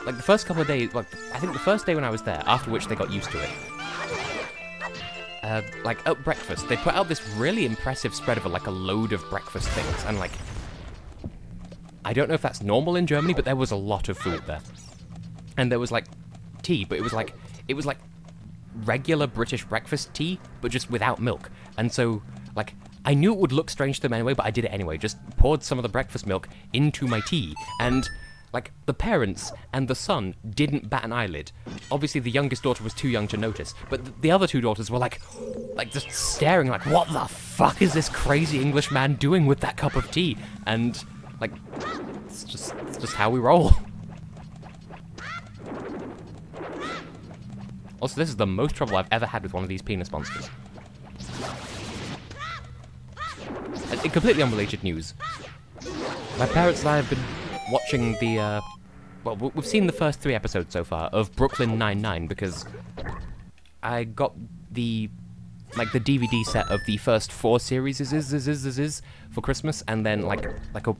S1: the first couple of days, like, I think the first day when I was there, after which they got used to it, like, at breakfast, they put out this really impressive spread of, like, a load of breakfast things, and, like, I don't know if that's normal in Germany, but there was a lot of food there. And there was, like, tea, but it was like regular British breakfast tea, but just without milk. And so, like, I knew it would look strange to them anyway, but I did it anyway. Just poured some of the breakfast milk into my tea. And, like, the parents and the son didn't bat an eyelid. Obviously, the youngest daughter was too young to notice, but the other 2 daughters were, like, just staring, like, what the fuck is this crazy English man doing with that cup of tea? And, like, it's just how we roll. Also, this is the most trouble I've ever had with one of these penis monsters. In completely unrelated news, my parents and I have been watching the, well, we've seen the first 3 episodes so far of Brooklyn Nine-Nine, because I got the, like, the DVD set of the first 4 series for Christmas, and then, like a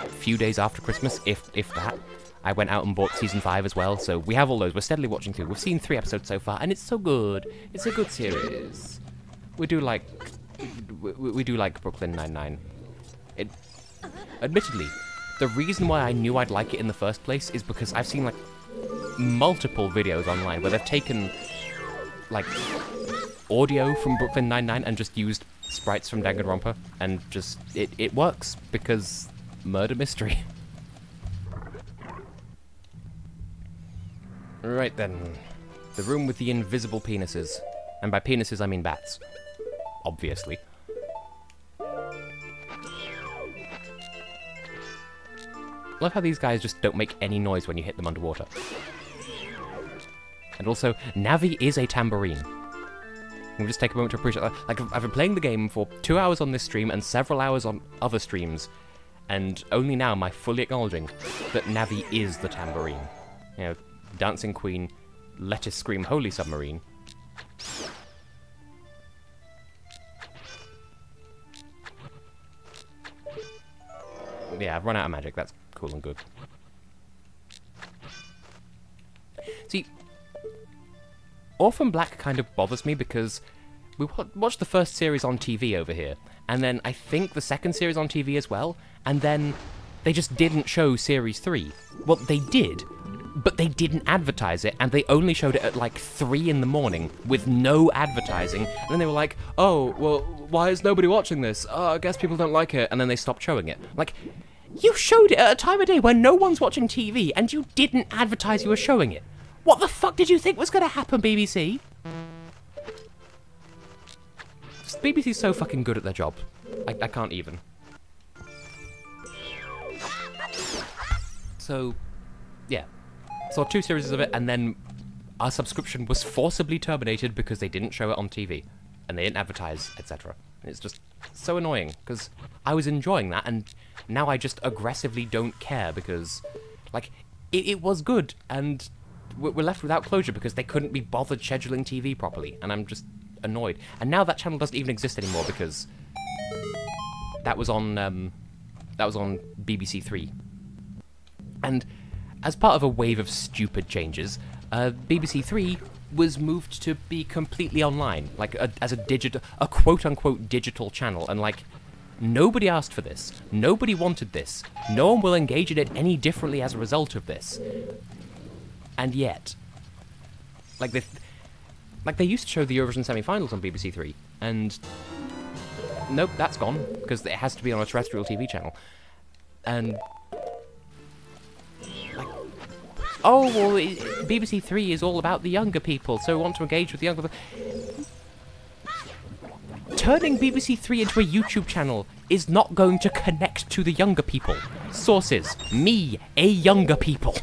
S1: few days after Christmas, if that, I went out and bought season 5 as well, so we have all those. We're steadily watching through. We've seen 3 episodes so far, and it's so good. It's a good series. We do like Brooklyn Nine-Nine. Admittedly, the reason why I knew I'd like it in the first place is because I've seen, like, multiple videos online where they've taken, like, audio from Brooklyn Nine-Nine and just used sprites from Danganronpa, and just, it works, because murder mystery. Right then, the room with the invisible penises. And by penises I mean bats. Obviously. Love how these guys just don't make any noise when you hit them underwater. And also, Navi is a tambourine. We'll just take a moment to appreciate that. Like, I've been playing the game for 2 hours on this stream and several hours on other streams, and only now am I fully acknowledging that Navi is the tambourine. You know, Dancing Queen, Let Us Scream Holy Submarine. Yeah, I've run out of magic, that's cool and good. See, Orphan Black kind of bothers me because we watched the first series on TV over here, and then I think the second series on TV as well, and then they just didn't show Series 3. Well, they did, but they didn't advertise it, and they only showed it at like 3 in the morning with no advertising, and then they were like, oh, well, why is nobody watching this? Oh, I guess people don't like it, and then they stopped showing it. Like, you showed it at a time of day when no one's watching TV, and you didn't advertise you were showing it. What the fuck did you think was gonna happen, BBC? BBC's so fucking good at their job. I can't even. So, yeah. Saw 2 series of it, and then our subscription was forcibly terminated because they didn't show it on TV, and they didn't advertise, etc. It's just so annoying, because I was enjoying that, and now I just aggressively don't care, because, like, it was good, and we're left without closure because they couldn't be bothered scheduling TV properly, and I'm just annoyed. And now that channel doesn't even exist anymore, because that was on BBC Three. And as part of a wave of stupid changes, BBC Three was moved to be completely online, like as a quote-unquote digital channel, and like, nobody asked for this, nobody wanted this, no one will engage in it any differently as a result of this. And yet, like they used to show the Eurovision semi-finals on BBC Three, and nope, that's gone, because it has to be on a terrestrial TV channel. And like, oh, well, BBC Three is all about the younger people, so we want to engage with the younger people. Turning BBC Three into a YouTube channel is not going to connect to the younger people. Sources: me, a younger people.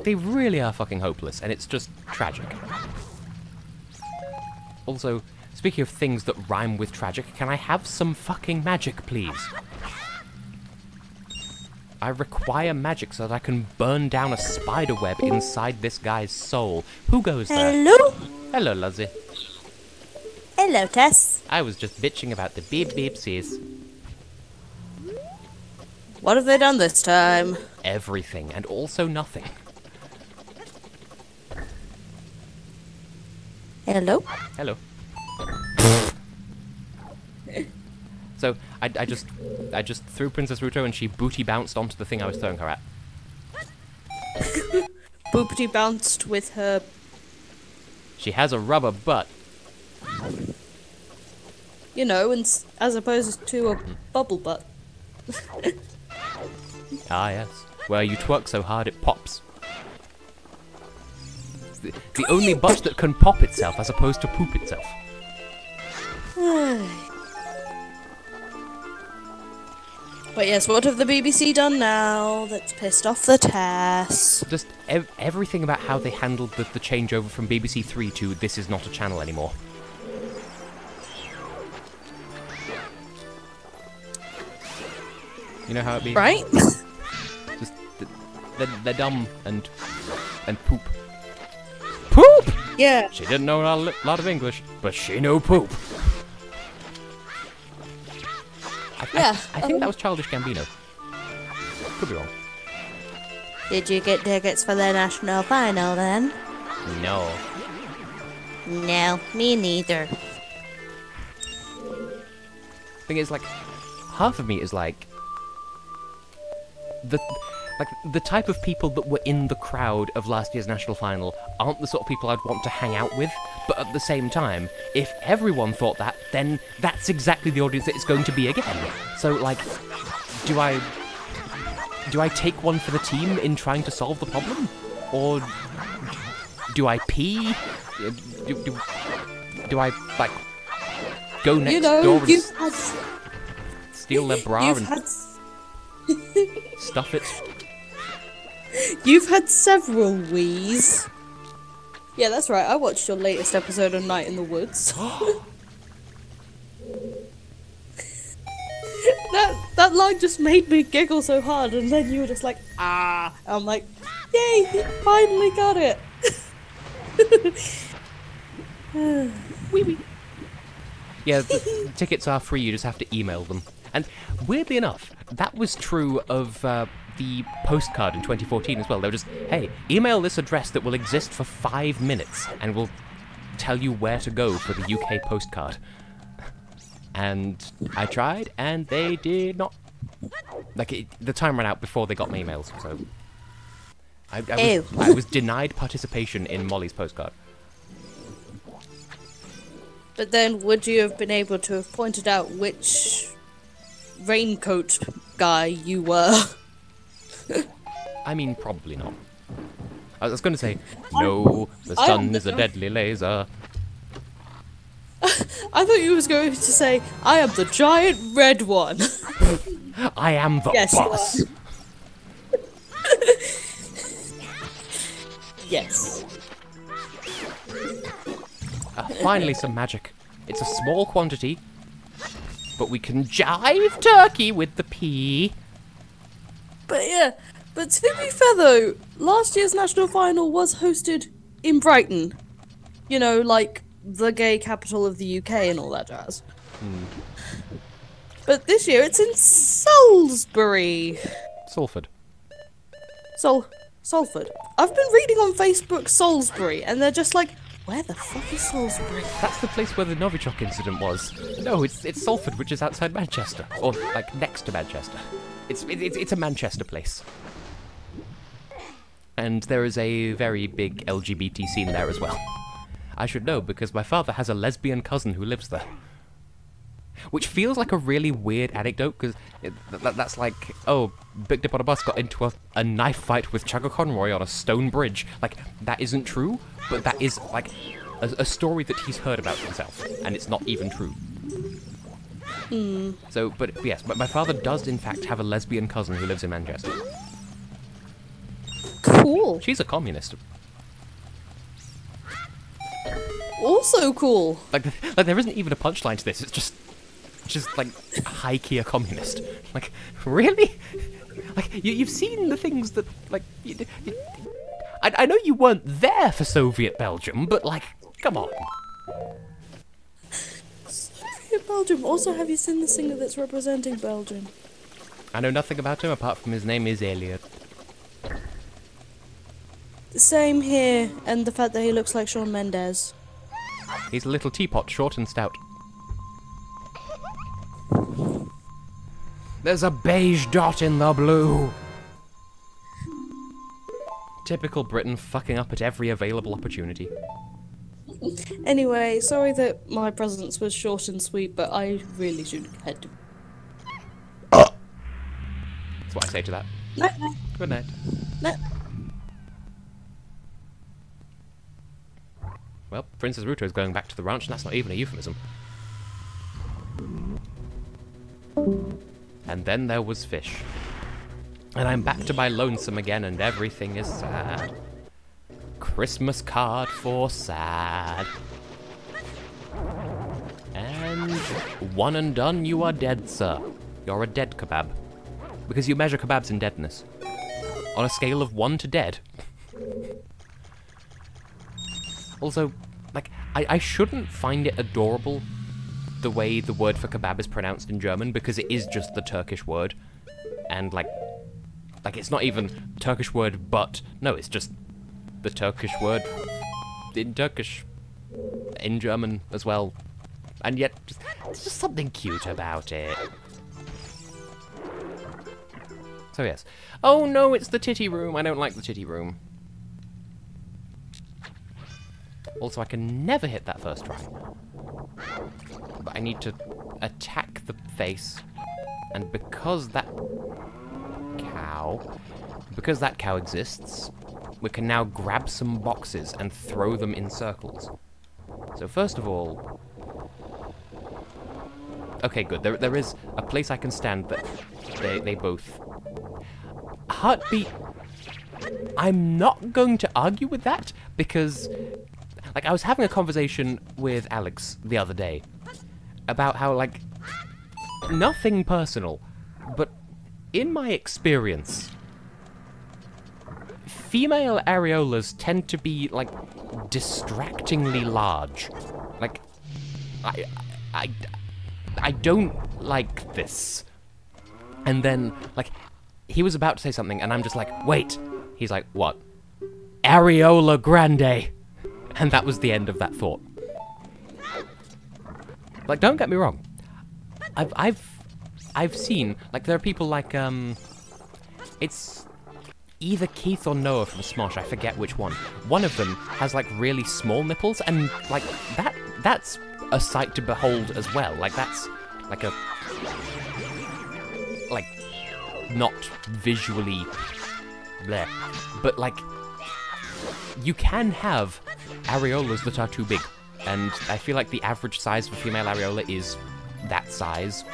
S1: They really are fucking hopeless, and it's just tragic. Also, speaking of things that rhyme with tragic, can I have some fucking magic, please? I require magic so that I can burn down a spider web inside this guy's soul. Who goes there?
S2: Hello?
S1: Hello, Luzzy.
S2: Hello, Tess.
S1: I was just bitching about the beep beepsies.
S2: What have they done this time?
S1: Everything, and also nothing.
S2: Hello?
S1: Hello. So, I just threw Princess Ruto and she booty bounced onto the thing I was throwing her at.
S2: Boopity bounced with her...
S1: She has a rubber butt.
S2: You know, as opposed to a bubble butt.
S1: Ah, yes. Where you twerk so hard it pops. It's the only butt that can pop itself as opposed to poop itself.
S2: But yes, what have the BBC done now that's pissed off the Tess?
S1: Just everything about how they handled the changeover from BBC Three to this is not a channel anymore. You know how it be?
S2: Right?
S1: Just they're dumb and poop. Poop!
S2: Yeah.
S1: She didn't know a lot of English, but she knew poop. I think that was Childish Gambino. Could be wrong.
S2: Did you get tickets for the national final then?
S1: No.
S2: No, me neither.
S1: Thing is, like, half of me is like the type of people that were in the crowd of last year's national final aren't the sort of people I'd want to hang out with, but at the same time, if everyone thought that, then that's exactly the audience that it's going to be again. So, like, do I take one for the team in trying to solve the problem? Or do I pee? Do I, like, go next door and steal their bra and stuff it?
S2: You've had several wheeze. Yeah, that's right. I watched your latest episode of Night in the Woods. That line just made me giggle so hard, and then you were just like, ah. I'm like, yay, he finally got it.
S1: Wee wee. Yeah, the tickets are free, you just have to email them. And weirdly enough, that was true of the postcard in 2014 as well. They were just, hey, email this address that will exist for 5 minutes and we'll tell you where to go for the UK postcard. And I tried, and they did not. Like, the time ran out before they got my emails, so I was denied participation in Molly's postcard.
S2: But then, would you have been able to have pointed out which raincoat guy you were?
S1: I mean, probably not. I was going to say, no, the sun is a deadly laser.
S2: I thought you was going to say, I am the giant red one.
S1: I am the boss.
S2: Yes.
S1: Finally some magic. It's a small quantity, but we can jive turkey with the pea.
S2: But yeah, but to be fair though, last year's national final was hosted in Brighton. You know, like the gay capital of the UK and all that jazz. But this year it's in Salisbury.
S1: Salford.
S2: Salford. I've been reading on Facebook Salisbury, and they're just like, where the fuck is Salisbury?
S1: That's the place where the Novichok incident was. No, it's Salford, which is outside Manchester. Or, like, next to Manchester. It's a Manchester place. And there is a very big LGBT scene there as well. I should know, because my father has a lesbian cousin who lives there. Which feels like a really weird anecdote, because that's like, oh, Big Dip on a Bus got into a knife fight with Chugga Conroy on a stone bridge. Like, that isn't true, but that is, like, a story that he's heard about himself, and it's not even true. So, but yes, but my father does in fact have a lesbian cousin who lives in Manchester.
S2: Cool.
S1: She's a communist.
S2: Also cool.
S1: Like there isn't even a punchline to this. It's just like high-key a communist. Like, really? Like, you've seen the things that, like, I know you weren't there for Soviet Belgium, but, like, come on.
S2: Soviet Belgium. Also, have you seen the singer that's representing Belgium?
S1: I know nothing about him apart from his name is Elliot.
S2: Same here, and the fact that he looks like Shawn Mendes.
S1: He's a little teapot, short and stout. There's a beige dot in the blue. Typical Britain fucking up at every available opportunity.
S2: Anyway, sorry that my presence was short and sweet, but I really should head to...
S1: That's what I say to that.
S2: Night, night.
S1: Good night.
S2: Night.
S1: Well, Princess Ruto is going back to the ranch, and that's not even a euphemism. And then there was fish. And I'm back to my lonesome again, and everything is sad. Christmas card for sad. And one and done, you are dead, sir. You're a dead kebab. Because you measure kebabs in deadness. On a scale of 1 to dead. Also, like, I shouldn't find it adorable the way the word for kebab is pronounced in German, because it is just the Turkish word. And, like it's not even Turkish word, but, no, it's just the Turkish word in Turkish, in German as well. And yet, there's just something cute about it. So, yes. Oh, no, it's the titty room. I don't like the titty room. Also, I can never hit that first try. But I need to attack the face. And because that cow exists, we can now grab some boxes and throw them in circles. So first of all... Okay, good. There is a place I can stand that they both... Heartbeat... I'm not going to argue with that, because... Like, I was having a conversation with Alex the other day about how, like, nothing personal, but in my experience, female areolas tend to be, like, distractingly large. Like, I don't like this. And then, like, he was about to say something, and I'm just like, wait. He's like, what? Areola grande. And that was the end of that thought. Like, don't get me wrong. I've seen, like, there are people like, it's either Keith or Noah from Smosh, I forget which one. One of them has, like, really small nipples, and, like, that's a sight to behold as well. Like, that's, like, a, like, not visually bleh. But, like, you can have areolas that are too big, and I feel like the average size of a female areola is that size,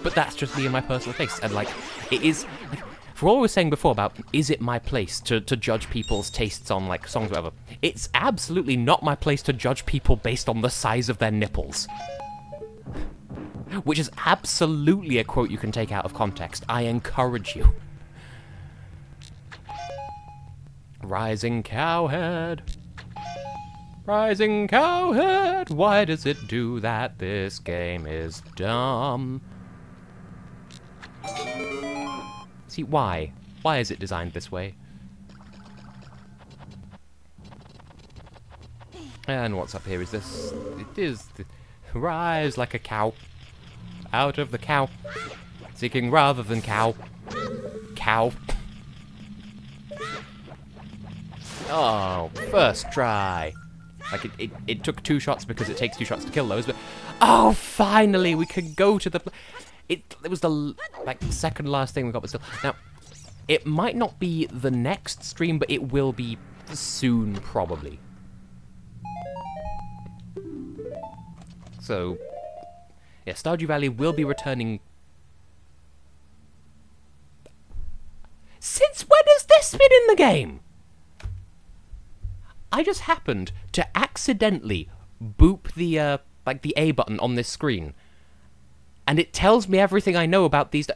S1: but that's just me and my personal taste, and like, it is, like, for what I was saying before about, is it my place to judge people's tastes on, like, songs or whatever, it's absolutely not my place to judge people based on the size of their nipples. Which is absolutely a quote you can take out of context. I encourage you. Rising cowhead. Rising cowhead. Why does it do that? This game is dumb. See, why? Why is it designed this way? And what's up here is this. It is rise like a cow. Out of the cow. Seeking rather than cow. Cow. Oh, first try. Like, it took 2 shots because it takes 2 shots to kill those, but... Oh, finally, we could go to the... It was the, like, second last thing we got, but still... Now, it might not be the next stream, but it will be soon, probably. So... Yeah, Stardew Valley will be returning... Since when has this been in the game? I just happened to accidentally boop the, like, the A button on this screen. And it tells me everything I know about these...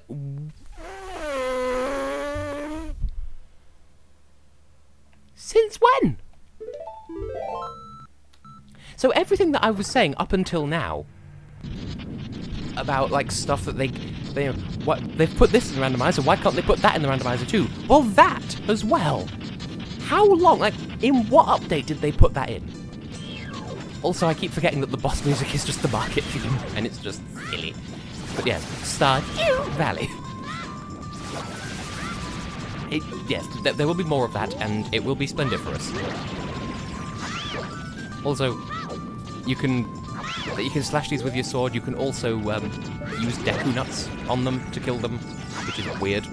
S1: Since when? So everything that I was saying up until now... about, like, stuff that they've put this in the randomizer, why can't they put that in the randomizer too? Well, that as well. How long, like, in what update did they put that in? Also, I keep forgetting that the boss music is just the market theme, and it's just silly. But yes, Stardew Valley. Yes, there will be more of that, and it will be splendiferous. Also, you can slash these with your sword. You can also use Deku Nuts on them to kill them, which is weird.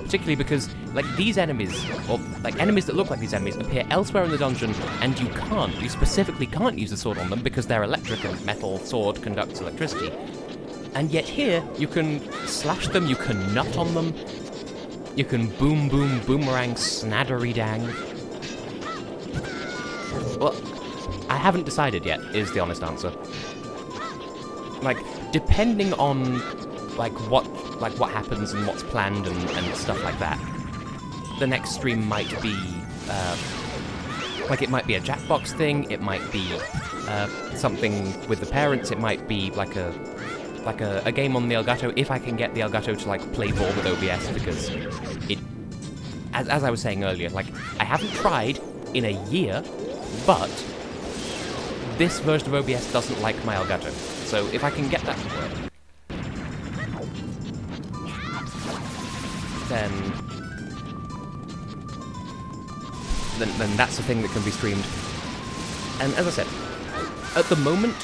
S1: Particularly because, like, these enemies, or, like, enemies that look like these enemies appear elsewhere in the dungeon, and you specifically can't use the sword on them because their electric and metal sword conducts electricity. And yet here, you can slash them, you can nut on them, you can boom boom boomerang snaddery dang. Well, I haven't decided yet, is the honest answer. Like, depending on, like, what happens and what's planned and stuff like that, the next stream might be, like, it might be a Jackbox thing, it might be, something with the parents, it might be, like a game on the Elgato, if I can get the Elgato to, like, play ball with OBS, because it, as I was saying earlier, like, I haven't tried in a year, but this version of OBS doesn't like my Elgato, so if I can get that to work, then that's the thing that can be streamed. And as I said, at the moment,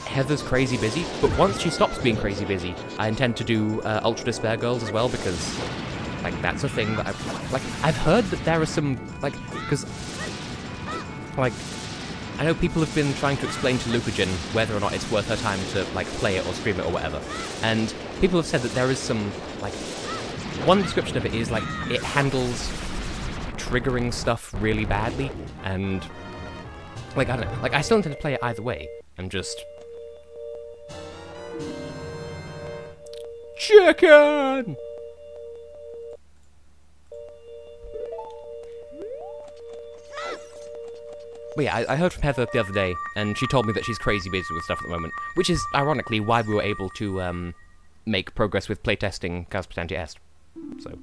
S1: Heather's crazy busy, but once she stops being crazy busy, I intend to do Ultra Despair Girls as well, because, like, that's a thing that I've heard that there are some, like, because, like, I know people have been trying to explain to Lucajin whether or not it's worth her time to, like, play it or stream it or whatever, and people have said that there is some, like, one description of it is, like, it handles triggering stuff really badly, and, like, I don't know, like, I still intend to play it either way. I'm just... Chicken! But yeah, I heard from Heather the other day, and she told me that she's crazy busy with stuff at the moment, which is, ironically, why we were able to, make progress with playtesting Chaos Potential Est. So...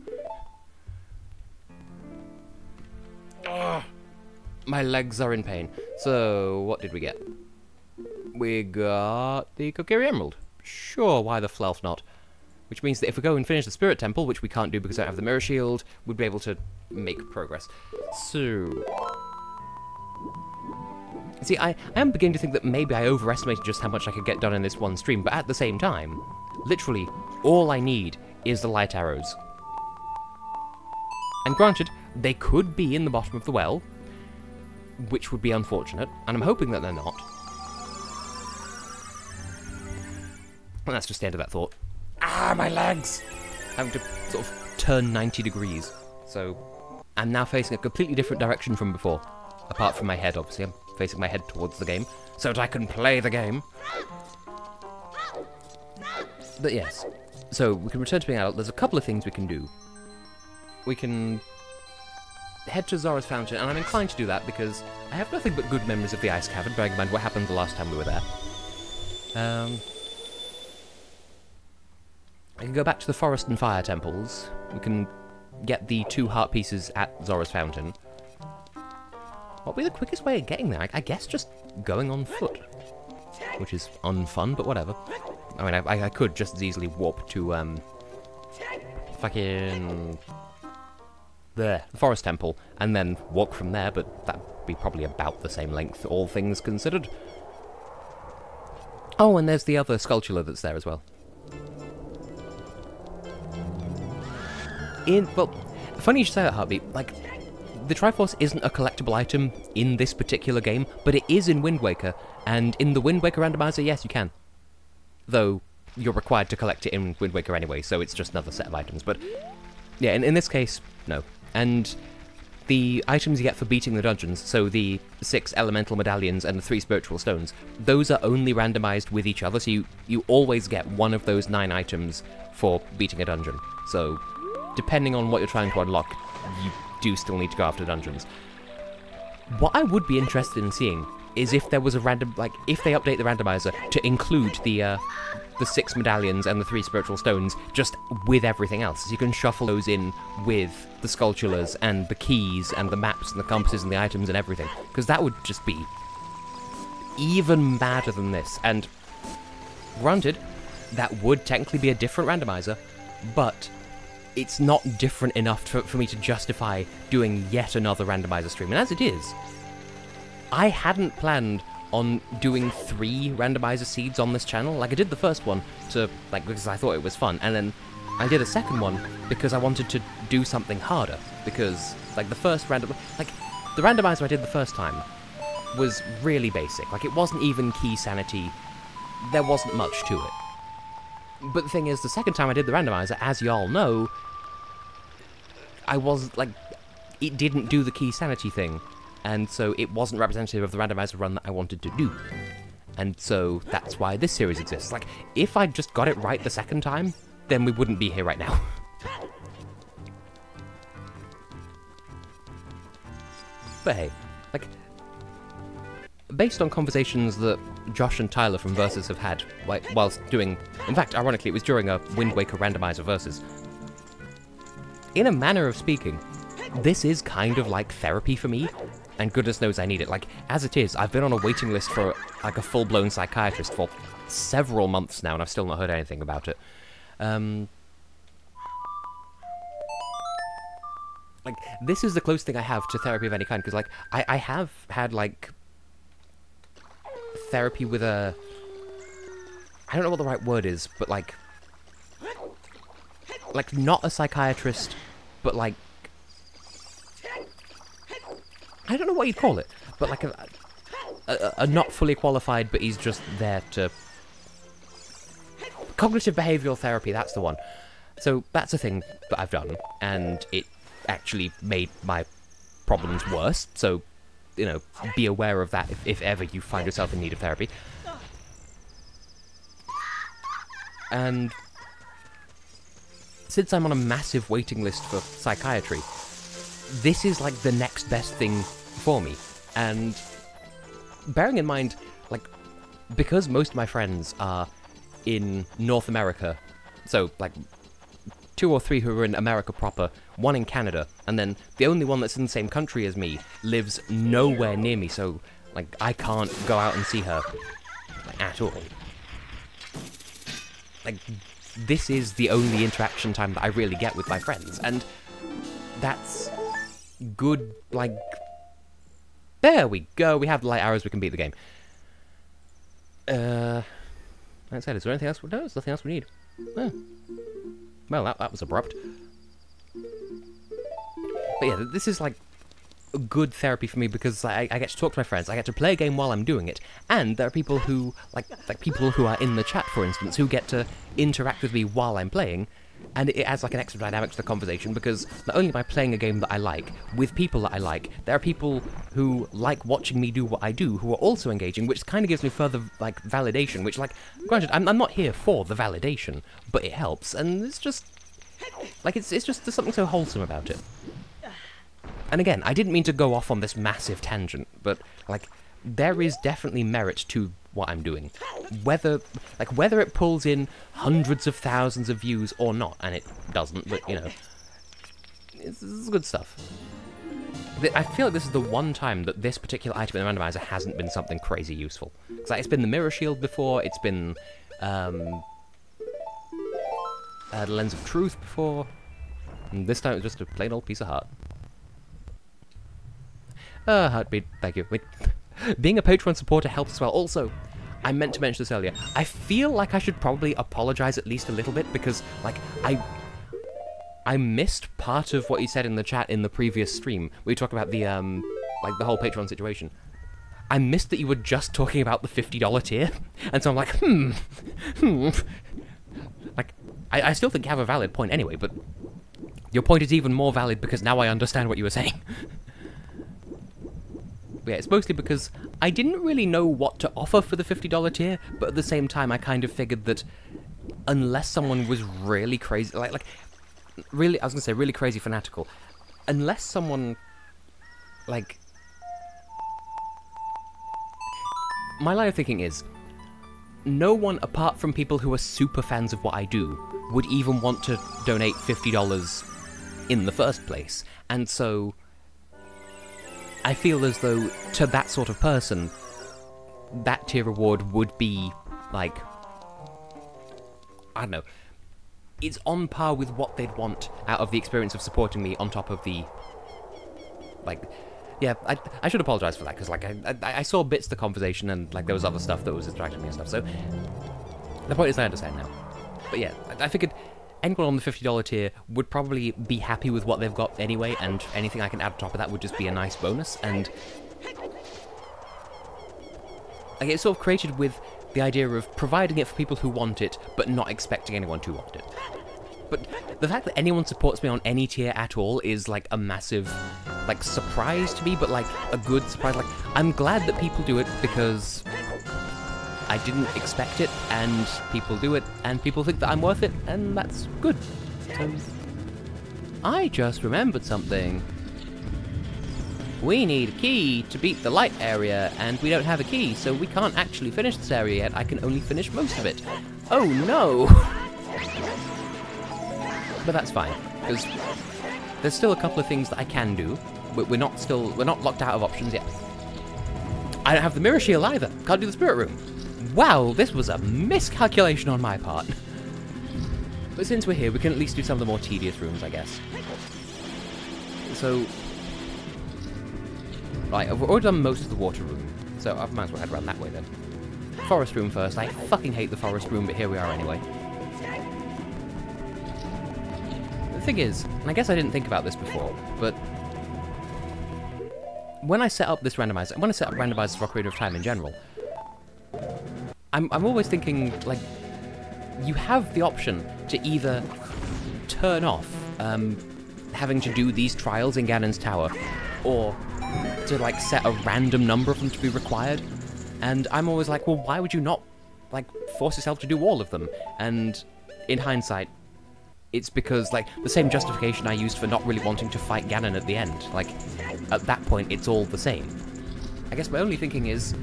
S1: my legs are in pain. So, what did we get? We got the Kokiri Emerald. Sure, why the fluff not? Which means that if we go and finish the Spirit Temple, which we can't do because I don't have the Mirror Shield, we'd be able to make progress. So... See, I am beginning to think that maybe I overestimated just how much I could get done in this one stream, but at the same time, literally, all I need is the light arrows. And granted, they could be in the bottom of the well, which would be unfortunate, and I'm hoping that they're not. And that's just the end of that thought. Ah, my legs! Having to sort of turn 90 degrees. So I'm now facing a completely different direction from before. Apart from my head, obviously. I'm facing my head towards the game, so that I can play the game. But yes, so we can return to being adult. There's a couple of things we can do. We can head to Zora's Fountain, and I'm inclined to do that because I have nothing but good memories of the Ice Cavern, bearing in mind what happened the last time we were there. I can go back to the Forest and Fire temples. We can get the 2 heart pieces at Zora's Fountain. What would be the quickest way of getting there? I guess just going on foot. Which is unfun, but whatever. I mean, I could just as easily warp to, fucking... the Forest Temple, and then walk from there, but that'd be probably about the same length, all things considered. Oh, and there's the other sculpture that's there as well. Well, funny you should say that, Heartbeat. Like, the Triforce isn't a collectible item in this particular game, but it is in Wind Waker, and in the Wind Waker randomizer, yes, you can. Though, you're required to collect it in Wind Waker anyway, so it's just another set of items, but... yeah, in this case, no. And the items you get for beating the dungeons, so the 6 elemental medallions and the 3 spiritual stones, those are only randomized with each other, so you always get one of those 9 items for beating a dungeon. So, depending on what you're trying to unlock, you do still need to go after dungeons. What I would be interested in seeing is if there was a random, like, if they update the randomizer to include the 6 medallions and the 3 spiritual stones just with everything else. So you can shuffle those in with the sculptures and the keys and the maps and the compasses and the items and everything. Because that would just be even madder than this. And granted, that would technically be a different randomizer, but it's not different enough for me to justify doing yet another randomizer stream. And as it is, I hadn't planned on doing 3 randomizer seeds on this channel. Like, I did the first one because I thought it was fun, and then I did a second one because I wanted to do something harder, because, like, the randomizer I did the first time was really basic. Like, it wasn't even key sanity, there wasn't much to it. But the thing is, the second time I did the randomizer, as y'all know, it didn't do the key sanity thing. And so it wasn't representative of the randomizer run that I wanted to do. And so that's why this series exists. Like, if I just got it right the second time, then we wouldn't be here right now. But hey, like, based on conversations that Josh and Tyler from Versus have had whilst doing... in fact, ironically, it was during a Wind Waker randomizer Versus. In a manner of speaking, this is kind of like therapy for me. And goodness knows I need it. Like, as it is, I've been on a waiting list for, like, a full-blown psychiatrist for several months now, and I've still not heard anything about it. Like, this is the closest thing I have to therapy of any kind, because, like, I have had, like, therapy with a... I don't know what the right word is, but, like, not a psychiatrist, but, like, I don't know what you'd call it, but like a not fully qualified, but he's just there to... cognitive behavioural therapy, that's the one. So that's a thing that I've done, and it actually made my problems worse, so, you know, be aware of that if ever you find yourself in need of therapy. And since I'm on a massive waiting list for psychiatry, this is like the next best thing for me. And bearing in mind, like, because most of my friends are in North America, so like 2 or 3 who are in America proper, 1 in Canada, and then the only one that's in the same country as me lives nowhere near me, so like I can't go out and see her, like, at all. Like, this is the only interaction time that I really get with my friends, and that's good. Like, there we go, we have the light arrows, we can beat the game. Like I said, is there anything else? No, there's nothing else we need. Well, that was abrupt. But yeah, this is like good therapy for me because I get to talk to my friends, I get to play a game while I'm doing it, and there are people who, like people who are in the chat, for instance, who get to interact with me while I'm playing, And it adds like an extra dynamic to the conversation, because not only am I playing a game that I like, with people that I like, there are people who like watching me do what I do, who are also engaging, which kind of gives me further, like, validation, which, like, granted, I'm not here for the validation, but it helps, and it's just, like, it's just, there's something so wholesome about it. And again, I didn't mean to go off on this massive tangent, but, like, there is definitely merit to what I'm doing. Whether it pulls in hundreds of thousands of views or not, and it doesn't, but, you know, it's good stuff. I feel like this is the one time that this particular item in the randomizer hasn't been something crazy useful. Because, like, it's been the mirror shield before, it's been, the lens of truth before, and this time it's just a plain old piece of heart. Heartbeat, thank you. Wait. Being a Patreon supporter helps as well. Also, I meant to mention this earlier. I feel like I should probably apologize at least a little bit, because, like, I missed part of what you said in the chat in the previous stream. We talked about the, like, the whole Patreon situation. I missed that you were just talking about the $50 tier, and so I'm like, Like, I still think you have a valid point anyway, but your point is even more valid because now I understand what you were saying. Yeah, it's mostly because I didn't really know what to offer for the $50 tier, but at the same time I kind of figured that unless someone was really crazy, like really, I was gonna say really crazy fanatical, unless someone, like, my line of thinking is, no one apart from people who are super fans of what I do would even want to donate $50 in the first place, and so I feel as though, to that sort of person, that tier reward would be, like, I don't know, it's on par with what they'd want out of the experience of supporting me on top of the, like, yeah, I should apologise for that, because, like, I saw bits of the conversation, and, like, there was other stuff that was distracting me and stuff, so the point is I understand now. But yeah, I figured anyone on the $50 tier would probably be happy with what they've got anyway, and anything I can add on top of that would just be a nice bonus, and like, it's sort of created with the idea of providing it for people who want it, but not expecting anyone to want it. But the fact that anyone supports me on any tier at all is, like, a massive, like, surprise to me, but, like, a good surprise. Like, I'm glad that people do it, because I didn't expect it, and people do it, and people think that I'm worth it, and that's good. So, I just remembered something. We need a key to beat the light area, and we don't have a key, so we can't actually finish this area yet. I can only finish most of it. Oh no! But that's fine, because there's still a couple of things that I can do. We're not locked out of options yet. I don't have the mirror shield either. Can't do the spirit room. Wow, this was a miscalculation on my part. But since we're here, we can at least do some of the more tedious rooms, I guess. So, right, I've already done most of the water room, so I might as well head around that way then. Forest room first. I fucking hate the forest room, but here we are anyway. The thing is, and I guess I didn't think about this before, but when I set up this randomizer, when I set up randomizers for Ocarina of Time in general, I'm always thinking, like, you have the option to either turn off having to do these trials in Ganon's Tower, or to, like, set a random number of them to be required. And I'm always like, well, why would you not, like, force yourself to do all of them? And in hindsight, it's because, like, the same justification I used for not really wanting to fight Ganon at the end. Like, at that point, it's all the same. I guess my only thinking is,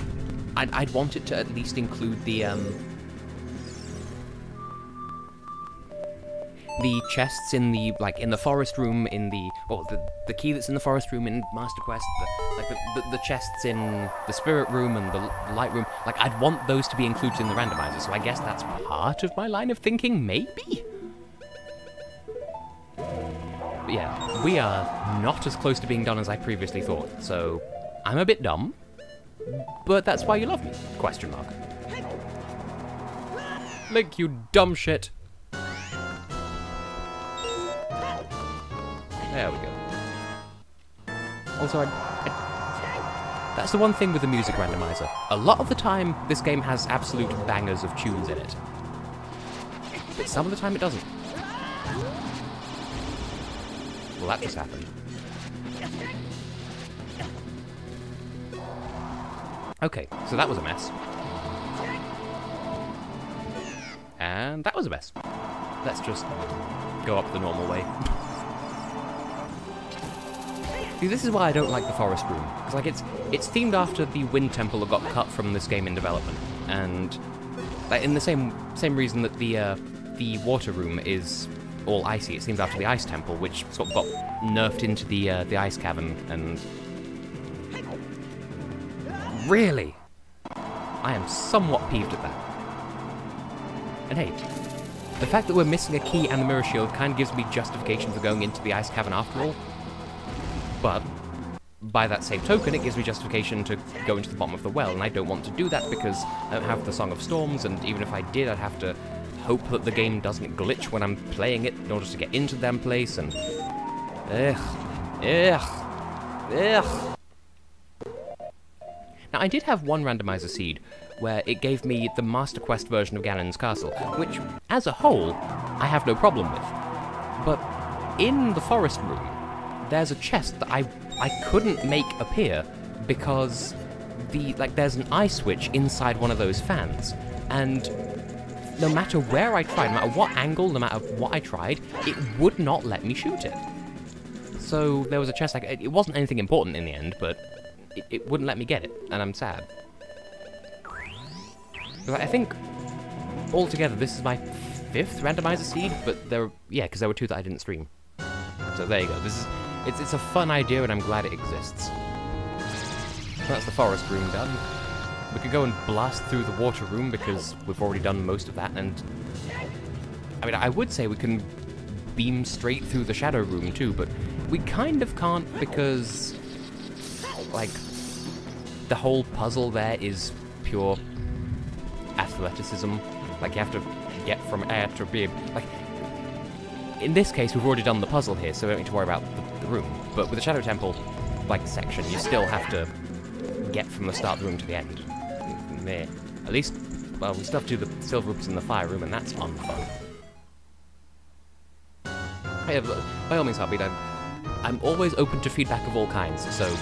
S1: I'd want it to at least include the chests in the, like, in the forest room, in the, well, the key that's in the forest room in Master Quest, the chests in the spirit room and the light room. Like, I'd want those to be included in the randomizer, so I guess that's part of my line of thinking, maybe? But yeah, we are not as close to being done as I previously thought, so I'm a bit dumb, but that's why you love me, question mark. Link, you dumb shit. There we go. Also, that's the one thing with the music randomizer. A lot of the time, this game has absolute bangers of tunes in it. But some of the time it doesn't. Well, that just happened. Okay, so that was a mess. And that was a mess. Let's just go up the normal way. See, this is why I don't like the forest room. Because, like, it's themed after the wind temple that got cut from this game in development. And, like, in the same reason that the water room is all icy, it's themed after the ice temple, which sort of got nerfed into the ice cavern, and... Really? I am somewhat peeved at that. And hey, the fact that we're missing a key and the mirror shield kind of gives me justification for going into the ice cavern after all. But, by that same token, it gives me justification to go into the bottom of the well, and I don't want to do that because I don't have the Song of Storms, and even if I did, I'd have to hope that the game doesn't glitch when I'm playing it in order to get into them place, and... Ugh. Now, I did have one randomizer seed where it gave me the Master Quest version of Ganon's Castle, which, as a whole, I have no problem with. But in the forest room, there's a chest that I couldn't make appear because there's an eye switch inside one of those fans, and no matter where I tried, no matter what angle, no matter what I tried, it would not let me shoot it. So there was a chest, it wasn't anything important in the end, but it wouldn't let me get it, and I'm sad. I think, altogether, this is my 5th randomizer seed, but because there were 2 that I didn't stream. So there you go, it's a fun idea, and I'm glad it exists. So that's the forest room done. We could go and blast through the water room, because we've already done most of that, and... I mean, I would say we can beam straight through the shadow room, too, but we kind of can't, because... like, the whole puzzle there is pure athleticism. Like, you have to get from A to B. Like, in this case, we've already done the puzzle here, so we don't need to worry about the room. But with the Shadow Temple, like, section, you still have to get from the start of the room to the end. Meh. At least, well, we still have to do the Silver Rooms in the Fire Room, and that's unfun. Yeah, by all means, Heartbeat, I'm always open to feedback of all kinds, so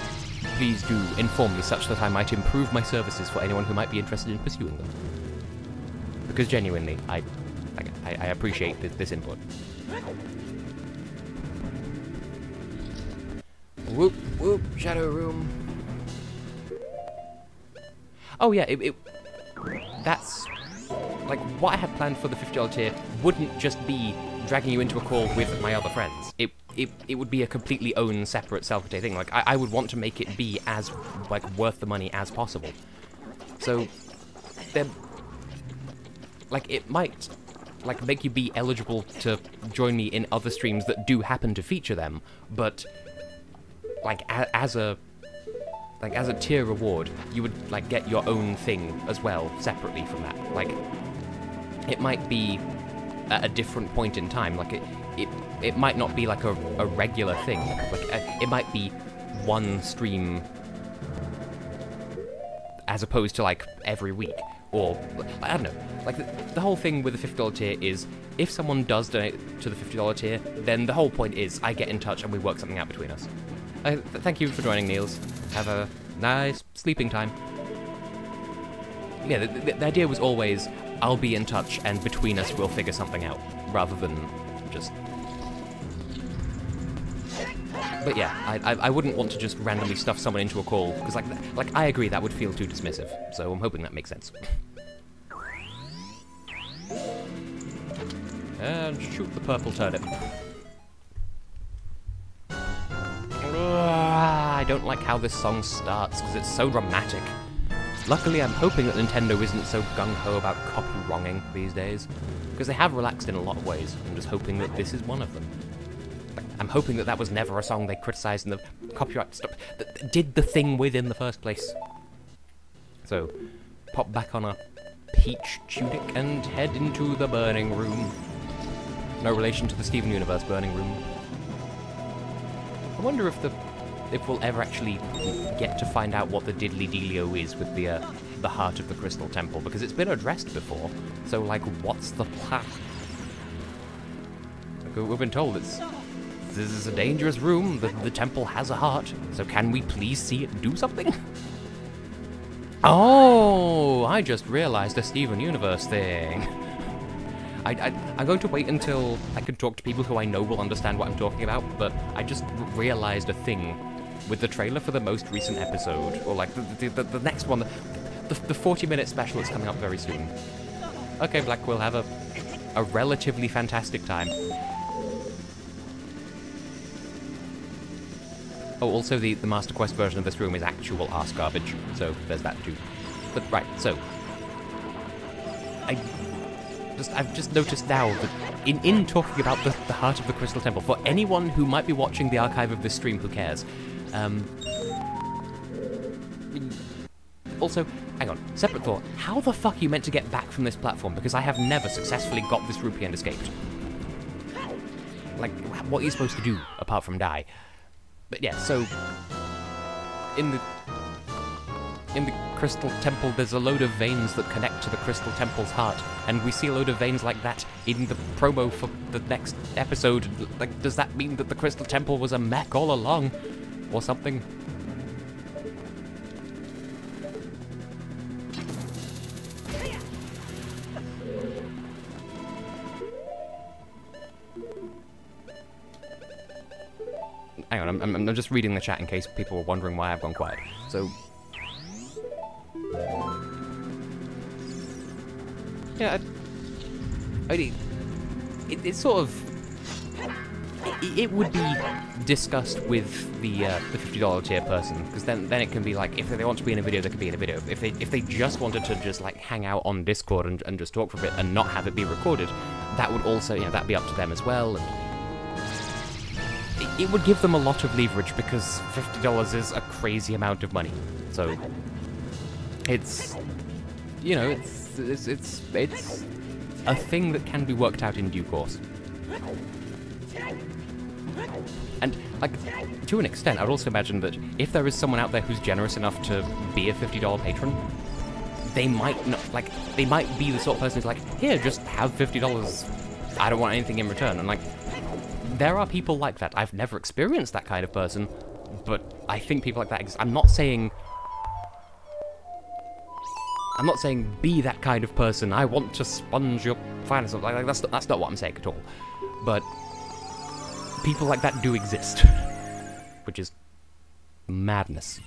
S1: please do inform me such that I might improve my services for anyone who might be interested in pursuing them. Because genuinely, I appreciate this input. Whoop, whoop, Shadow Room. Oh yeah, that's... like, what I had planned for the $50 tier wouldn't just be dragging you into a call with my other friends. It would be a completely own, separate, self-contained thing. Like, I would want to make it be as, like, worth the money as possible. So, like, it might, like, make you be eligible to join me in other streams that do happen to feature them, but, like, as a tier reward, you would, like, get your own thing as well, separately from that. Like, it might be at a different point in time. Like, it might not be like a regular thing. Like, it might be one stream as opposed to, like, every week. Or, I don't know. Like, the whole thing with the $50 tier is, if someone does donate to the $50 tier, then the whole point is I get in touch and we work something out between us. Thank you for joining, Niels. Have a nice sleeping time. Yeah, the idea was always, I'll be in touch and between us we'll figure something out, rather than just... But yeah, I wouldn't want to just randomly stuff someone into a call, because like I agree that would feel too dismissive, so I'm hoping that makes sense. And shoot the purple turnip. I don't like how this song starts, because it's so dramatic. Luckily, I'm hoping that Nintendo isn't so gung-ho about copy-wronging these days, because they have relaxed in a lot of ways. I'm just hoping that this is one of them. I'm hoping that was never a song they criticised in the copyright stuff that did the thing with in the first place. So, pop back on a peach tunic and head into the burning room. No relation to the Steven Universe burning room. I wonder if we'll ever actually get to find out what the diddly-dealio is with the heart of the Crystal Temple, because it's been addressed before. So, like, what's the plan? Like, we've been told it's this is a dangerous room. The temple has a heart, so can we please see it do something? Oh, I just realized a Steven Universe thing. I'm going to wait until I can talk to people who I know will understand what I'm talking about, but I just realized a thing with the trailer for the most recent episode, or like the next one, the 40-minute special that's coming up very soon. Okay, Black, we'll have a relatively fantastic time. Oh, also the Master Quest version of this room is actual arse garbage, so there's that too. But right, so I've just noticed now that in talking about the heart of the Crystal Temple, for anyone who might be watching the archive of this stream, who cares? Also, hang on, separate thought, how the fuck are you meant to get back from this platform? Because I have never successfully got this rupee and escaped. Like, what are you supposed to do, apart from die? But yeah, so in the Crystal Temple, there's a load of veins that connect to the Crystal Temple's heart, and we see a load of veins like that in the promo for the next episode. Like, does that mean that the Crystal Temple was a mech all along, or something? Hang on, I'm just reading the chat in case people were wondering why I've gone quiet. So, yeah, it's sort of, it would be discussed with the $50 tier person, because then it can be like, if they want to be in a video, they can be in a video. If they just wanted to just like hang out on Discord and just talk for a bit and not have it be recorded, that would also, you know, that'd be up to them as well. And it would give them a lot of leverage, because $50 is a crazy amount of money. So it's, you know, it's a thing that can be worked out in due course. And like, to an extent, I'd also imagine that if there is someone out there who's generous enough to be a $50 patron, they might not, like, they might be the sort of person who's like, here, just have $50. I don't want anything in return. And like, there are people like that. I've never experienced that kind of person, but I think people like that exist. I'm not saying be that kind of person. I want to sponge your finances. Like that's not what I'm saying at all. But people like that do exist, which is madness.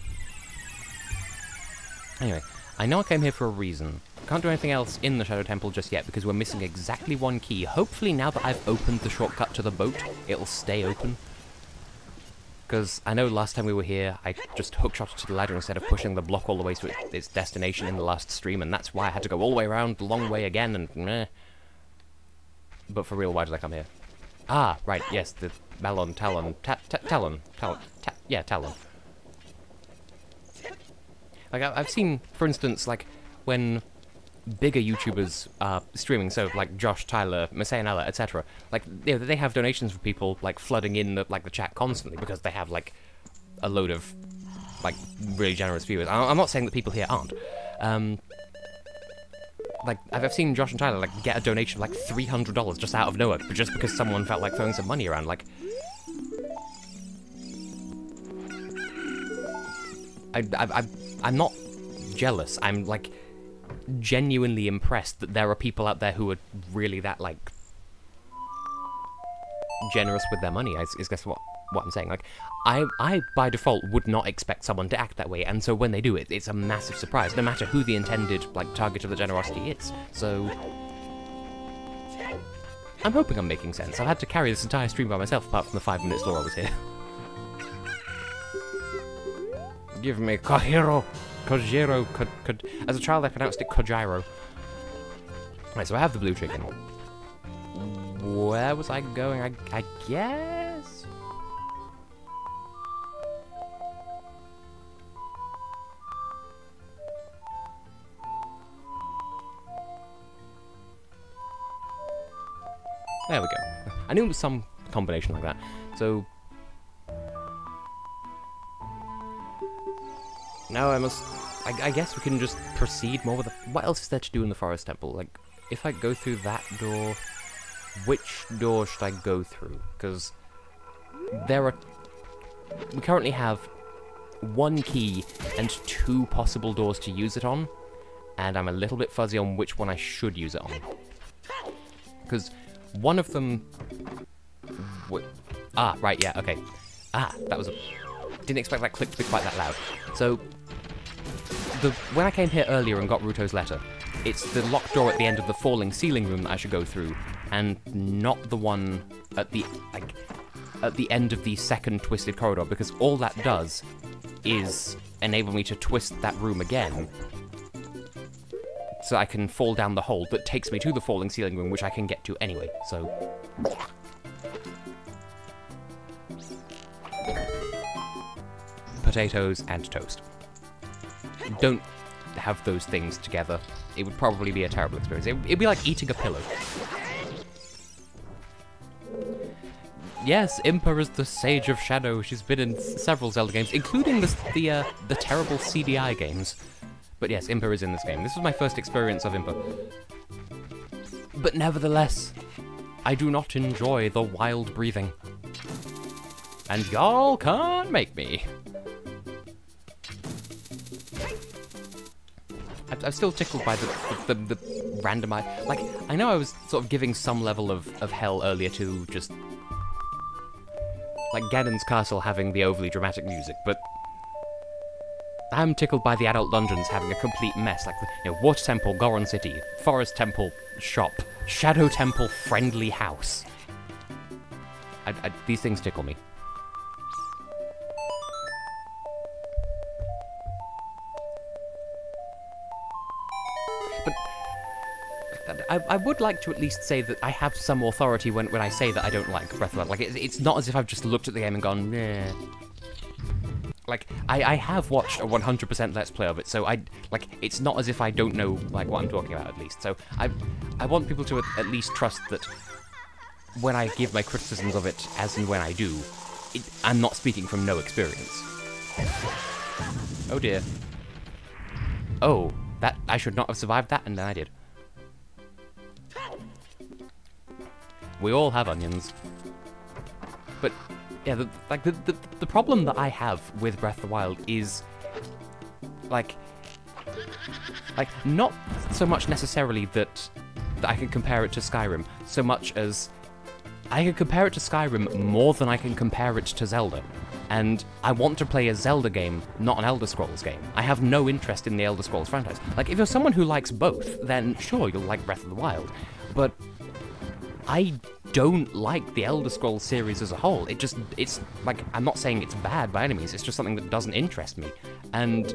S1: Anyway, I know I came here for a reason. Can't do anything else in the Shadow Temple just yet because we're missing exactly one key. Hopefully now that I've opened the shortcut to the boat, it'll stay open. Because I know last time we were here, I just hookshotted to the ladder instead of pushing the block all the way to its destination in the last stream, and that's why I had to go all the way around the long way again, and meh. But for real, why did I come here? Ah, right, yes, the Talon. Yeah, Talon. Like, I've seen, for instance, like, when bigger YouTubers are streaming, so like Josh, Tyler, Messianella, etc. Like, you know, they have donations for people like flooding in the chat constantly because they have like a load of like really generous viewers. I'm not saying that people here aren't. Like I've seen Josh and Tyler like get a donation of like $300 just out of nowhere, but just because someone felt like throwing some money around. Like, I'm not jealous. I'm like genuinely impressed that there are people out there who are really that like generous with their money. Is guess what I'm saying. Like, I by default would not expect someone to act that way, and so when they do it, it's a massive surprise, no matter who the intended like target of the generosity is. So I'm hoping I'm making sense. I've had to carry this entire stream by myself, apart from the 5 minutes Laura was here. Give me Kojiro. As a child, I pronounced it Kojiro. Right, so I have the blue chicken. Where was I going? I guess? There we go. I knew it was some combination like that. So now I guess we can just proceed more with the... What else is there to do in the Forest Temple? Like, if I go through that door, which door should I go through? Because we currently have 1 key and 2 possible doors to use it on, and I'm a little bit fuzzy on which one I should use it on. Because one of them... right, yeah, okay. That was a... Didn't expect that click to be quite that loud. So, when I came here earlier and got Ruto's letter, it's the locked door at the end of the falling ceiling room that I should go through, and not the one at the end of the second twisted corridor, because all that does is enable me to twist that room again, so I can fall down the hole that takes me to the falling ceiling room, which I can get to anyway, so... Potatoes and toast. Don't have those things together. It would probably be a terrible experience. It'd be like eating a pillow. Yes, Impa is the Sage of Shadow. She's been in several Zelda games, including the terrible CDI games. But yes, Impa is in this game. This was my first experience of Impa. But nevertheless, I do not enjoy the wild breathing. And y'all can't make me. I'm still tickled by the randomized... Like, I know I was sort of giving some level of hell earlier to just... like Ganon's castle having the overly dramatic music, but... I'm tickled by the adult dungeons having a complete mess, like, you know, Water Temple, Goron City, Forest Temple, Shop, Shadow Temple, Friendly House. These things tickle me. I would like to at least say that I have some authority when I say that I don't like Breath of the Wild. Like, it's not as if I've just looked at the game and gone, nah. Like, I have watched a 100% Let's Play of it, so it's not as if I don't know, like, what I'm talking about, at least. So, I want people to at least trust that when I give my criticisms of it, as and when I do, I'm not speaking from no experience. Oh dear. Oh, I should not have survived that, and then I did. We all have onions. But, yeah, the problem that I have with Breath of the Wild is, like, not so much necessarily that I can compare it to Skyrim, so much as I can compare it to Skyrim more than I can compare it to Zelda. And I want to play a Zelda game, not an Elder Scrolls game. I have no interest in the Elder Scrolls franchise. Like, if you're someone who likes both, then sure, you'll like Breath of the Wild. But I don't like the Elder Scrolls series as a whole. It's like, I'm not saying it's bad by any means, it's just something that doesn't interest me. And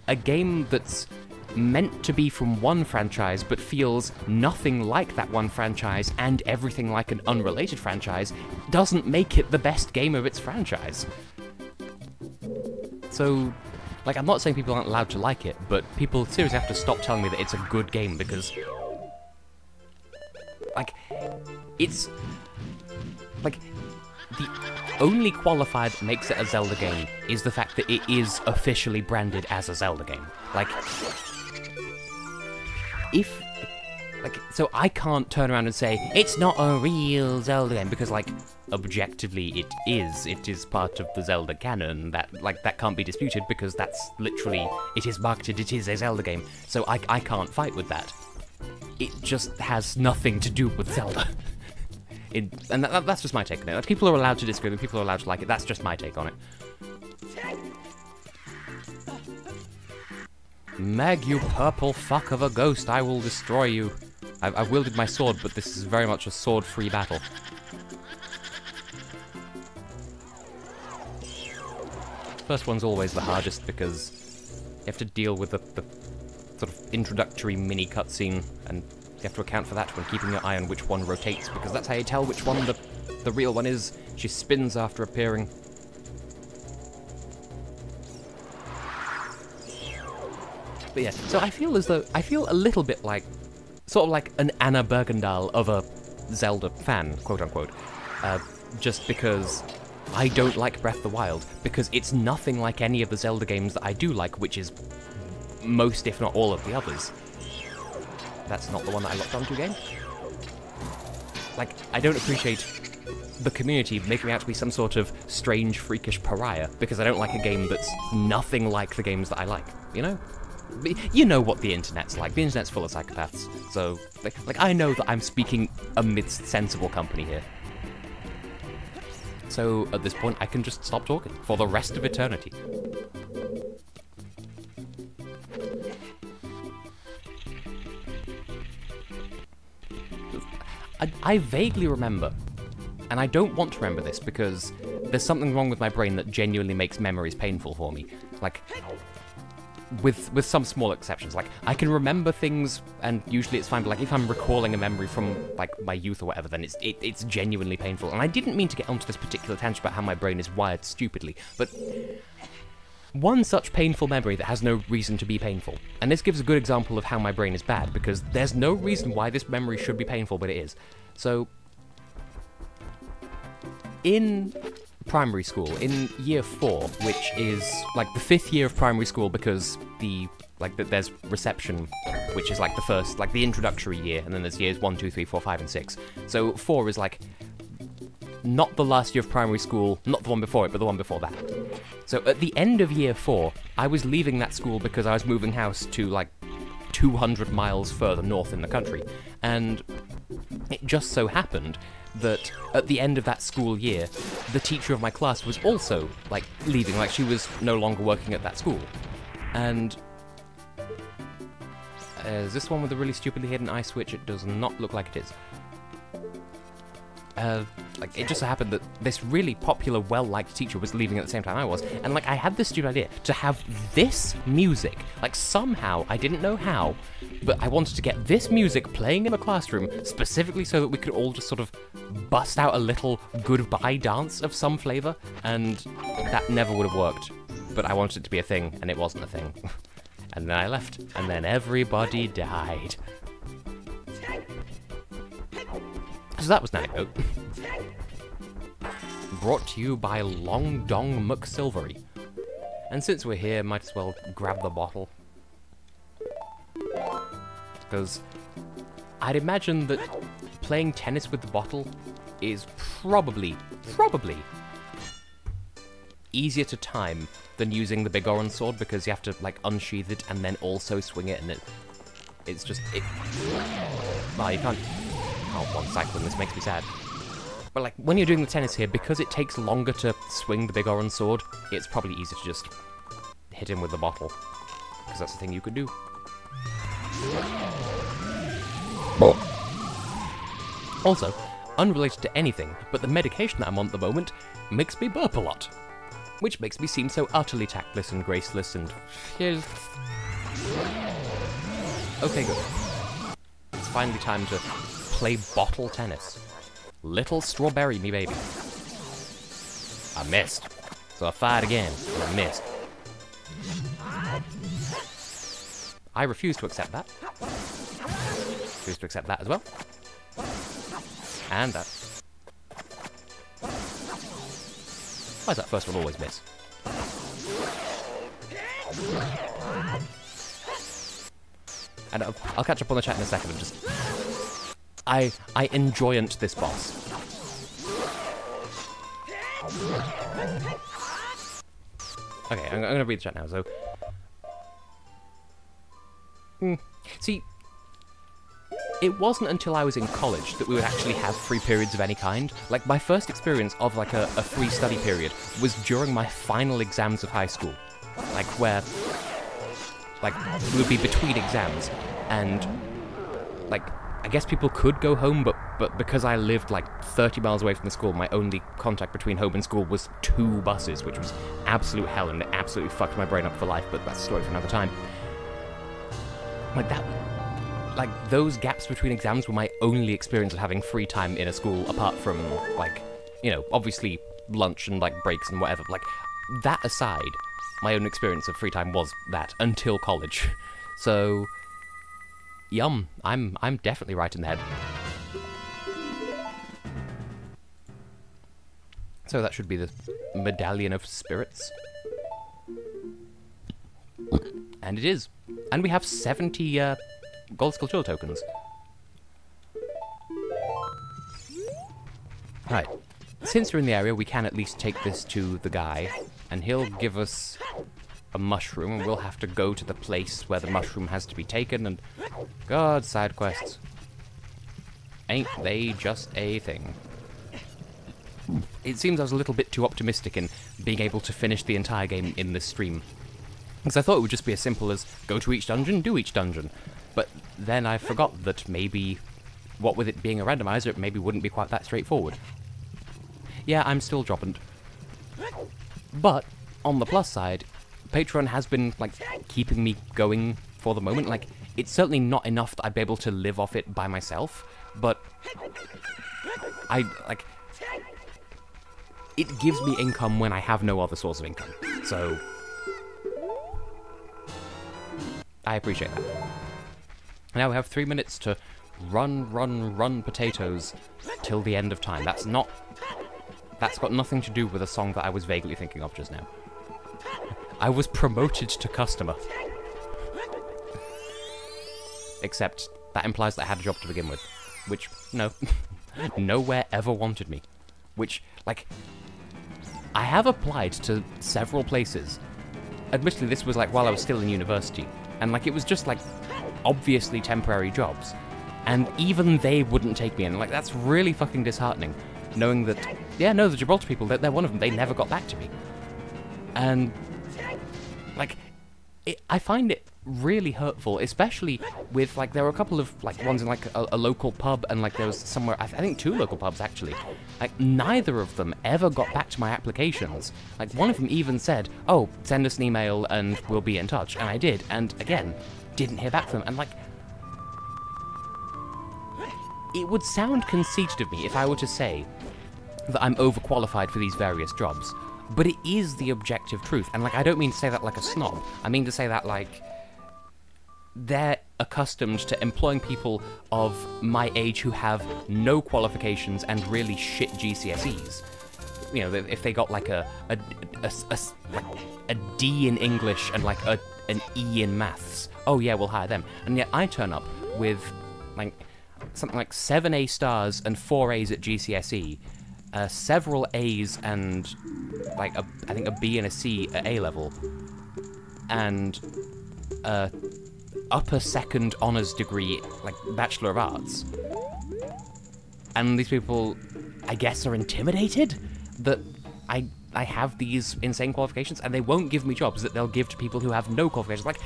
S1: a game that's meant to be from one franchise but feels nothing like that one franchise and everything like an unrelated franchise doesn't make it the best game of its franchise. So, like, I'm not saying people aren't allowed to like it, but people seriously have to stop telling me that it's a good game, because like, it's like, the only qualifier that makes it a Zelda game is the fact that it is officially branded as a Zelda game. Like, so I can't turn around and say, it's not a real Zelda game, because, like, objectively it is part of the Zelda canon, that can't be disputed, because that's literally, it is marketed, it is a Zelda game, so I can't fight with that. It just has nothing to do with Zelda. And that's just my take on it. Like, people are allowed to disagree, and people are allowed to like it, that's just my take on it. Meg, you purple fuck of a ghost, I will destroy you. I've wielded my sword, but this is very much a sword-free battle. First one's always the hardest, because you have to deal with the sort of introductory mini cutscene, and you have to account for that when keeping your eye on which one rotates, because that's how you tell which one the real one is. She spins after appearing. But yeah, so I feel a little bit like, sort of like an Anna Bergendahl of a Zelda fan, quote unquote, just because I don't like Breath of the Wild, because it's nothing like any of the Zelda games that I do like, which is most, if not all, of the others. That's not the one that I locked onto, game. Like, I don't appreciate the community make me out to be some sort of strange, freakish pariah because I don't like a game that's nothing like the games that I like, you know? You know what the internet's like. The internet's full of psychopaths. So, like, I know that I'm speaking amidst sensible company here. So, at this point, I can just stop talking for the rest of eternity. I vaguely remember, and I don't want to remember this because there's something wrong with my brain that genuinely makes memories painful for me. Like, with some small exceptions. Like, I can remember things, and usually it's fine, but like, if I'm recalling a memory from, like, my youth or whatever, then it's genuinely painful. And I didn't mean to get onto this particular tangent about how my brain is wired stupidly, but one such painful memory that has no reason to be painful. And this gives a good example of how my brain is bad, because there's no reason why this memory should be painful, but it is. So, in primary school, in year 4, which is like the 5th year of primary school because there's reception, which is like the first, like the introductory year, and then there's years 1, 2, 3, 4, 5, and 6. So 4 is like not the last year of primary school, not the one before it, but the one before that. So at the end of year 4, I was leaving that school because I was moving house to like 200 miles further north in the country, and it just so happened that at the end of that school year, the teacher of my class was also, like, leaving, like, she was no longer working at that school. And is this one with the really stupidly hidden eye switch? It does not look like it is. Like, it just so happened that this really popular, well-liked teacher was leaving at the same time I was, and, like, I had this stupid idea to have this music, like, somehow, I didn't know how, but I wanted to get this music playing in the classroom, specifically so that we could all just sort of bust out a little goodbye dance of some flavour, and that never would have worked. But I wanted it to be a thing, and it wasn't a thing. And then I left, and then everybody died. So that was Nanny Goat. Brought to you by Long Dong McSilvery. And since we're here, might as well grab the bottle. Because I'd imagine that playing tennis with the bottle is probably easier to time than using the big orange sword, because you have to, like, unsheath it and then also swing it, and it's just, well, you can't one cycling, this makes me sad. But, like, when you're doing the tennis here, because it takes longer to swing the big orange sword, it's probably easier to just hit him with the bottle, because that's the thing you could do. Also, unrelated to anything, but the medication that I'm on at the moment makes me burp a lot, which makes me seem so utterly tactless and graceless and... Okay, good. It's finally time to play bottle tennis. Little strawberry, me baby. I missed. So I fired again, and I missed. I refuse to accept that. Refuse to accept that as well. And that. Why is that first one always miss? And I'll catch up on the chat in a second and just... I enjoyant this boss. Okay, I'm gonna read the chat now, so... See, it wasn't until I was in college that we would actually have free periods of any kind. Like, my first experience of, like, a free study period was during my final exams of high school. Like, where... like, we would be between exams, and... like, I guess people could go home, but because I lived, like, 30 miles away from the school, my only contact between home and school was 2 buses, which was absolute hell, and it absolutely fucked my brain up for life, but that's a story for another time. Like, that... like, those gaps between exams were my only experience of having free time in a school, apart from, like, you know, obviously lunch and, like, breaks and whatever. Like, that aside, my own experience of free time was that, until college. So, yum, I'm definitely right in the head. So that should be the Medallion of Spirits. And it is. And we have 70, Gold Sculpture tokens. Right. since we're in the area, we can at least take this to the guy, and he'll give us a mushroom, and we'll have to go to the place where the mushroom has to be taken, and... God, side quests. Ain't they just a thing? It seems I was a little bit too optimistic in being able to finish the entire game in this stream. Because I thought it would just be as simple as go to each dungeon, do each dungeon. But then I forgot that maybe, what with it being a randomizer, it maybe wouldn't be quite that straightforward. Yeah, I'm still dropping. But, on the plus side, Patreon has been, like, keeping me going for the moment. Like, it's certainly not enough that I'd be able to live off it by myself, but it gives me income when I have no other source of income. So, I appreciate that. Now we have 3 minutes to run potatoes till the end of time. That's got nothing to do with a song that I was vaguely thinking of just now. I was promoted to customer. Except, that implies that I had a job to begin with. Which, no. Nowhere ever wanted me. Which, like, I have applied to several places. Admittedly, this was, like, while I was still in university. And, like, it was just, like, obviously temporary jobs. And even they wouldn't take me in. Like, that's really fucking disheartening. Knowing that, yeah, no, the Gibraltar people, they're one of them. They never got back to me. And, like, I find it really hurtful, especially with, like, there were a couple of, like, ones in, like, a local pub, and, like, there was somewhere, I think 2 local pubs, actually. Like, neither of them ever got back to my applications. Like, one of them even said, oh, send us an email and we'll be in touch. And I did, and, again, didn't hear back from them. And, like, it would sound conceited of me if I were to say that I'm overqualified for these various jobs. But it is the objective truth. And, like, I don't mean to say that like a snob. I mean to say that, like, they're accustomed to employing people of my age who have no qualifications and really shit GCSEs. You know, if they got, like, a D in English and, like, an E in maths. Oh, yeah, we'll hire them. And yet I turn up with, like, something like 7 A stars and 4 A's at GCSE. Several A's and, like, I think a B and a C at A level, and upper second honours degree, like, Bachelor of Arts. And these people, I guess, are intimidated that I have these insane qualifications, and they won't give me jobs that they'll give to people who have no qualifications. Like,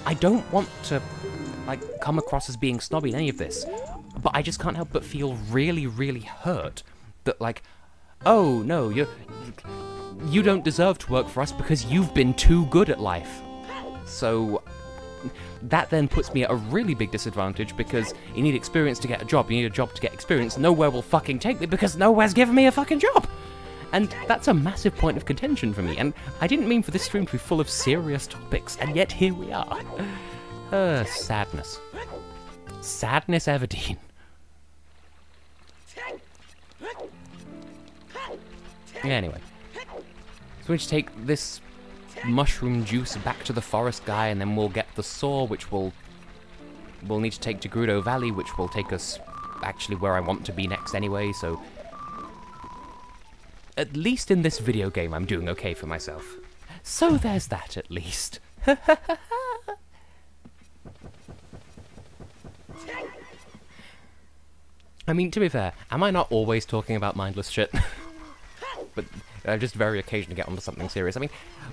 S1: I don't want to, like, come across as being snobby in any of this, but I just can't help but feel really, really hurt that, like, oh, no, you don't deserve to work for us because you've been too good at life. So, that then puts me at a really big disadvantage because you need experience to get a job, you need a job to get experience, nowhere will fucking take me because nowhere's given me a fucking job! And that's a massive point of contention for me, and I didn't mean for this stream to be full of serious topics, and yet here we are. Sadness. Sadness Everdeen. Anyway. So we need to take this mushroom juice back to the forest guy, and then we'll get the saw, which we'll need to take to Gerudo Valley, which will take us actually where I want to be next anyway, so... At least in this video game I'm doing okay for myself. So there's that, at least. I mean, to be fair, am I not always talking about mindless shit? But I just very occasionally get onto something serious. I mean,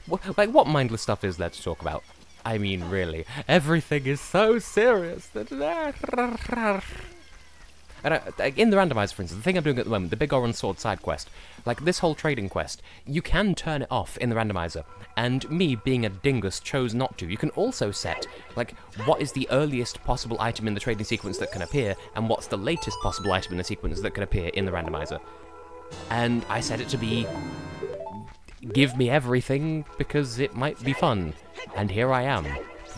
S1: what mindless stuff is there to talk about? I mean, really, everything is so serious that... And in the randomizer, for instance, the thing I'm doing at the moment, the Big Orange Sword side quest, like this whole trading quest, you can turn it off in the randomizer, and me, being a dingus, chose not to. You can also set, like, what is the earliest possible item in the trading sequence that can appear, and what's the latest possible item in the sequence that can appear in the randomizer. And I set it to be, give me everything, because it might be fun. And here I am,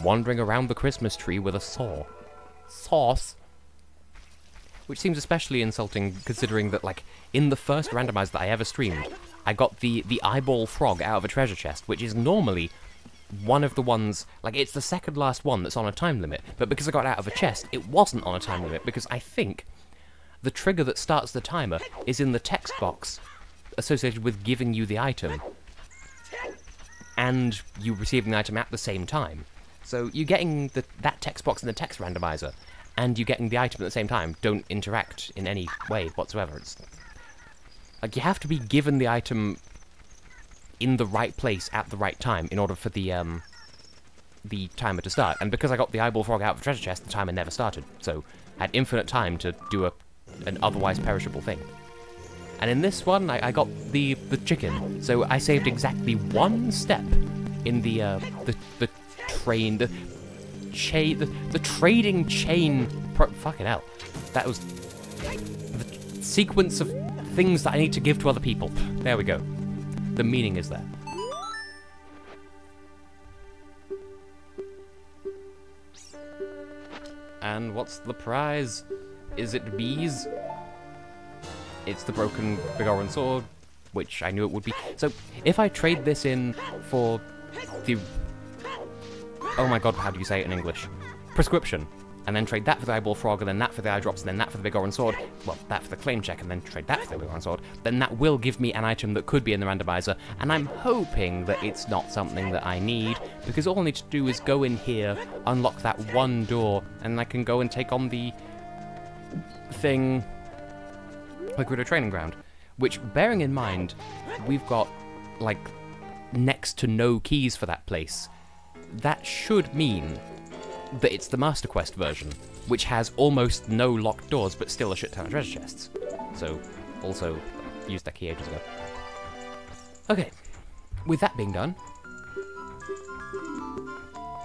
S1: wandering around the Christmas tree with a saw. Sauce. Which seems especially insulting, considering that, like, in the first randomizer that I ever streamed, I got the eyeball frog out of a treasure chest, which is normally one of the ones, like, it's the second last one that's on a time limit, but because I got it out of a chest, it wasn't on a time limit, because I think the trigger that starts the timer is in the text box associated with giving you the item, and you receiving the item at the same time. So you getting that text box in the text randomizer, and you getting the item at the same time don't interact in any way whatsoever. It's like you have to be given the item in the right place at the right time in order for the timer to start. And because I got the eyeball frog out of the treasure chest, the timer never started. So I had infinite time to do an otherwise perishable thing. And in this one, I got the chicken. So I saved exactly one step in the trading chain. Fucking hell, that was the sequence of things that I need to give to other people. There we go. The meaning is there. And what's the prize? Is it bees? It's the broken Bigoran sword, which I knew it would be. So, if I trade this in for the... Oh my god, how do you say it in English? Prescription. And then trade that for the eyeball frog, and then that for the eye drops, and then that for the Bigoran sword. Well, that for the claim check, and then trade that for the Bigoran sword. Then that will give me an item that could be in the randomizer, and I'm hoping that it's not something that I need, because all I need to do is go in here, unlock that one door, and I can go and take on the thing... Liquid Training Ground. Which, bearing in mind, we've got, like, next to no keys for that place. That should mean that it's the Master Quest version, which has almost no locked doors, but still a shit ton of treasure chests. So, also, used that key ages ago. Okay, with that being done,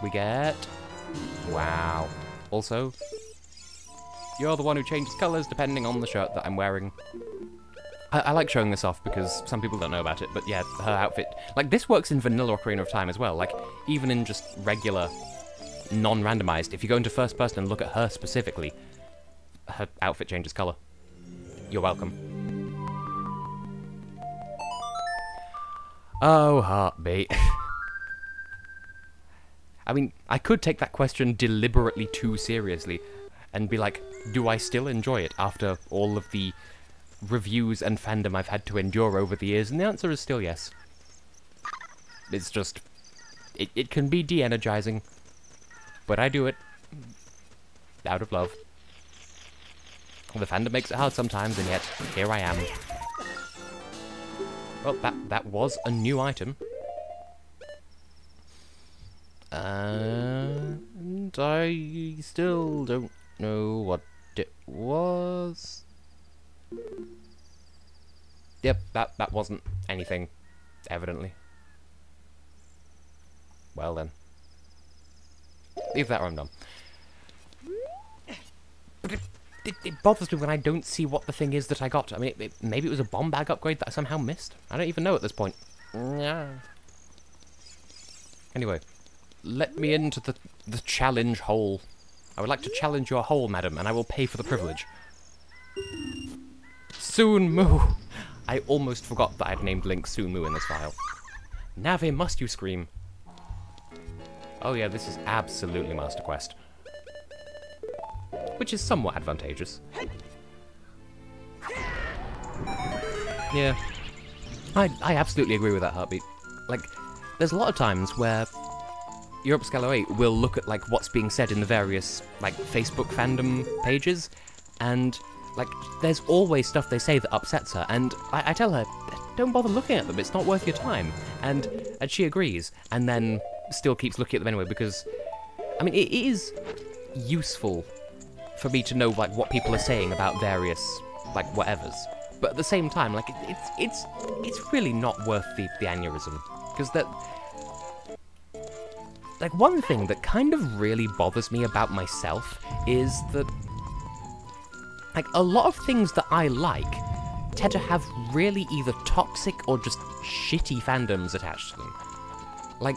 S1: we get... Wow. Also, you're the one who changes colours depending on the shirt that I'm wearing. I like showing this off because some people don't know about it, but yeah, her outfit... Like, this works in vanilla Ocarina of Time as well. Like, even in just regular... non-randomized, if you go into first person and look at her specifically, her outfit changes colour. You're welcome. Oh, heartbeat. I mean, I could take that question deliberately too seriously and be like, do I still enjoy it after all of the reviews and fandom I've had to endure over the years? And the answer is still yes. It's just... It can be de-energizing. But I do it out of love. The fandom makes it hard sometimes, and yet here I am. Well, that was a new item. And I still don't know what it was. Yep, that wasn't anything, evidently. Well then. Leave that where I'm done. But it bothers me when I don't see what the thing is that I got. I mean, maybe it was a bomb bag upgrade that I somehow missed. I don't even know at this point. Yeah. Anyway, let me into the challenge hole. I would like to challenge your hole, madam, and I will pay for the privilege. Soon Moo! I almost forgot that I'd named Link Soon Moo in this file. Nave, must you scream? Oh yeah, this is absolutely Master Quest. Which is somewhat advantageous. Yeah. I absolutely agree with that, Heartbeat. Like, there's a lot of times where Europe Scalo 8 will look at, like, what's being said in the various, like, Facebook fandom pages, and, like, there's always stuff they say that upsets her, and I tell her, don't bother looking at them, it's not worth your time. And she agrees, and then still keeps looking at them anyway, because, I mean, it is useful for me to know, like, what people are saying about various, like, whatevers. But at the same time, like, it's really not worth the aneurysm. Because that... Like, one thing that kind of really bothers me about myself is that, like, a lot of things that I like tend to have really either toxic or just shitty fandoms attached to them. Like,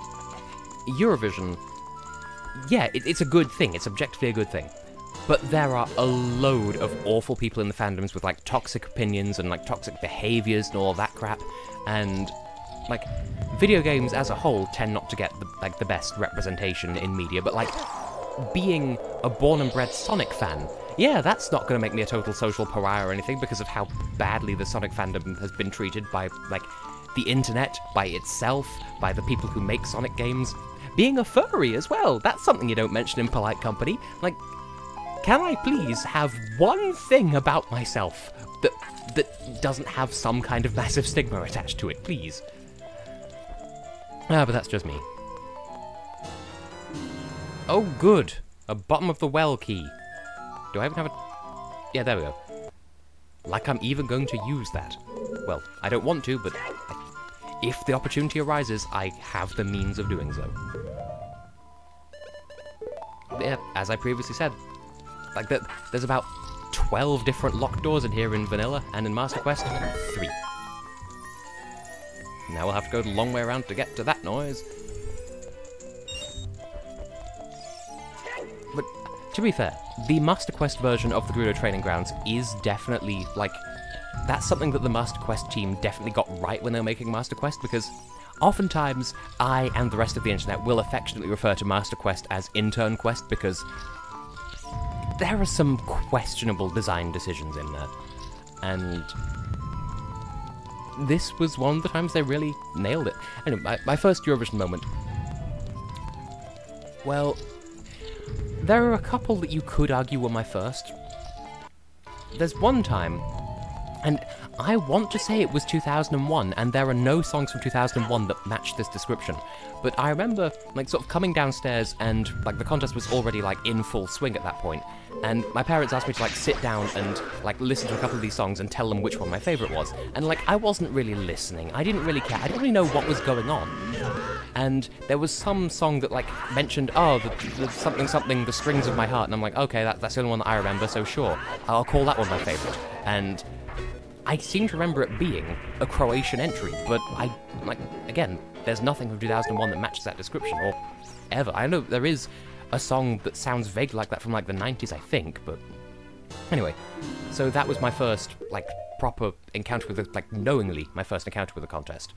S1: Eurovision, yeah, it's a good thing, it's objectively a good thing. But there are a load of awful people in the fandoms with, like, toxic opinions and, like, toxic behaviors and all that crap, and, like, video games as a whole tend not to get, the best representation in media, but, like, being a born and bred Sonic fan, yeah, that's not going to make me a total social pariah or anything because of how badly the Sonic fandom has been treated by, like, the internet, by itself, by the people who make Sonic games. Being a furry as well, that's something you don't mention in polite company. Like, can I please have one thing about myself that doesn't have some kind of massive stigma attached to it, please? Ah, but that's just me. Oh, good. A bottom of the well key. Do I even have a... Yeah, there we go. Like I'm even going to use that. Well, I don't want to, but if the opportunity arises, I have the means of doing so. Yeah, as I previously said, like there's about 12 different locked doors in here in Vanilla, and in Master Quest, 3. Now we'll have to go the long way around to get to that noise. But, to be fair, the Master Quest version of the Gerudo Training Grounds is definitely, like, that's something that the Master Quest team definitely got right when they were making Master Quest, because oftentimes I and the rest of the internet will affectionately refer to Master Quest as Intern Quest, because there are some questionable design decisions in there. And this was one of the times they really nailed it. Anyway, my first Eurovision moment. Well, there are a couple that you could argue were my first. There's one time, and I want to say it was 2001, and there are no songs from 2001 that match this description. But I remember, like, sort of coming downstairs, and, like, the contest was already, like, in full swing at that point. And my parents asked me to, like, sit down and, like, listen to a couple of these songs and tell them which one my favourite was. And, like, I wasn't really listening. I didn't really care. I didn't really know what was going on. And there was some song that, like, mentioned, oh, the something, the strings of my heart. And I'm like, okay, that's the only one that I remember, so sure. I'll call that one my favourite. And I seem to remember it being a Croatian entry, but I, like, again, there's nothing from 2001 that matches that description, or ever. I know there is a song that sounds vaguely like that from, like, the 90s, I think, but anyway. So that was my first, like, proper encounter with it, like, knowingly my first encounter with a contest.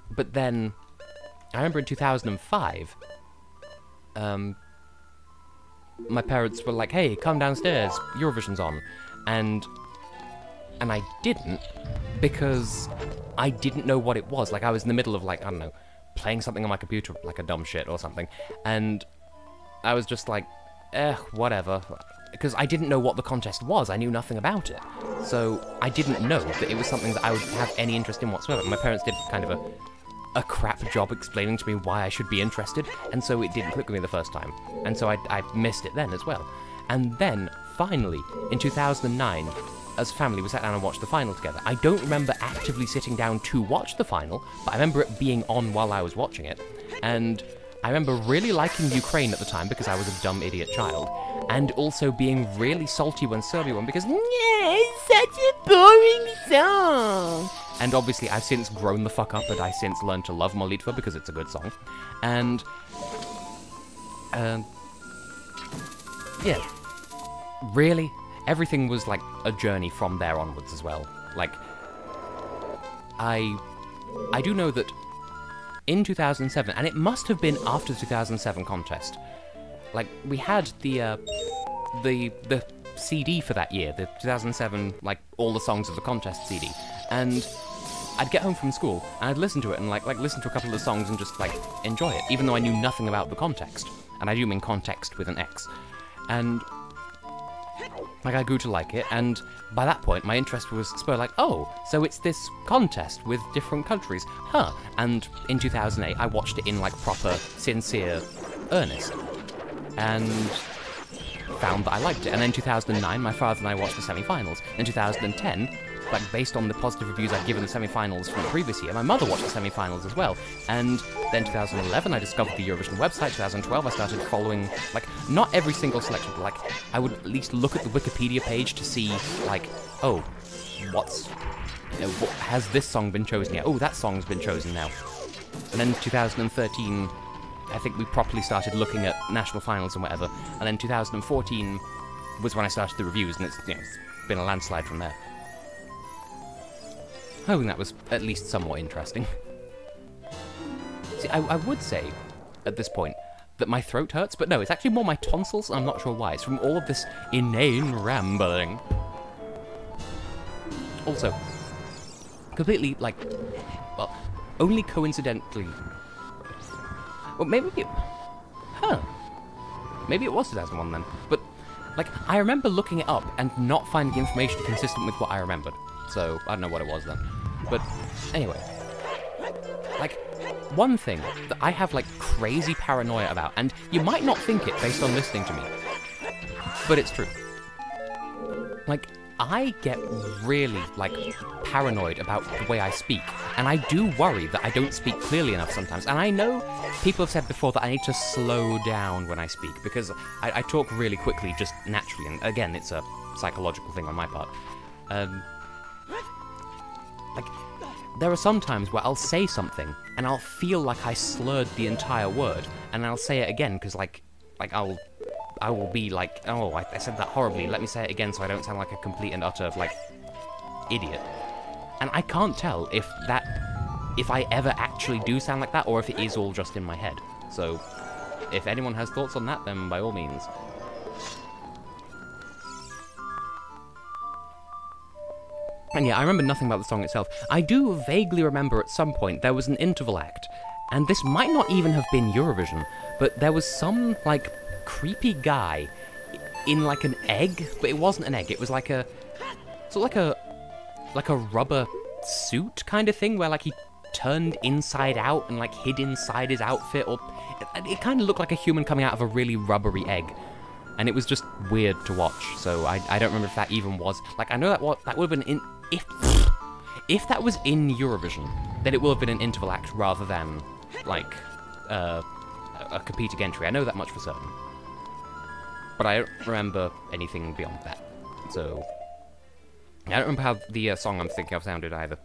S1: But then, I remember in 2005, my parents were like, hey, come downstairs, Eurovision's on, and I didn't, because I didn't know what it was. Like, I was in the middle of, like, I don't know, playing something on my computer, like a dumb shit or something, and I was just like, whatever, because I didn't know what the contest was. I knew nothing about it, so I didn't know that it was something that I would have any interest in whatsoever. My parents did kind of a crap job explaining to me why I should be interested, and so it didn't click with me the first time, and so I missed it then as well. And then, finally, in 2009, as a family, we sat down and watched the final together. I don't remember actively sitting down to watch the final, but I remember it being on while I was watching it. And I remember really liking Ukraine at the time because I was a dumb idiot child, and also being really salty when Serbia won because, yeah, it's such a boring song. And obviously I've since grown the fuck up, and I since learned to love Molitva because it's a good song. And, yeah, really, everything was like a journey from there onwards as well. Like, I do know that in 2007, and it must have been after the 2007 contest, like, we had the CD for that year, the 2007, like, all the songs of the contest CD, and I'd get home from school, and I'd listen to it, and, like listen to a couple of the songs and just, like, enjoy it, even though I knew nothing about the context. And I do mean context with an X. And, like, I grew to like it, and by that point, my interest was spurred, like, oh, so it's this contest with different countries, huh? And in 2008, I watched it in, like, proper, sincere earnest, and found that I liked it. And then in 2009, my father and I watched the semi-finals. In 2010, like, based on the positive reviews I'd given the semi-finals from the previous year, my mother watched the semi-finals as well. And then 2011, I discovered the Eurovision website. 2012, I started following, like, not every single selection, but, like, I would at least look at the Wikipedia page to see, like, oh, has this song been chosen yet? Oh, that song's been chosen now. And then 2013, I think we properly started looking at national finals and whatever. And then 2014 was when I started the reviews, and it's, it's been a landslide from there. I think that was at least somewhat interesting. See, I would say, at this point, that my throat hurts, but no, it's actually more my tonsils, and I'm not sure why. It's from all of this inane rambling. Also, completely, like, well, only coincidentally... Well, maybe it... Huh. Maybe it was 2001 then. But, like, I remember looking it up and not finding the information consistent with what I remembered. So, I don't know what it was then. But, anyway. Like, one thing that I have, like, crazy paranoia about, and you might not think it based on listening to me, but it's true. Like, I get really, like, paranoid about the way I speak, and I do worry that I don't speak clearly enough sometimes. And I know people have said before that I need to slow down when I speak, because I talk really quickly, just naturally, and again, it's a psychological thing on my part. Like, there are some times where I'll say something, and I'll feel like I slurred the entire word, and I'll say it again, because, like, I will be like, oh, I said that horribly, let me say it again so I don't sound like a complete and utter, like, idiot. And I can't tell if I ever actually do sound like that, or if it is all just in my head. So, if anyone has thoughts on that, then by all means. And yeah, I remember nothing about the song itself. I do vaguely remember at some point there was an interval act, and this might not even have been Eurovision, but there was some, like, creepy guy in, like, an egg, but it wasn't an egg, it was like a, sort of like a rubber suit kind of thing, where, like, he turned inside out and, like, hid inside his outfit, or it kind of looked like a human coming out of a really rubbery egg. And it was just weird to watch, so I don't remember if that even was... Like, I know that would have been in... If that was in Eurovision, then it will have been an interval act rather than, like, a competing entry. I know that much for certain. But I don't remember anything beyond that. So... I don't remember how the song I'm thinking of sounded either.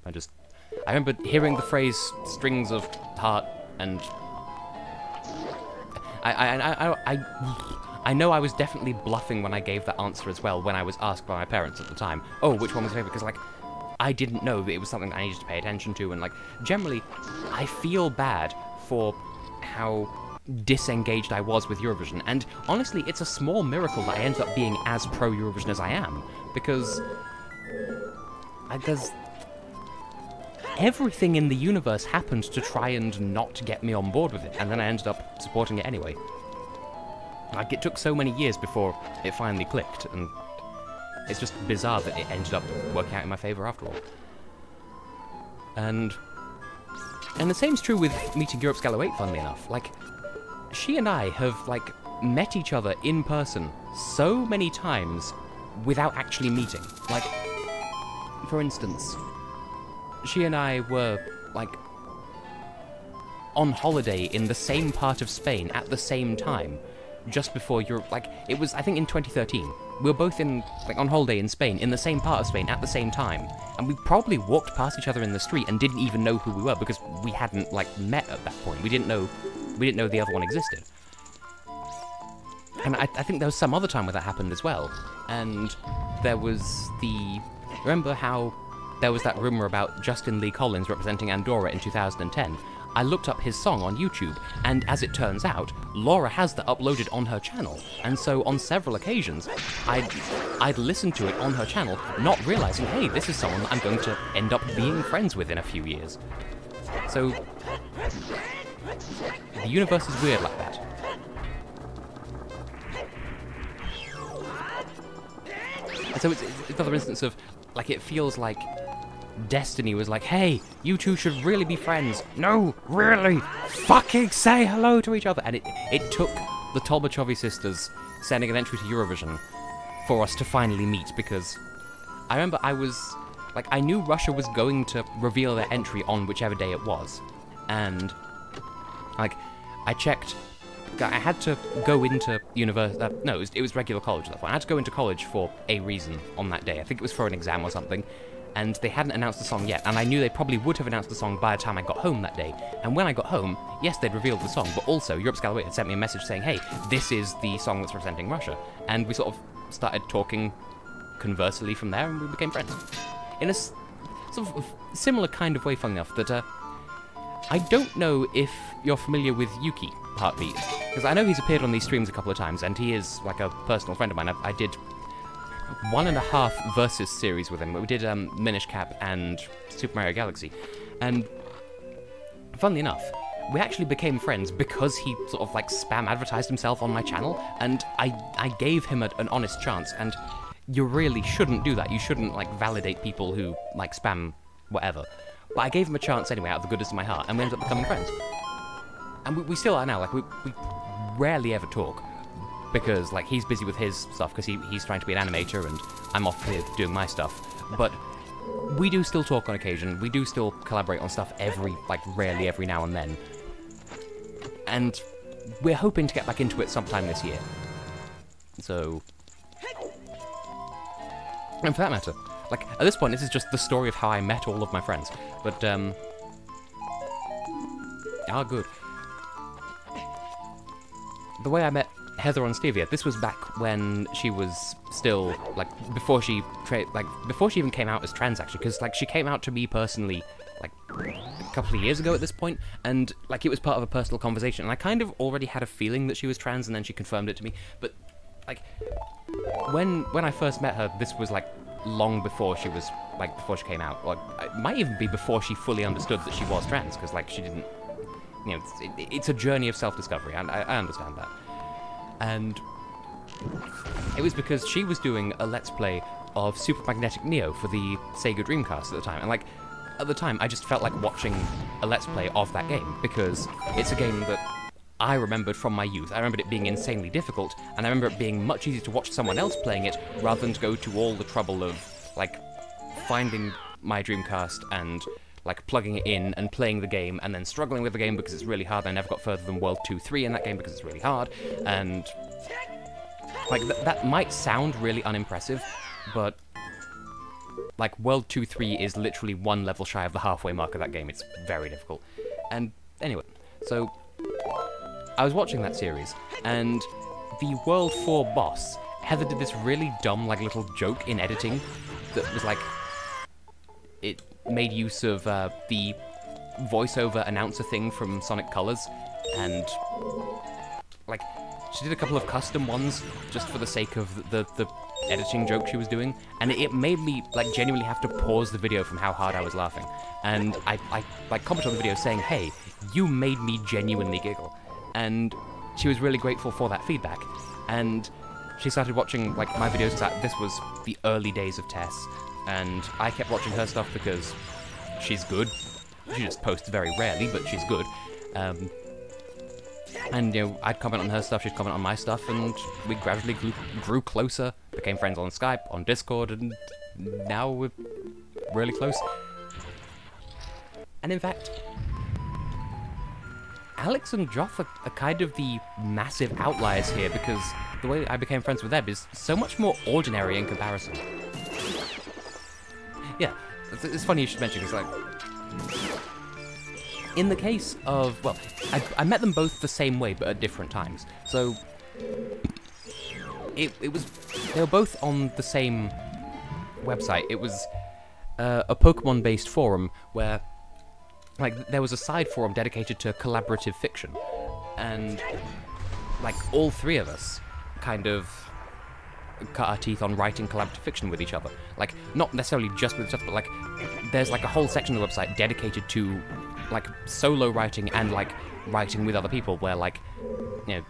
S1: I remember hearing the phrase, strings of heart, and... I know I was definitely bluffing when I gave that answer as well, when I was asked by my parents at the time, oh, which one was your favourite? Because, like, I didn't know that it was something that I needed to pay attention to, and, like, generally, I feel bad for how disengaged I was with Eurovision, and honestly, it's a small miracle that I ended up being as pro-Eurovision as I am, because everything in the universe happened to try and not get me on board with it, and then I ended up supporting it anyway. Like, it took so many years before it finally clicked, and it's just bizarre that it ended up working out in my favour after all. And the same's true with meeting Europe's Gala 8, funnily enough. Like, she and I have, like, met each other in person so many times without actually meeting. Like, for instance, she and I were, like, on holiday in the same part of Spain at the same time, just before Europe, like, it was, I think, in 2013. We were both on holiday in Spain, in the same part of Spain, at the same time. And we probably walked past each other in the street and didn't even know who we were, because we hadn't, like, met at that point. We didn't know the other one existed. And I think there was some other time where that happened as well. And there was remember how there was that rumour about Justin Lee Collins representing Andorra in 2010? I looked up his song on YouTube, and as it turns out, Laura has that uploaded on her channel, and so on several occasions, I'd listened to it on her channel, not realising, hey, this is someone that I'm going to end up being friends with in a few years. So, the universe is weird like that. And so it's another instance of, like, it feels like Destiny was like, hey, you two should really be friends. No, really, fucking say hello to each other. And it took the Tolbachovi sisters sending an entry to Eurovision for us to finally meet, because I remember I knew Russia was going to reveal their entry on whichever day it was. And, like, I checked, I had to go into university, no, it was regular college at that point. I had to go into college for a reason on that day. I think it was for an exam or something. And they hadn't announced the song yet, and I knew they probably would have announced the song by the time I got home that day. And when I got home, yes, they'd revealed the song, but also Europe's Gala 8 had sent me a message saying, hey, this is the song that's representing Russia. And we sort of started talking conversely from there, and we became friends. In a sort of similar kind of way, funny enough, that I don't know if you're familiar with Yuki. heartbeat. Because I know he's appeared on these streams a couple of times, and he is, like, a personal friend of mine. I did 1.5 versus series with him. We did Minish Cap and Super Mario Galaxy. And, funnily enough, we actually became friends because he sort of, like, spam advertised himself on my channel, and I gave him an honest chance, and you really shouldn't do that. You shouldn't, like, validate people who, like, spam whatever. But I gave him a chance anyway, out of the goodness of my heart, and we ended up becoming friends. And we still are now. Like, we rarely ever talk, because, like, he's busy with his stuff, because he's trying to be an animator, and I'm off here doing my stuff. But we do still talk on occasion. We do still collaborate on stuff rarely every now and then. And we're hoping to get back into it sometime this year. So... And for that matter, like, at this point, this is just the story of how I met all of my friends. But, good. The way I met Heather on Stevia, this was back when she was still, like, before she even came out as trans, actually, because, like, she came out to me personally, like, a couple of years ago at this point, and, like, it was part of a personal conversation, and I kind of already had a feeling that she was trans, and then she confirmed it to me, but, like, when I first met her, this was, like, long before she was, like, before she came out, or it might even be before she fully understood that she was trans, because, like, she didn't, you know, it's a journey of self-discovery, and I understand that. And it was because she was doing a Let's Play of Super Magnetic Neo for the Sega Dreamcast at the time, and, like, at the time, I just felt like watching a Let's Play of that game, because it's a game that I remembered from my youth. I remembered it being insanely difficult, and I remember it being much easier to watch someone else playing it, rather than to go to all the trouble of, like, finding my Dreamcast and, like, plugging it in and playing the game, and then struggling with the game because it's really hard. I never got further than World 2-3 in that game because it's really hard, and, like, that might sound really unimpressive, but, like, World 2-3 is literally one level shy of the halfway mark of that game. It's very difficult. And, anyway, so I was watching that series, and the World 4 boss, Heather did this really dumb, like, little joke in editing that was, like, it made use of the voiceover announcer thing from Sonic Colors, and, like, she did a couple of custom ones just for the sake of the editing joke she was doing, and it made me, like, genuinely have to pause the video from how hard I was laughing. And I like, commented on the video saying, hey, you made me genuinely giggle. And she was really grateful for that feedback, and she started watching, like, my videos, because this was the early days of Tess, and I kept watching her stuff because she's good. She just posts very rarely, but she's good. And, you know, I'd comment on her stuff, she'd comment on my stuff, and we gradually grew closer, became friends on Skype, on Discord, and now we're really close. And in fact, Alex and Joff are kind of the massive outliers here, because the way I became friends with them is so much more ordinary in comparison. Yeah, it's funny you should mention, because, like, in the case of, well, I met them both the same way, but at different times. So, they were both on the same website. It was a Pokemon-based forum where, like, there was a side forum dedicated to collaborative fiction, and, like, all three of us kind of cut our teeth on writing collaborative fiction with each other. Like, not necessarily just with each other, but, like, there's, like, a whole section of the website dedicated to, like, solo writing and, like, writing with other people, where, like, you know,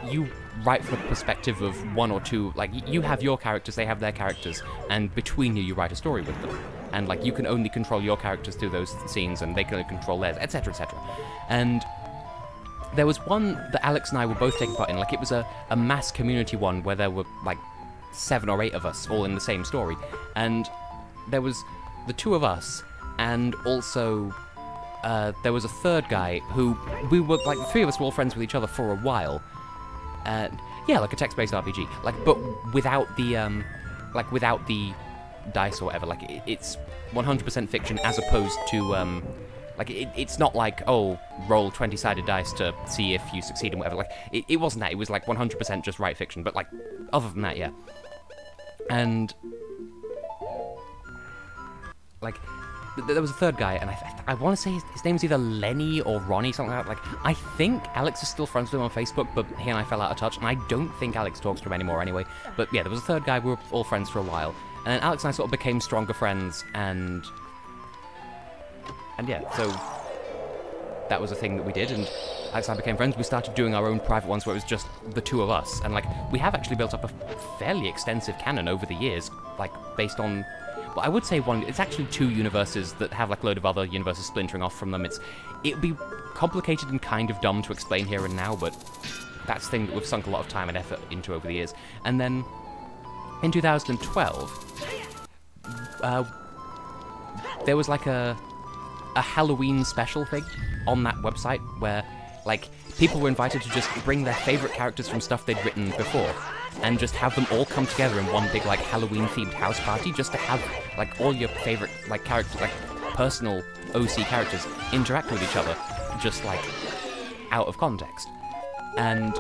S1: you write from a perspective of one or two, like, you have your characters, they have their characters, and between you write a story with them. And, like, you can only control your characters through those scenes, and they can only control theirs, etc., etc. And there was one that Alex and I were both taking part in, like, it was a mass community one where there were, like, 7 or 8 of us all in the same story. And there was the 2 of us, and also there was a third guy who we were, like, the 3 of us were all friends with each other for a while. And yeah, like a text-based RPG, like, but without the dice or whatever. Like, it's 100% fiction, as opposed to like, it's not like, oh, roll 20-sided dice to see if you succeed and whatever. Like, it wasn't that. It was, like, 100% just write fiction. But, like, other than that, yeah. And, like, there was a third guy, and I I want to say his name is either Lenny or Ronnie, something like that. Like, I think Alex is still friends with him on Facebook, but he and I fell out of touch, and I don't think Alex talks to him anymore anyway. But yeah, there was a third guy, we were all friends for a while, and then Alex and I sort of became stronger friends, and yeah, so that was a thing that we did, and Alex and I became friends. We started doing our own private ones where it was just the two of us, and like, we have actually built up a fairly extensive canon over the years, like, based on, well, I would say it's actually 2 universes that have like a load of other universes splintering off from them. It'd be complicated and kind of dumb to explain here and now, but that's the thing that we've sunk a lot of time and effort into over the years. And then in 2012, there was like a Halloween special thing on that website where like people were invited to just bring their favorite characters from stuff they'd written before and just have them all come together in one big like Halloween themed house party, just to have like all your favorite like characters, like personal OC characters, interact with each other, just like out of context. And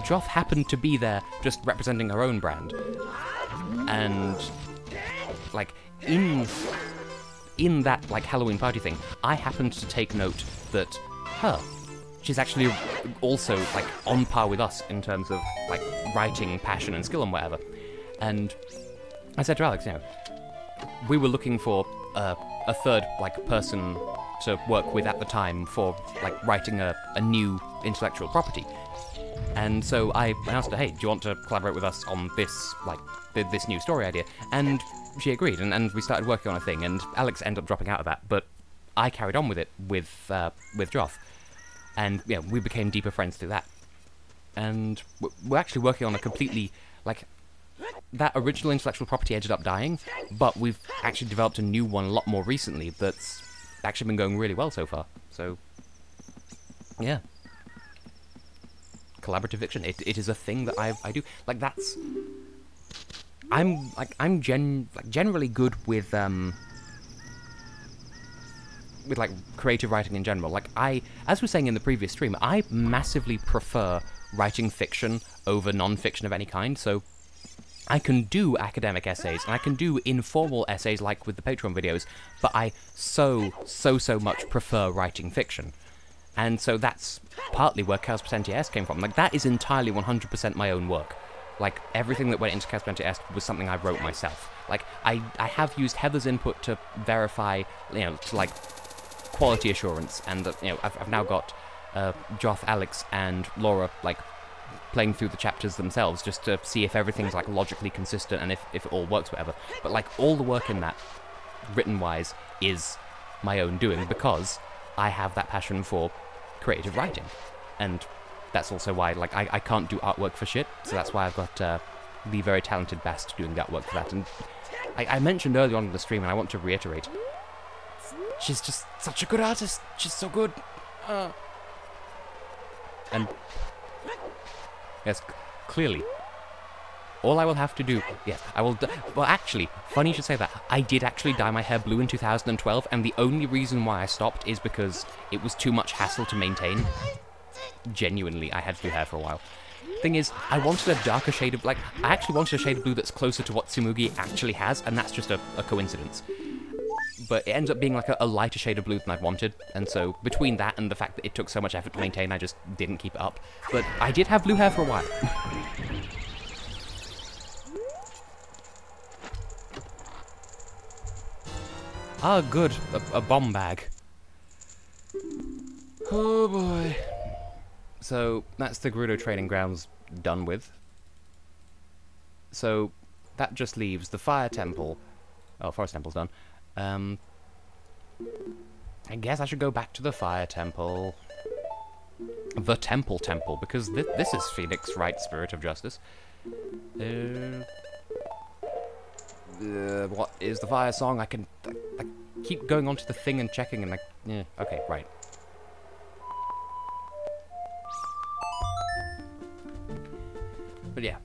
S1: Joff happened to be there just representing her own brand, and like in that like Halloween party thing, I happened to take note that she's actually also like on par with us in terms of like writing passion and skill and whatever. And I said to Alex, you know, we were looking for a third like person to work with at the time for like writing a new intellectual property. And so I asked her, hey, do you want to collaborate with us on this like this new story idea? And she agreed, and we started working on a thing, and Alex ended up dropping out of that, but I carried on with it with Joff. And yeah, we became deeper friends through that. And we're actually working on a completely, like, that original intellectual property ended up dying, but we've actually developed a new one a lot more recently that's actually been going really well so far. So, yeah. Collaborative fiction, it is a thing that I do. Like, that's... I'm generally good with like creative writing in general. Like as we were saying in the previous stream, I massively prefer writing fiction over non-fiction of any kind. So I can do academic essays and I can do informal essays like with the Patreon videos, but I so much prefer writing fiction. And so that's partly where Chaos Potential S came from. Like, that is entirely 100% my own work. Like, everything that went into Chaos Potential S was something I wrote myself. Like, I have used Heather's input to verify, you know, to, like, quality assurance, and, you know, I've now got Joff, Alex, and Laura, like, playing through the chapters themselves just to see if everything's, like, logically consistent and if it all works, whatever. But, like, all the work in that, written-wise, is my own doing, because I have that passion for creative writing. And that's also why, like, I can't do artwork for shit, so that's why I've got the very talented Bast doing the artwork for that. And I mentioned earlier on in the stream, and I want to reiterate, she's just such a good artist. She's so good. And yes, clearly, all I will have to do, yes, I will, well, actually, funny you should say that, I did actually dye my hair blue in 2012, and the only reason why I stopped is because it was too much hassle to maintain. Genuinely, I had to do hair for a while. Thing is, I wanted a darker shade of, like, I actually wanted a shade of blue that's closer to what Tsumugi actually has, and that's just a coincidence. But it ends up being like a lighter shade of blue than I'd wanted, and so between that and the fact that it took so much effort to maintain, I just didn't keep it up. But I did have blue hair for a while. Ah, good. A bomb bag. Oh boy. So, that's the Gerudo Training Grounds done with. So, that just leaves the Fire Temple. Oh, Forest Temple's done. I guess I should go back to the Fire Temple. The Temple, because this is Phoenix Wright, Spirit of Justice. What is the fire song? I keep going onto the thing and checking and yeah, okay, right. But yeah.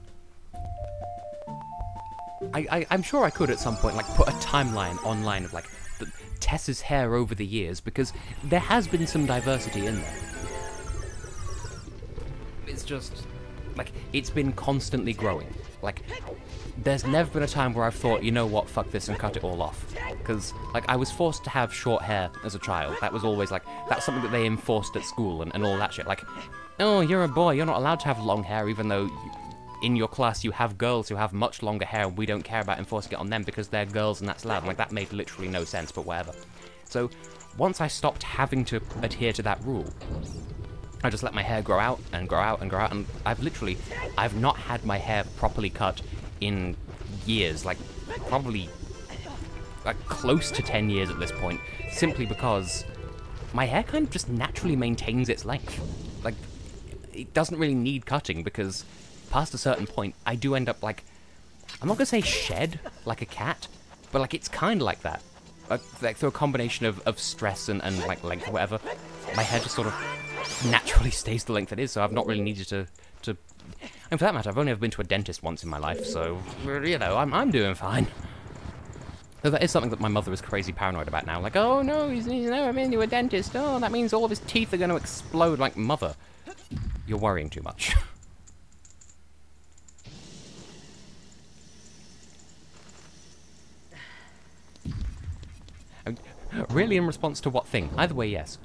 S1: I'm sure I could at some point, like, put a timeline online of, like, Tess's hair over the years, because there has been some diversity in there. It's just, like, it's been constantly growing. Like, there's never been a time where I've thought, you know what, fuck this and cut it all off. Because, like, I was forced to have short hair as a child. That was always, like, that's something that they enforced at school and all that shit. Like, oh, you're a boy, you're not allowed to have long hair, even though in your class you have girls who have much longer hair and we don't care about enforcing it on them because they're girls and that's allowed. Like, that made literally no sense, but whatever. So, once I stopped having to adhere to that rule, I just let my hair grow out and grow out and grow out, and I've not had my hair properly cut in years, like, probably, like, close to 10 years at this point, simply because my hair kind of just naturally maintains its length. Like, it doesn't really need cutting, because past a certain point, I do end up, like, I'm not gonna say shed, like a cat, but, like, it's kind of like that. Like, through a combination of stress and like, length or whatever, my hair just sort of naturally stays the length it is, so I've not really needed to... And for that matter, I've only ever been to a dentist once in my life, so, you know, I'm doing fine. Though that is something that my mother is crazy paranoid about now. Like, oh no, he's never been to a dentist. Oh, that means all of his teeth are going to explode. Like, mother, you're worrying too much. Really in response to what thing? Either way, yes.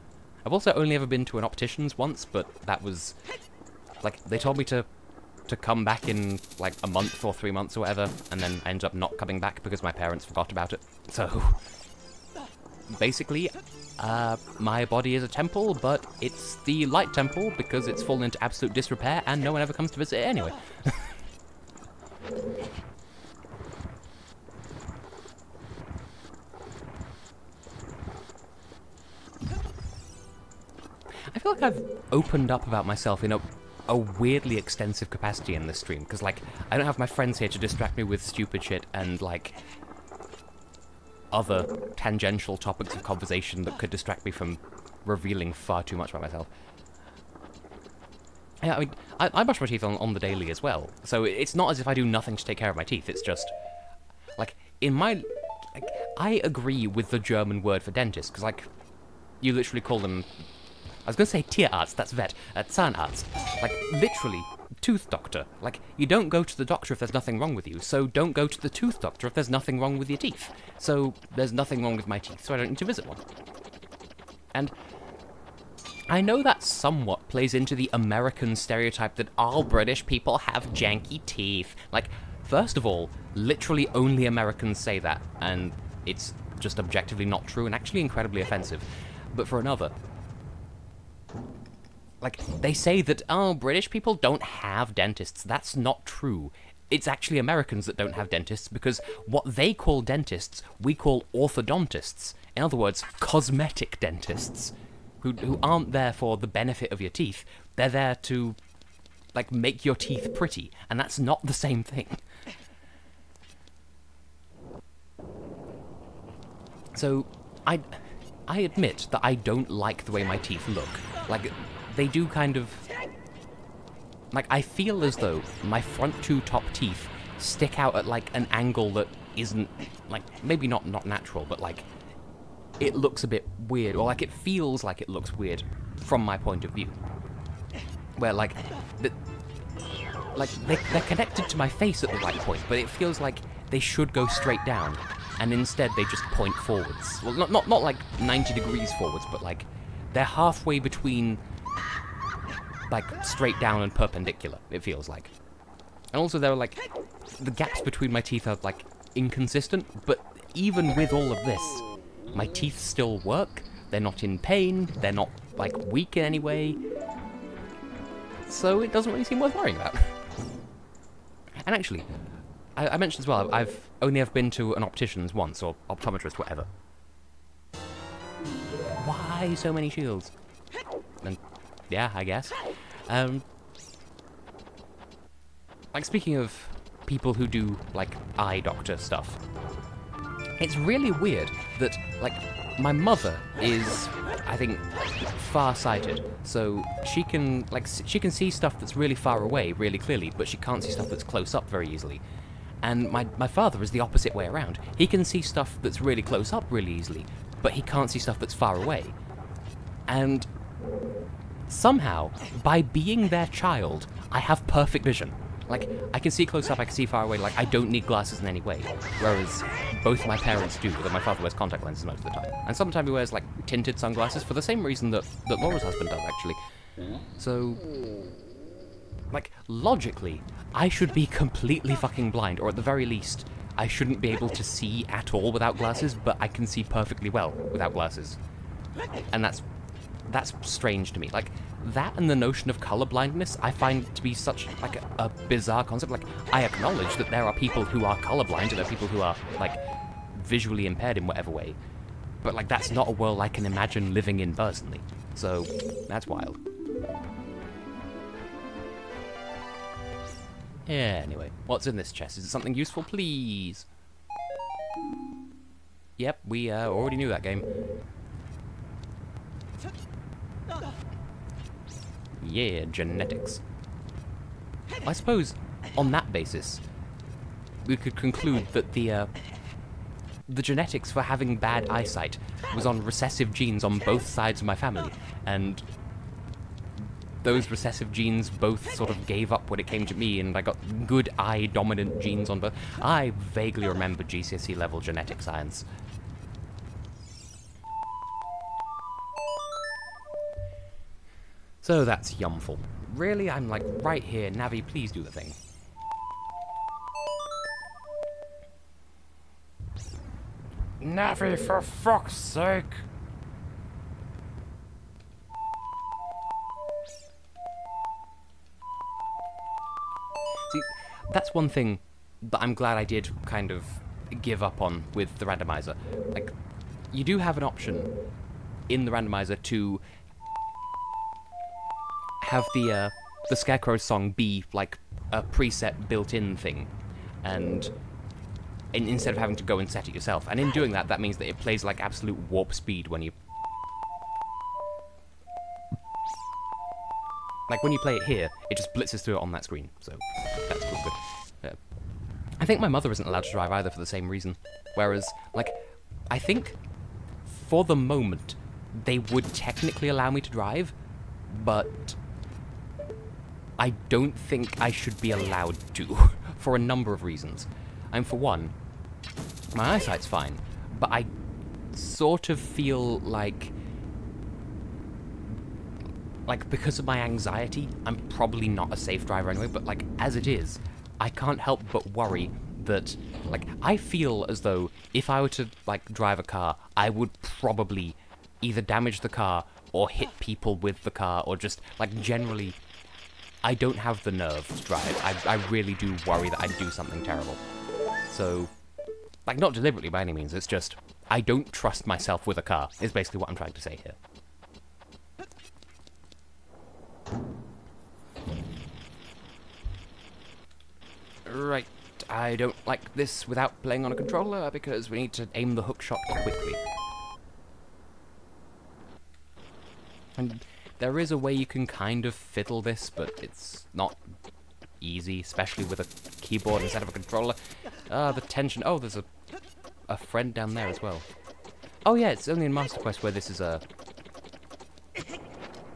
S1: I've also only ever been to an optician's once, but that was... Like, they told me to come back in, like, a month or 3 months or whatever, and then I ended up not coming back because my parents forgot about it. So, basically, my body is a temple, but it's the light temple because it's fallen into absolute disrepair and no one ever comes to visit it anyway. I feel like I've opened up about myself in a weirdly extensive capacity in this stream, because, like, I don't have my friends here to distract me with stupid shit and, like, other tangential topics of conversation that could distract me from revealing far too much about myself. Yeah, I mean, I brush my teeth on the daily as well, so it's not as if I do nothing to take care of my teeth, it's just, like, in my... Like, I agree with the German word for dentist, because, like, you literally call them... I was going to say Tierarzt, that's vet, Zahnarzt. Like, literally, tooth doctor. Like, you don't go to the doctor if there's nothing wrong with you, so don't go to the tooth doctor if there's nothing wrong with your teeth. So, there's nothing wrong with my teeth, so I don't need to visit one. And I know that somewhat plays into the American stereotype that all British people have janky teeth. Like, first of all, literally only Americans say that, and it's just objectively not true and actually incredibly offensive. But for another... Like, they say that, oh, British people don't have dentists. That's not true. It's actually Americans that don't have dentists, because what they call dentists, we call orthodontists. In other words, cosmetic dentists, who aren't there for the benefit of your teeth. They're there to, like, make your teeth pretty, and that's not the same thing. So, I admit that I don't like the way my teeth look. Like, they do kind of... Like, I feel as though my front two top teeth stick out at, like, an angle that isn't, like, maybe not natural, but, like, it looks a bit weird, or, like, it feels like it looks weird from my point of view. Where, like, they're connected to my face at the right point, but it feels like they should go straight down, and instead they just point forwards. Well, not like 90 degrees forwards, but, like, they're halfway between... like, straight down and perpendicular, it feels like. And also there are, like, the gaps between my teeth are, like, inconsistent, but even with all of this, my teeth still work, they're not in pain, they're not, like, weak in any way, so it doesn't really seem worth worrying about. And actually, I mentioned as well, I've only ever been to an optician's once, or optometrist, whatever. Why so many shields? And yeah, I guess. Like, speaking of people who do, like, eye doctor stuff, it's really weird that, like, my mother is, I think, far-sighted, so she can, like, she can see stuff that's really far away really clearly, but she can't see stuff that's close up very easily. And my father is the opposite way around. He can see stuff that's really close up really easily, but he can't see stuff that's far away. And... somehow, by being their child, I have perfect vision. Like, I can see close up, I can see far away, like, I don't need glasses in any way. Whereas, both my parents do, although my father wears contact lenses most of the time. And sometimes he wears, like, tinted sunglasses for the same reason that Laura's husband does, actually. So, like, logically, I should be completely fucking blind, or at the very least, I shouldn't be able to see at all without glasses, but I can see perfectly well without glasses. And that's strange to me. Like, that and the notion of color blindness, I find to be such, like, a bizarre concept. Like, I acknowledge that there are people who are colorblind, and there are people who are, like, visually impaired in whatever way. But, like, that's not a world I can imagine living in personally. So, that's wild. Yeah, anyway, what's in this chest? Is it something useful, please? Yep, we already knew that game. Yeah, genetics. I suppose, on that basis, we could conclude that the genetics for having bad eyesight was on recessive genes on both sides of my family, and those recessive genes both sort of gave up when it came to me, and I got good eye-dominant genes on both. I vaguely remember GCSE-level genetic science. So that's yumful. Really, I'm like right here. Navi, please do the thing. Navi, for fuck's sake! See, that's one thing that I'm glad I did kind of give up on with the randomizer. Like, you do have an option in the randomizer to have the Scarecrow song be like a preset built-in thing, and instead of having to go and set it yourself. And in doing that, that means that it plays like absolute warp speed when you... Like, when you play it here, it just blitzes through it on that screen, so that's cool. Good. I think my mother isn't allowed to drive either for the same reason. Whereas, like, I think, for the moment, they would technically allow me to drive, but I don't think I should be allowed to, for a number of reasons. And for one, my eyesight's fine, but I sort of feel like because of my anxiety, I'm probably not a safe driver anyway, but like, as it is, I can't help but worry that, like, I feel as though if I were to, like, drive a car, I would probably either damage the car or hit people with the car, or just, like, generally, I don't have the nerve to drive. I really do worry that I'd do something terrible. So, like, not deliberately by any means, it's just, I don't trust myself with a car, is basically what I'm trying to say here. Right, I don't like this without playing on a controller, because we need to aim the hookshot quickly. And there is a way you can kind of fiddle this, but it's not easy, especially with a keyboard instead of a controller. The tension. Oh, there's a friend down there as well. Oh yeah, it's only in Master Quest where this is a...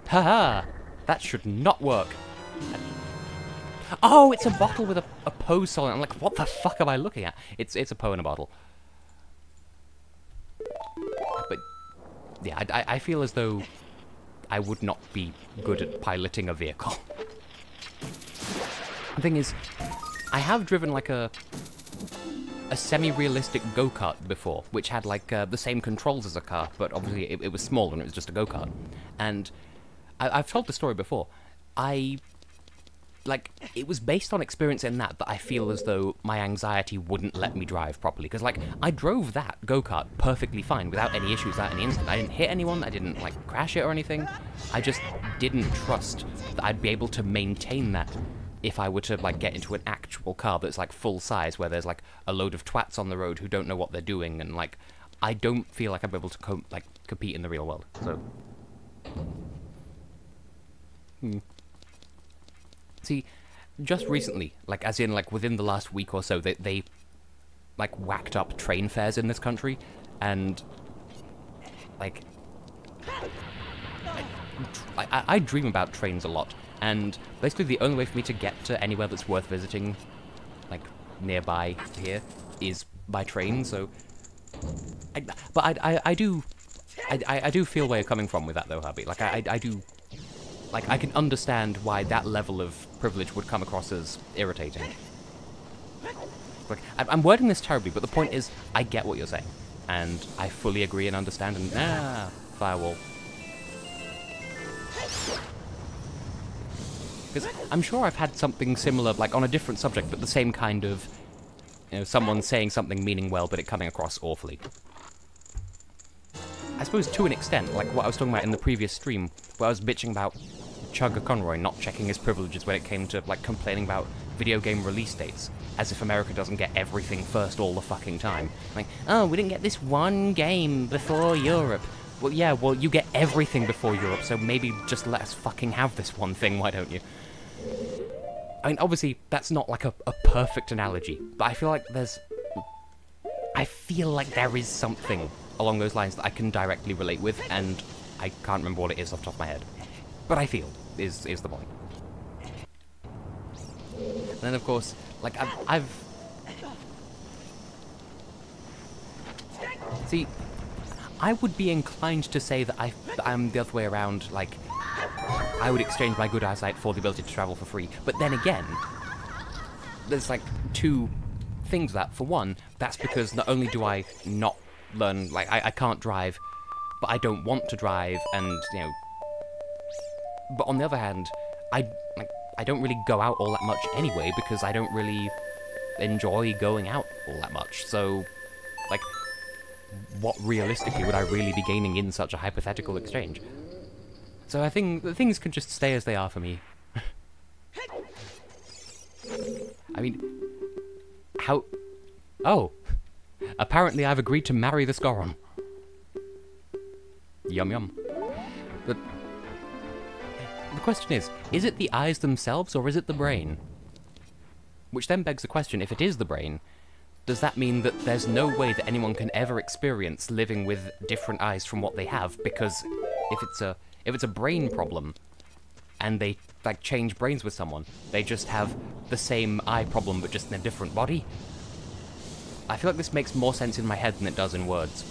S1: Haha! That should not work. Oh, it's a bottle with a pose solid. I'm like, what the fuck am I looking at? It's a Poe in a bottle. But yeah, I feel as though I would not be good at piloting a vehicle. The thing is, I have driven like a semi-realistic go-kart before, which had like the same controls as a car, but obviously it was smaller and it was just a go-kart. And I've told the story before. Like, it was based on experience in that I feel as though my anxiety wouldn't let me drive properly. Because, like, I drove that go-kart perfectly fine without any issues, without any incident. I didn't hit anyone, I didn't, like, crash it or anything. I just didn't trust that I'd be able to maintain that if I were to, like, get into an actual car that's, like, full size, where there's, like, a load of twats on the road who don't know what they're doing, and, like, I don't feel like I'm able to, compete in the real world, so... See, just recently, like, as in, like, within the last week or so, they like, whacked up train fares in this country, and, like, I dream about trains a lot, and basically the only way for me to get to anywhere that's worth visiting, like, nearby here, is by train, so... I do feel where you're coming from with that, though, Herbie. Like, I do... Like, I can understand why that level of privilege would come across as irritating. Like, I'm wording this terribly, but the point is, I get what you're saying. And I fully agree and understand, and... firewall. Because I'm sure I've had something similar, like, on a different subject, but the same kind of... You know, someone saying something meaning well, but it coming across awfully. I suppose to an extent, like what I was talking about in the previous stream, where I was bitching about Chugga Conroy not checking his privileges when it came to, like, complaining about video game release dates, as if America doesn't get everything first all the fucking time. Like, oh, we didn't get this one game before Europe. Well, yeah, well, you get everything before Europe, so maybe just let us fucking have this one thing, why don't you? I mean, obviously, that's not, like, a perfect analogy, but I feel like there's... I feel like there is something along those lines that I can directly relate with, and I can't remember what it is off the top of my head. But I feel, is the point. And then, of course, like, I've... See, I would be inclined to say that I'm the other way around, like, I would exchange my good eyesight for the ability to travel for free. But then again, there's, like, two things that, for one, that's because not only do I not learn, like, I can't drive, but I don't want to drive, and, you know... But on the other hand, I don't really go out all that much anyway, because I don't really enjoy going out all that much, so, like, what realistically would I really be gaining in such a hypothetical exchange? So I think the things can just stay as they are for me. I mean, how... Oh! Apparently I've agreed to marry this Goron. Yum yum. But the question is it the eyes themselves or is it the brain? Which then begs the question, if it is the brain, does that mean that there's no way that anyone can ever experience living with different eyes from what they have? Because if it's a brain problem, and they, like, change brains with someone, they just have the same eye problem but just in a different body? I feel like this makes more sense in my head than it does in words.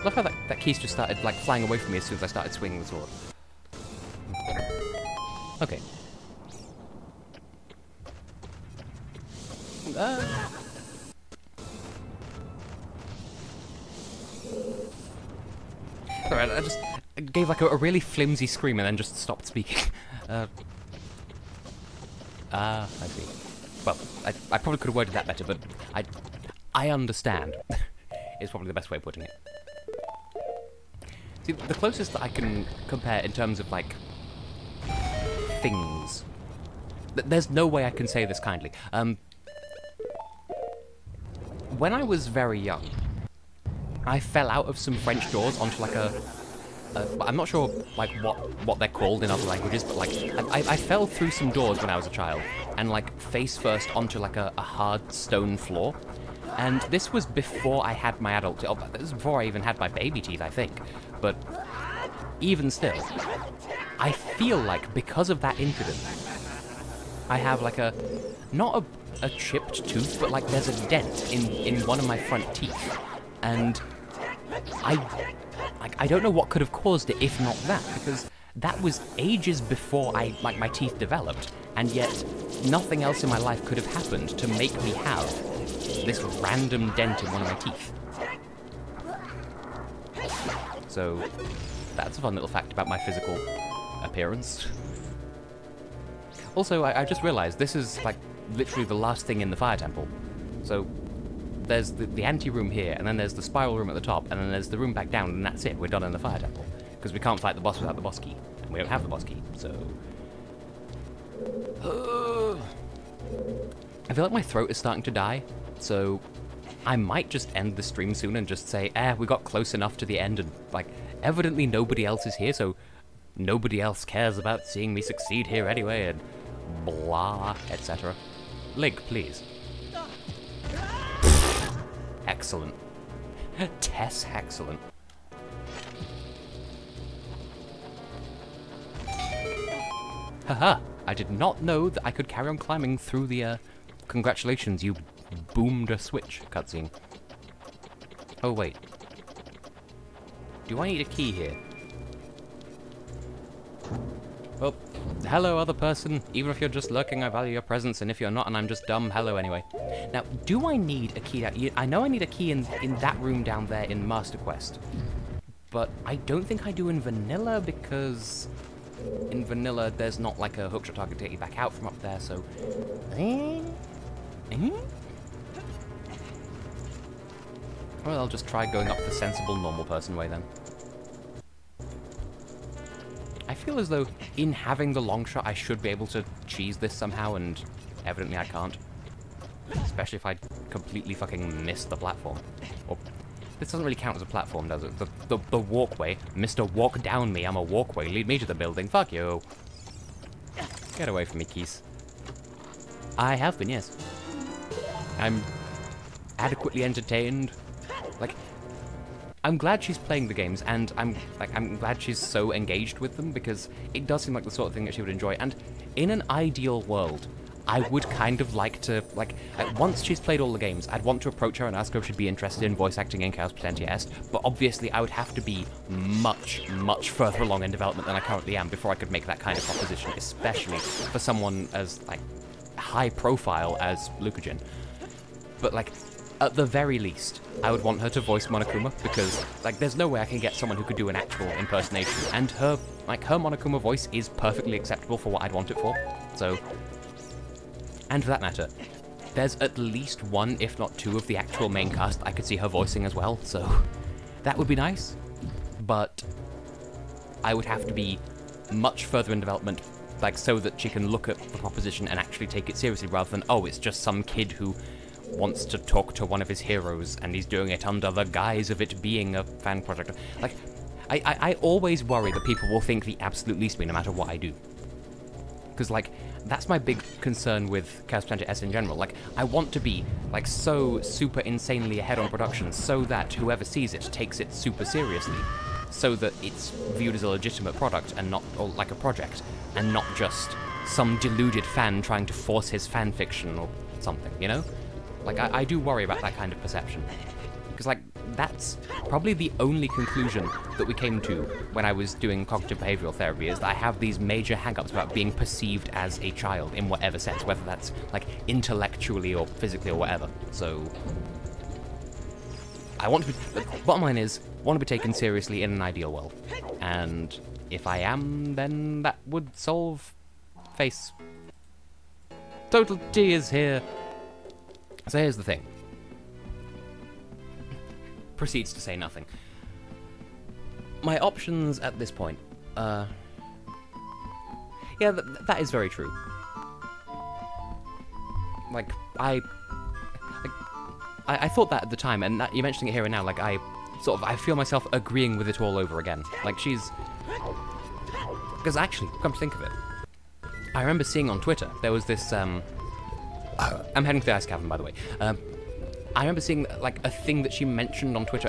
S1: Look how that keys just started, like, flying away from me as soon as I started swinging the sword. Okay. Alright, I just gave, like, a really flimsy scream and then just stopped speaking. I see. Well, I probably could have worded that better, but I understand. Is probably the best way of putting it. See, the closest that I can compare in terms of, like, things... There's no way I can say this kindly. When I was very young, I fell out of some French doors onto, like, I'm not sure, like, what they're called in other languages, but, like, I fell through some doors when I was a child, and, like, face first onto, like, a hard stone floor. And this was before I had my adult teeth. Oh, this was before I even had my baby teeth, I think. But even still, I feel like because of that incident, I have, like, not a chipped tooth, but, like, there's a dent in one of my front teeth. And I don't know what could have caused it if not that, because that was ages before my teeth developed, and yet nothing else in my life could have happened to make me have this random dent in one of my teeth. So, that's a fun little fact about my physical appearance. Also, I just realized this is, like, literally the last thing in the fire temple. So, there's the ante-room here, and then there's the spiral room at the top, and then there's the room back down, and that's it. We're done in the fire temple. Because we can't fight the boss without the boss key. And we don't have the boss key, so... I feel like my throat is starting to die, so I might just end the stream soon and just say, we got close enough to the end, and, like, evidently nobody else is here, so nobody else cares about seeing me succeed here anyway, and blah, etc. Link, please. Excellent. TessHex excellent. Haha, I did not know that I could carry on climbing through the, congratulations, you boomed a switch cutscene. Oh, wait. Do I need a key here? Well, hello, other person. Even if you're just lurking, I value your presence, and if you're not and I'm just dumb, hello anyway. Now, do I need a key? I know I need a key in that room down there in Master Quest, but I don't think I do in Vanilla, because in Vanilla there's not like a hookshot target to get you back out from up there, so... Well, I'll just try going up the sensible, normal person way then. I feel as though, in having the long shot, I should be able to cheese this somehow, and evidently I can't. Especially if I completely fucking miss the platform. Or, this doesn't really count as a platform, does it? The walkway. Mr. Walk Down Me, I'm a walkway. Lead me to the building. Fuck you. Get away from me, Keys. I have been, yes. I'm adequately entertained. Like, I'm glad she's playing the games, and I'm glad she's so engaged with them, because it does seem like the sort of thing that she would enjoy. And in an ideal world, I would kind of like to, once she's played all the games, I'd want to approach her and ask her if she'd be interested in voice acting in Chaos Potential S, but obviously I would have to be much, much further along in development than I currently am before I could make that kind of proposition, especially for someone as, high profile as Lucajin. But, at the very least, I would want her to voice Monokuma, because, there's no way I can get someone who could do an actual impersonation, and her Monokuma voice is perfectly acceptable for what I'd want it for, so... And for that matter, there's at least one, if not two, of the actual main cast I could see her voicing as well, so that would be nice, but I would have to be much further in development, so that she can look at the proposition and actually take it seriously, rather than, oh, it's just some kid who wants to talk to one of his heroes, and he's doing it under the guise of it being a fan project. I always worry that people will think the absolute least of me no matter what I do. Because, that's my big concern with Chaos Potential S in general. I want to be, so super insanely ahead on production, so that whoever sees it takes it super seriously. So that it's viewed as a legitimate product, and not, or a project, and not just some deluded fan trying to force his fan fiction or something, you know? I do worry about that kind of perception. Because, that's probably the only conclusion that we came to when I was doing cognitive behavioral therapy, is that I have these major hang-ups about being perceived as a child in whatever sense, whether that's, intellectually or physically or whatever. So, I want to be, the bottom line is, want to be taken seriously in an ideal world. And if I am, then that would solve face. Total T is here. So here's the thing. Proceeds to say nothing. My options at this point, yeah, that is very true. I thought that at the time, and you're mentioning it here and now, I feel myself agreeing with it all over again. She's... Because actually, come to think of it, I remember seeing on Twitter, there was this, I'm heading to the ice cavern, by the way. I remember seeing, a thing that she mentioned on Twitter.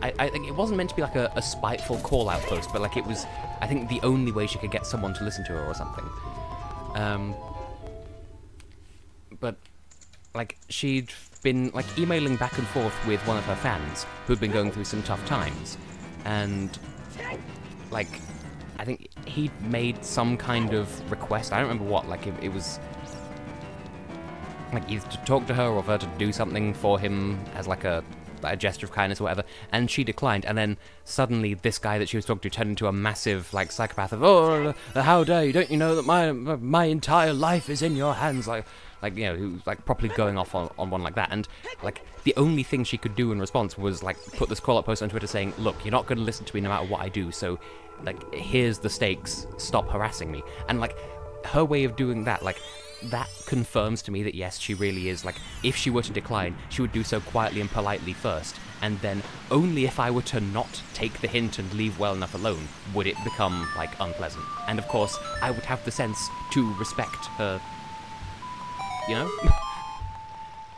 S1: I think it wasn't meant to be, a spiteful call-out post, but, it was, I think, the only way she could get someone to listen to her or something. But, she'd been, emailing back and forth with one of her fans who'd been going through some tough times. And, I think he'd made some kind of request. I don't remember what, it was... either to talk to her or for her to do something for him as a gesture of kindness or whatever, and she declined, and then suddenly this guy that she was talking to turned into a massive psychopath of, oh, how dare you, don't you know that my entire life is in your hands, you know, who was properly going off on one like that, and the only thing she could do in response was put this call-out post on Twitter saying, look, you're not going to listen to me no matter what I do, so here's the stakes, stop harassing me. And her way of doing that, that confirms to me that yes, she really is, if she were to decline, she would do so quietly and politely first, and then only if I were to not take the hint and leave well enough alone would it become, unpleasant. And of course, I would have the sense to respect her, you know?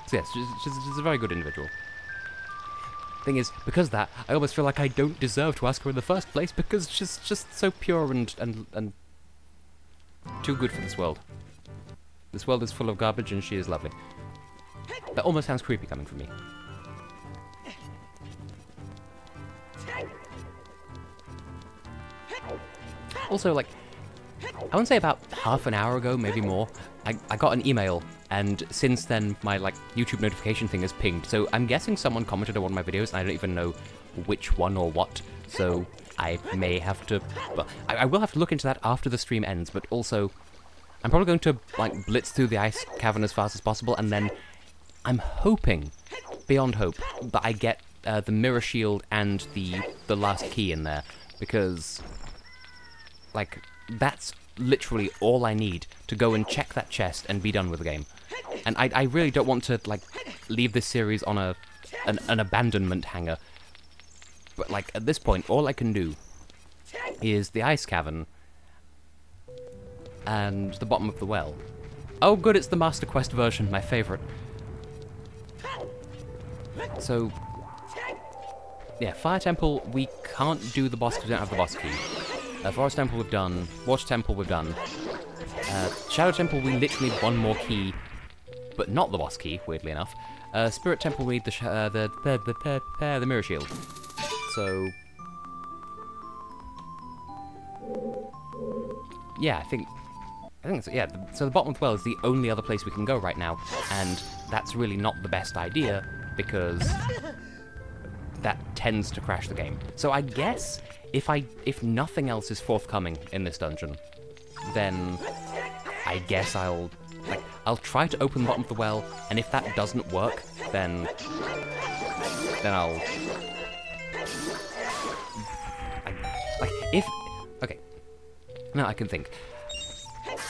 S1: So yes, she's a very good individual. Thing is, because of that, I almost feel like I don't deserve to ask her in the first place, because she's just so pure and Too good for this world. This world is full of garbage and she is lovely. That almost sounds creepy coming from me. Also, like, I want to say about half an hour ago, maybe more, I got an email, and since then my, like, YouTube notification thing has pinged, so I'm guessing someone commented on one of my videos, and I don't even know which one or what, so I may have to, well, I will have to look into that after the stream ends, but also, I'm probably going to, like, blitz through the ice cavern as fast as possible, and then I'm hoping, beyond hope, that I get the mirror shield and the last key in there, because, like, that's literally all I need to go and check that chest and be done with the game. And I really don't want to, like, leave this series on an abandonment hanger. But, like, at this point, all I can do is the ice cavern and the bottom of the well. Oh, good, it's the Master Quest version, my favourite. So, yeah, Fire Temple, we can't do the boss because we don't have the boss key. Forest Temple we've done, Water Temple we've done, Shadow Temple we literally need one more key, but not the boss key, weirdly enough. Spirit Temple we need the Mirror Shield. So, yeah, I think so, yeah, so the bottom of the well is the only other place we can go right now, and that's really not the best idea, because that tends to crash the game. So I guess if nothing else is forthcoming in this dungeon, then I guess I'll try to open the bottom of the well, and if that doesn't work, then I'll okay. Now I can think.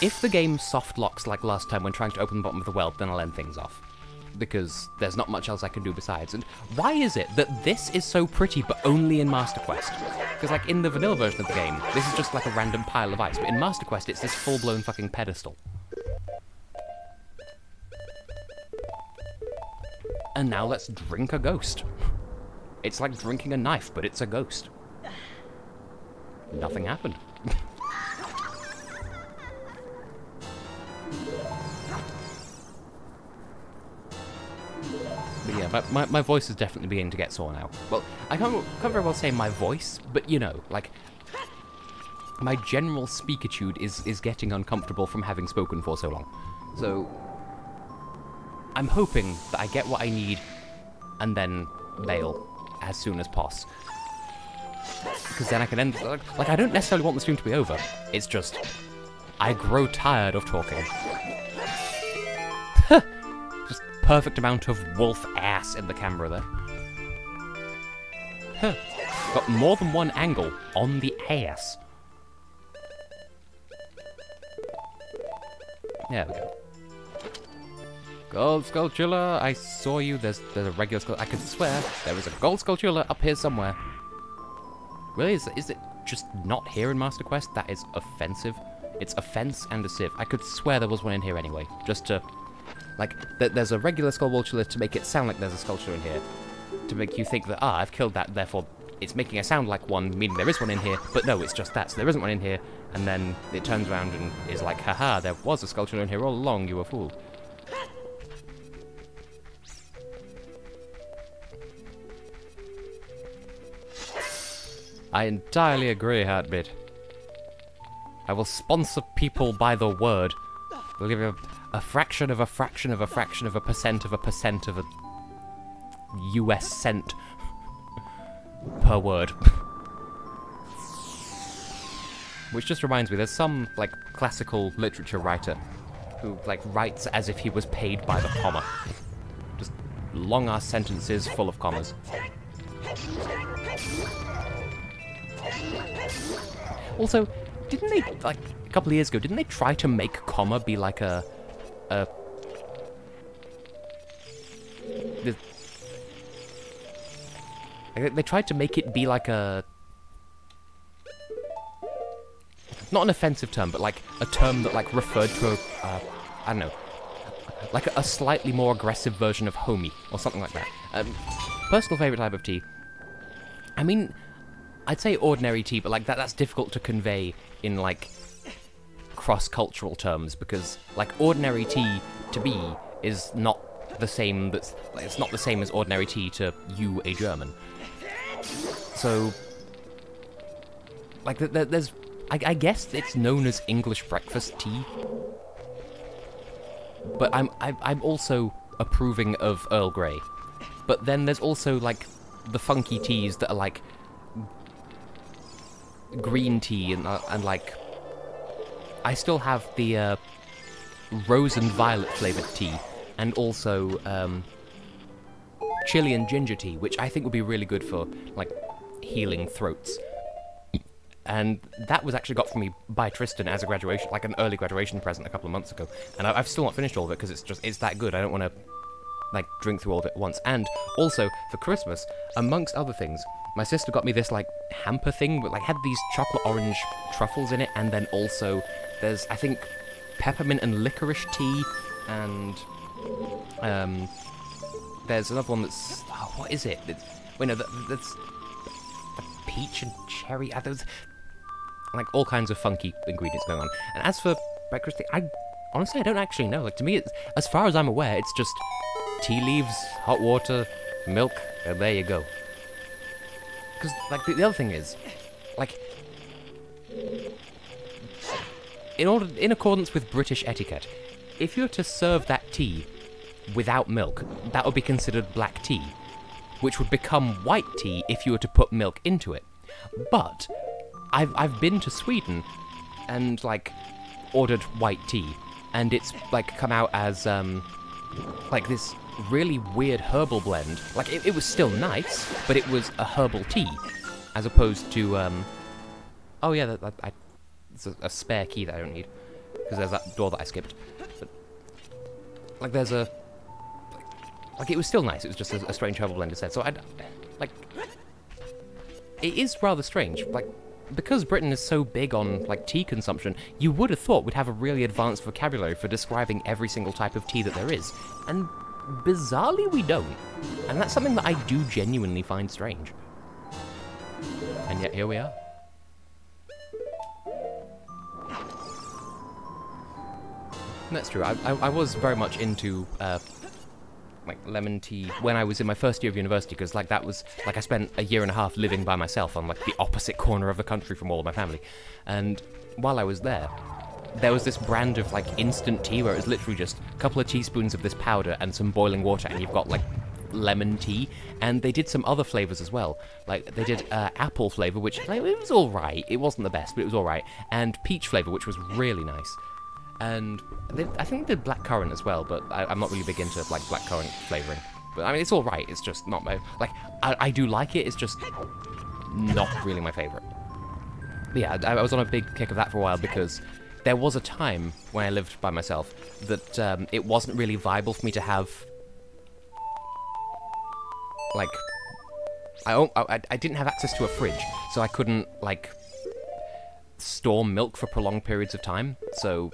S1: If the game soft locks like last time when trying to open the bottom of the well, then I'll end things off. Because there's not much else I can do besides. And why is it that this is so pretty, but only in Master Quest? Because, like, in the vanilla version of the game, this is just like a random pile of ice, but in Master Quest, it's this full-blown fucking pedestal. And now let's drink a ghost. It's like drinking a knife, but it's a ghost. Nothing happened. But yeah, my voice is definitely beginning to get sore now. Well, I can't very well say my voice, but you know, like, my general speakitude is getting uncomfortable from having spoken for so long. So, I'm hoping that I get what I need, and then bail as soon as poss. Because then I can end, like, I don't necessarily want the stream to be over, it's just, I grow tired of talking. Just perfect amount of wolf ass in the camera there. Huh. Got more than one angle on the ass. There we go. Gold Skulltula, I saw you. There's a regular skull. I could swear there is a gold Skulltula up here somewhere. Really? Is it just not here in Master Quest? That is offensive. It's offense and a civ. I could swear there was one in here anyway. Just to, like, there's a regular Skulltula to make it sound like there's a Skulltula in here. To make you think that, I've killed that, therefore it's making a sound like one, meaning there is one in here, but no, it's just that, so there isn't one in here, and then it turns around and is like, haha, there was a Skulltula in here all along, you were fooled. I entirely agree, Heartbeat. I will sponsor people by the word. We'll give you a fraction of a fraction of a fraction of a percent of a US cent per word. Which just reminds me, there's some, like, classical literature writer who, like, writes as if he was paid by the comma. Just long-ass sentences full of commas. Also, didn't they, like, a couple of years ago, didn't they try to make comma be like they tried to make it be like a... Not an offensive term, but like a term that like referred to a, I don't know, like a slightly more aggressive version of homie, or something like that. Personal favourite type of tea. I mean, I'd say ordinary tea, but like that's difficult to convey in like cross-cultural terms, because, like, ordinary tea to me is not the same, it's not the same as ordinary tea to you, a German. So, like, there's, I guess it's known as English breakfast tea, but I'm also approving of Earl Grey. But then there's also, like, the funky teas that are, like, green tea and like, I still have the rose and violet flavoured tea, and also chili and ginger tea, which I think would be really good for, like, healing throats. And that was actually got for me by Tristan as a graduation, like an early graduation present a couple of months ago. And I've still not finished all of it because it's that good. I don't want to, like, drink through all of it at once. And also, for Christmas, amongst other things, my sister got me this, like, hamper thing, but, like, had these chocolate orange truffles in it, and then also there's, I think, peppermint and licorice tea, and there's another one that's, oh, what is it? Wait, no, that's peach and cherry. There's, like, all kinds of funky ingredients going on. And as for breakfast tea, honestly, I don't actually know. Like, to me, it's, as far as I'm aware, it's just tea leaves, hot water, milk, and there you go. Because, like, the other thing is, like, in accordance with British etiquette, if you were to serve that tea without milk, that would be considered black tea, which would become white tea if you were to put milk into it. But I've been to Sweden and, like, ordered white tea, and it's, like, come out as like this really weird herbal blend. Like, it was still nice, but it was a herbal tea, as opposed to oh yeah, it's a spare key that I don't need, because there's that door that I skipped. But, like, there's a, like, it was still nice. It was just a strange herbal blend instead. So like, it is rather strange. Like, because Britain is so big on, like, tea consumption, you would have thought we'd have a really advanced vocabulary for describing every single type of tea that there is. And bizarrely, we don't. And that's something that I do genuinely find strange. And yet, here we are. That's true. I was very much into, like, lemon tea when I was in my first year of university, because, like, that was, like, I spent a year and a half living by myself on, like, the opposite corner of the country from all of my family. And while I was there was this brand of, like, instant tea where it was literally just a couple of teaspoons of this powder and some boiling water, and you've got, like, lemon tea. And they did some other flavors as well. Like, they did apple flavor, which, like, it was alright. It wasn't the best, but it was alright. And peach flavor, which was really nice. And I think they did blackcurrant as well, but I'm not really big into, like, blackcurrant flavouring. But, I mean, it's alright, it's just not my, like, I do like it, it's just not really my favourite. But yeah, I was on a big kick of that for a while, because there was a time when I lived by myself that it wasn't really viable for me to have, like, I didn't have access to a fridge, so I couldn't, like, store milk for prolonged periods of time, so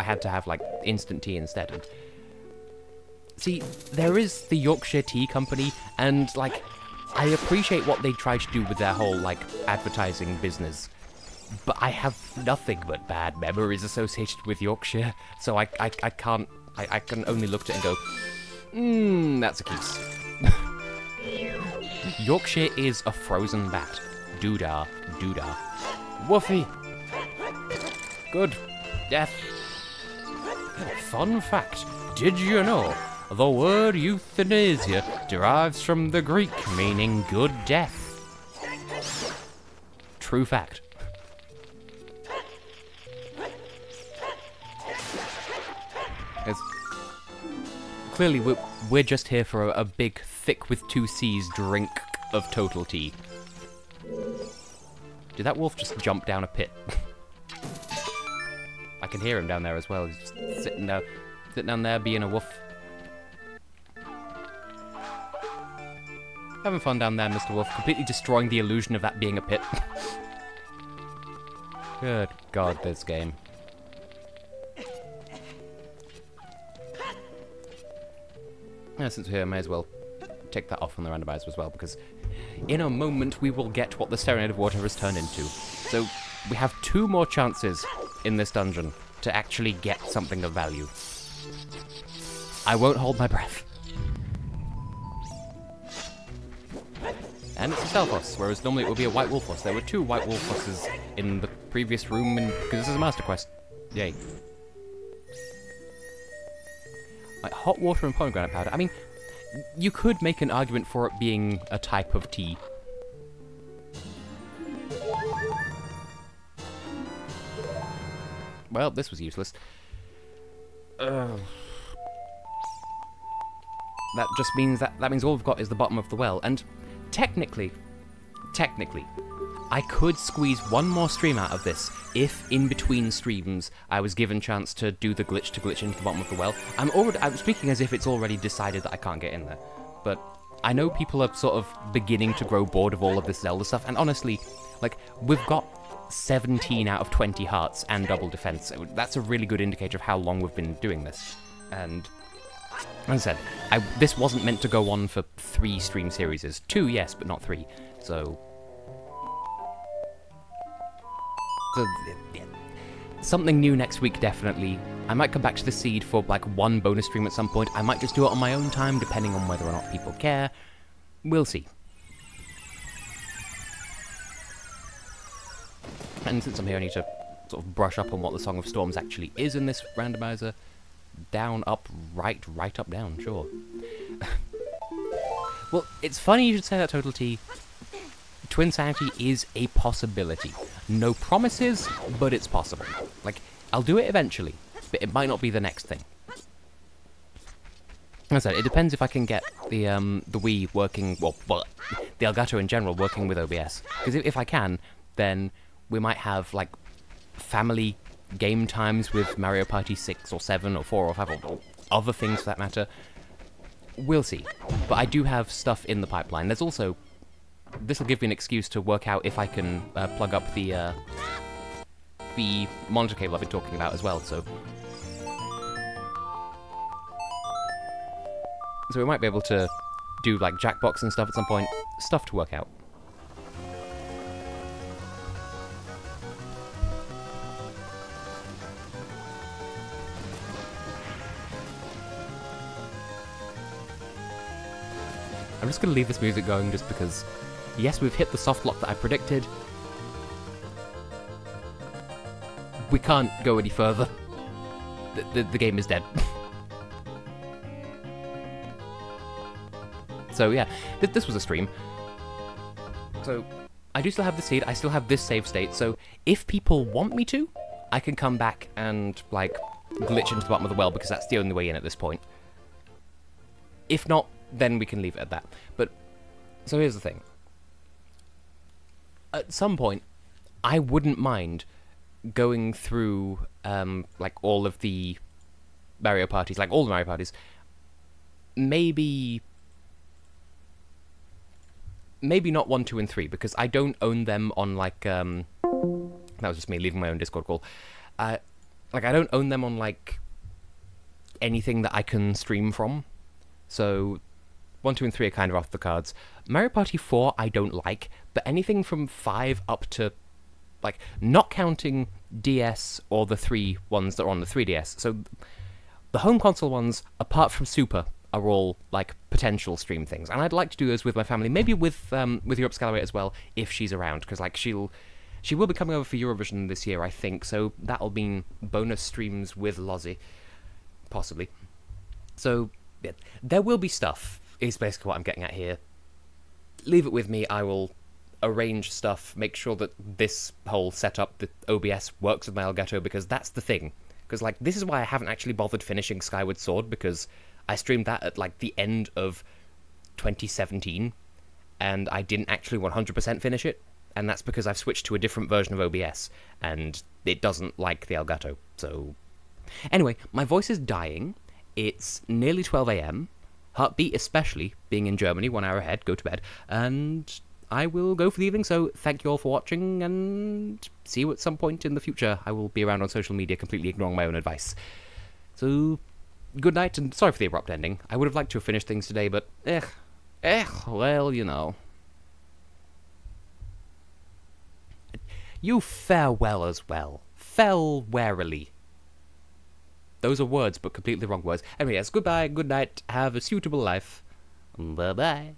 S1: I had to have, like, instant tea instead. And see, there is the Yorkshire Tea Company, and, like, I appreciate what they try to do with their whole, like, advertising business, but I have nothing but bad memories associated with Yorkshire, so I can't, I can only look at it and go, that's a kiss. Yorkshire is a frozen bat. Doodah, doodah. Woofy! Good. Death. Fun fact, did you know the word euthanasia derives from the Greek meaning good death? True fact. It's, clearly, we're just here for a big, thick with 2 C's drink of total tea. Did that wolf just jump down a pit? I can hear him down there as well. He's just sitting down there being a wolf. Having fun down there, Mr. Wolf. Completely destroying the illusion of that being a pit. Good God, this game. Yeah, since we're here, I may as well take that off on the randomizer as well, because in a moment we will get what the Serenade of Water has turned into. So we have 2 more chances in this dungeon to actually get something of value. I won't hold my breath. And it's a Stelphos, whereas normally it would be a White Wolfos. There were 2 White Wolfoses in the previous room, because this is a Master Quest. Yay. Like, hot water and pomegranate powder. I mean, you could make an argument for it being a type of tea. Well, this was useless. That just means that means all we've got is the bottom of the well, and technically, I could squeeze one more stream out of this if in between streams I was given chance to do the glitch to glitch into the bottom of the well. I'm speaking as if it's already decided that I can't get in there, but I know people are sort of beginning to grow bored of all of this Zelda stuff, and honestly, like, we've got 17 out of 20 hearts and double defense. That's a really good indicator of how long we've been doing this. And as I said, this wasn't meant to go on for 3 stream series. 2, yes, but not 3. So yeah. Something new next week, definitely. I might come back to the seed for like 1 bonus stream at some point. I might just do it on my own time, depending on whether or not people care. We'll see. And since I'm here, I need to sort of brush up on what the Song of Storms actually is in this randomizer. Down, up, right, right, up, down, sure. Well, it's funny you should say that, Total T. Twinsanity is a possibility. No promises, but it's possible. Like, I'll do it eventually, but it might not be the next thing. As I said, it depends if I can get the Wii working, well, the Elgato in general working with OBS. Because if I can, then we might have, like, family game times with Mario Party 6 or 7 or 4 or 5 or other things for that matter. We'll see. But I do have stuff in the pipeline. There's also... This will give me an excuse to work out if I can plug up the monitor cable I've been talking about as well, so we might be able to do, like, Jackbox and stuff at some point. Stuff to work out. I'm just going to leave this music going just because, yes, we've hit the soft lock that I predicted. We can't go any further. The game is dead. So yeah, this was a stream. So I do still have the seed, I still have this save state, so if people want me to, I can come back and, like, glitch into the bottom of the well, because that's the only way in at this point. If not, then we can leave it at that. But, so here's the thing. At some point, I wouldn't mind going through, like, all of the Mario parties, like, all the Mario parties. Maybe not 1, 2, and 3, because I don't own them on, like, that was just me leaving my own Discord call. Like, I don't own them on, like, anything that I can stream from. So 1, 2, and 3 are kind of off the cards. Mario Party 4 I don't like, but anything from 5 up to, like, not counting DS or the 3 ones that are on the 3DS. So the home console ones, apart from Super, are all, like, potential stream things. And I'd like to do those with my family, maybe with Europe Scalaway as well, if she's around, because, like, she will be coming over for Eurovision this year, I think, so that'll mean bonus streams with Lozzie, possibly. So, yeah, there will be stuff, is basically what I'm getting at here. Leave it with me, I will arrange stuff, make sure that this whole setup, the OBS, works with my Elgato, because that's the thing. Because, like, this is why I haven't actually bothered finishing Skyward Sword, because I streamed that at, like, the end of 2017, and I didn't actually 100% finish it, and that's because I've switched to a different version of OBS, and it doesn't like the Elgato, so... Anyway, my voice is dying, it's nearly 12 AM, Heartbeat especially, being in Germany, 1 hour ahead, go to bed, and I will go for the evening, so thank you all for watching, and see you at some point in the future. I will be around on social media, completely ignoring my own advice. So... good night, and sorry for the abrupt ending. I would have liked to have finished things today, but well, you know. You fare well as well. Fell warily. Those are words, but completely wrong words. Anyway, yes, goodbye, good night, have a suitable life. Bye-bye.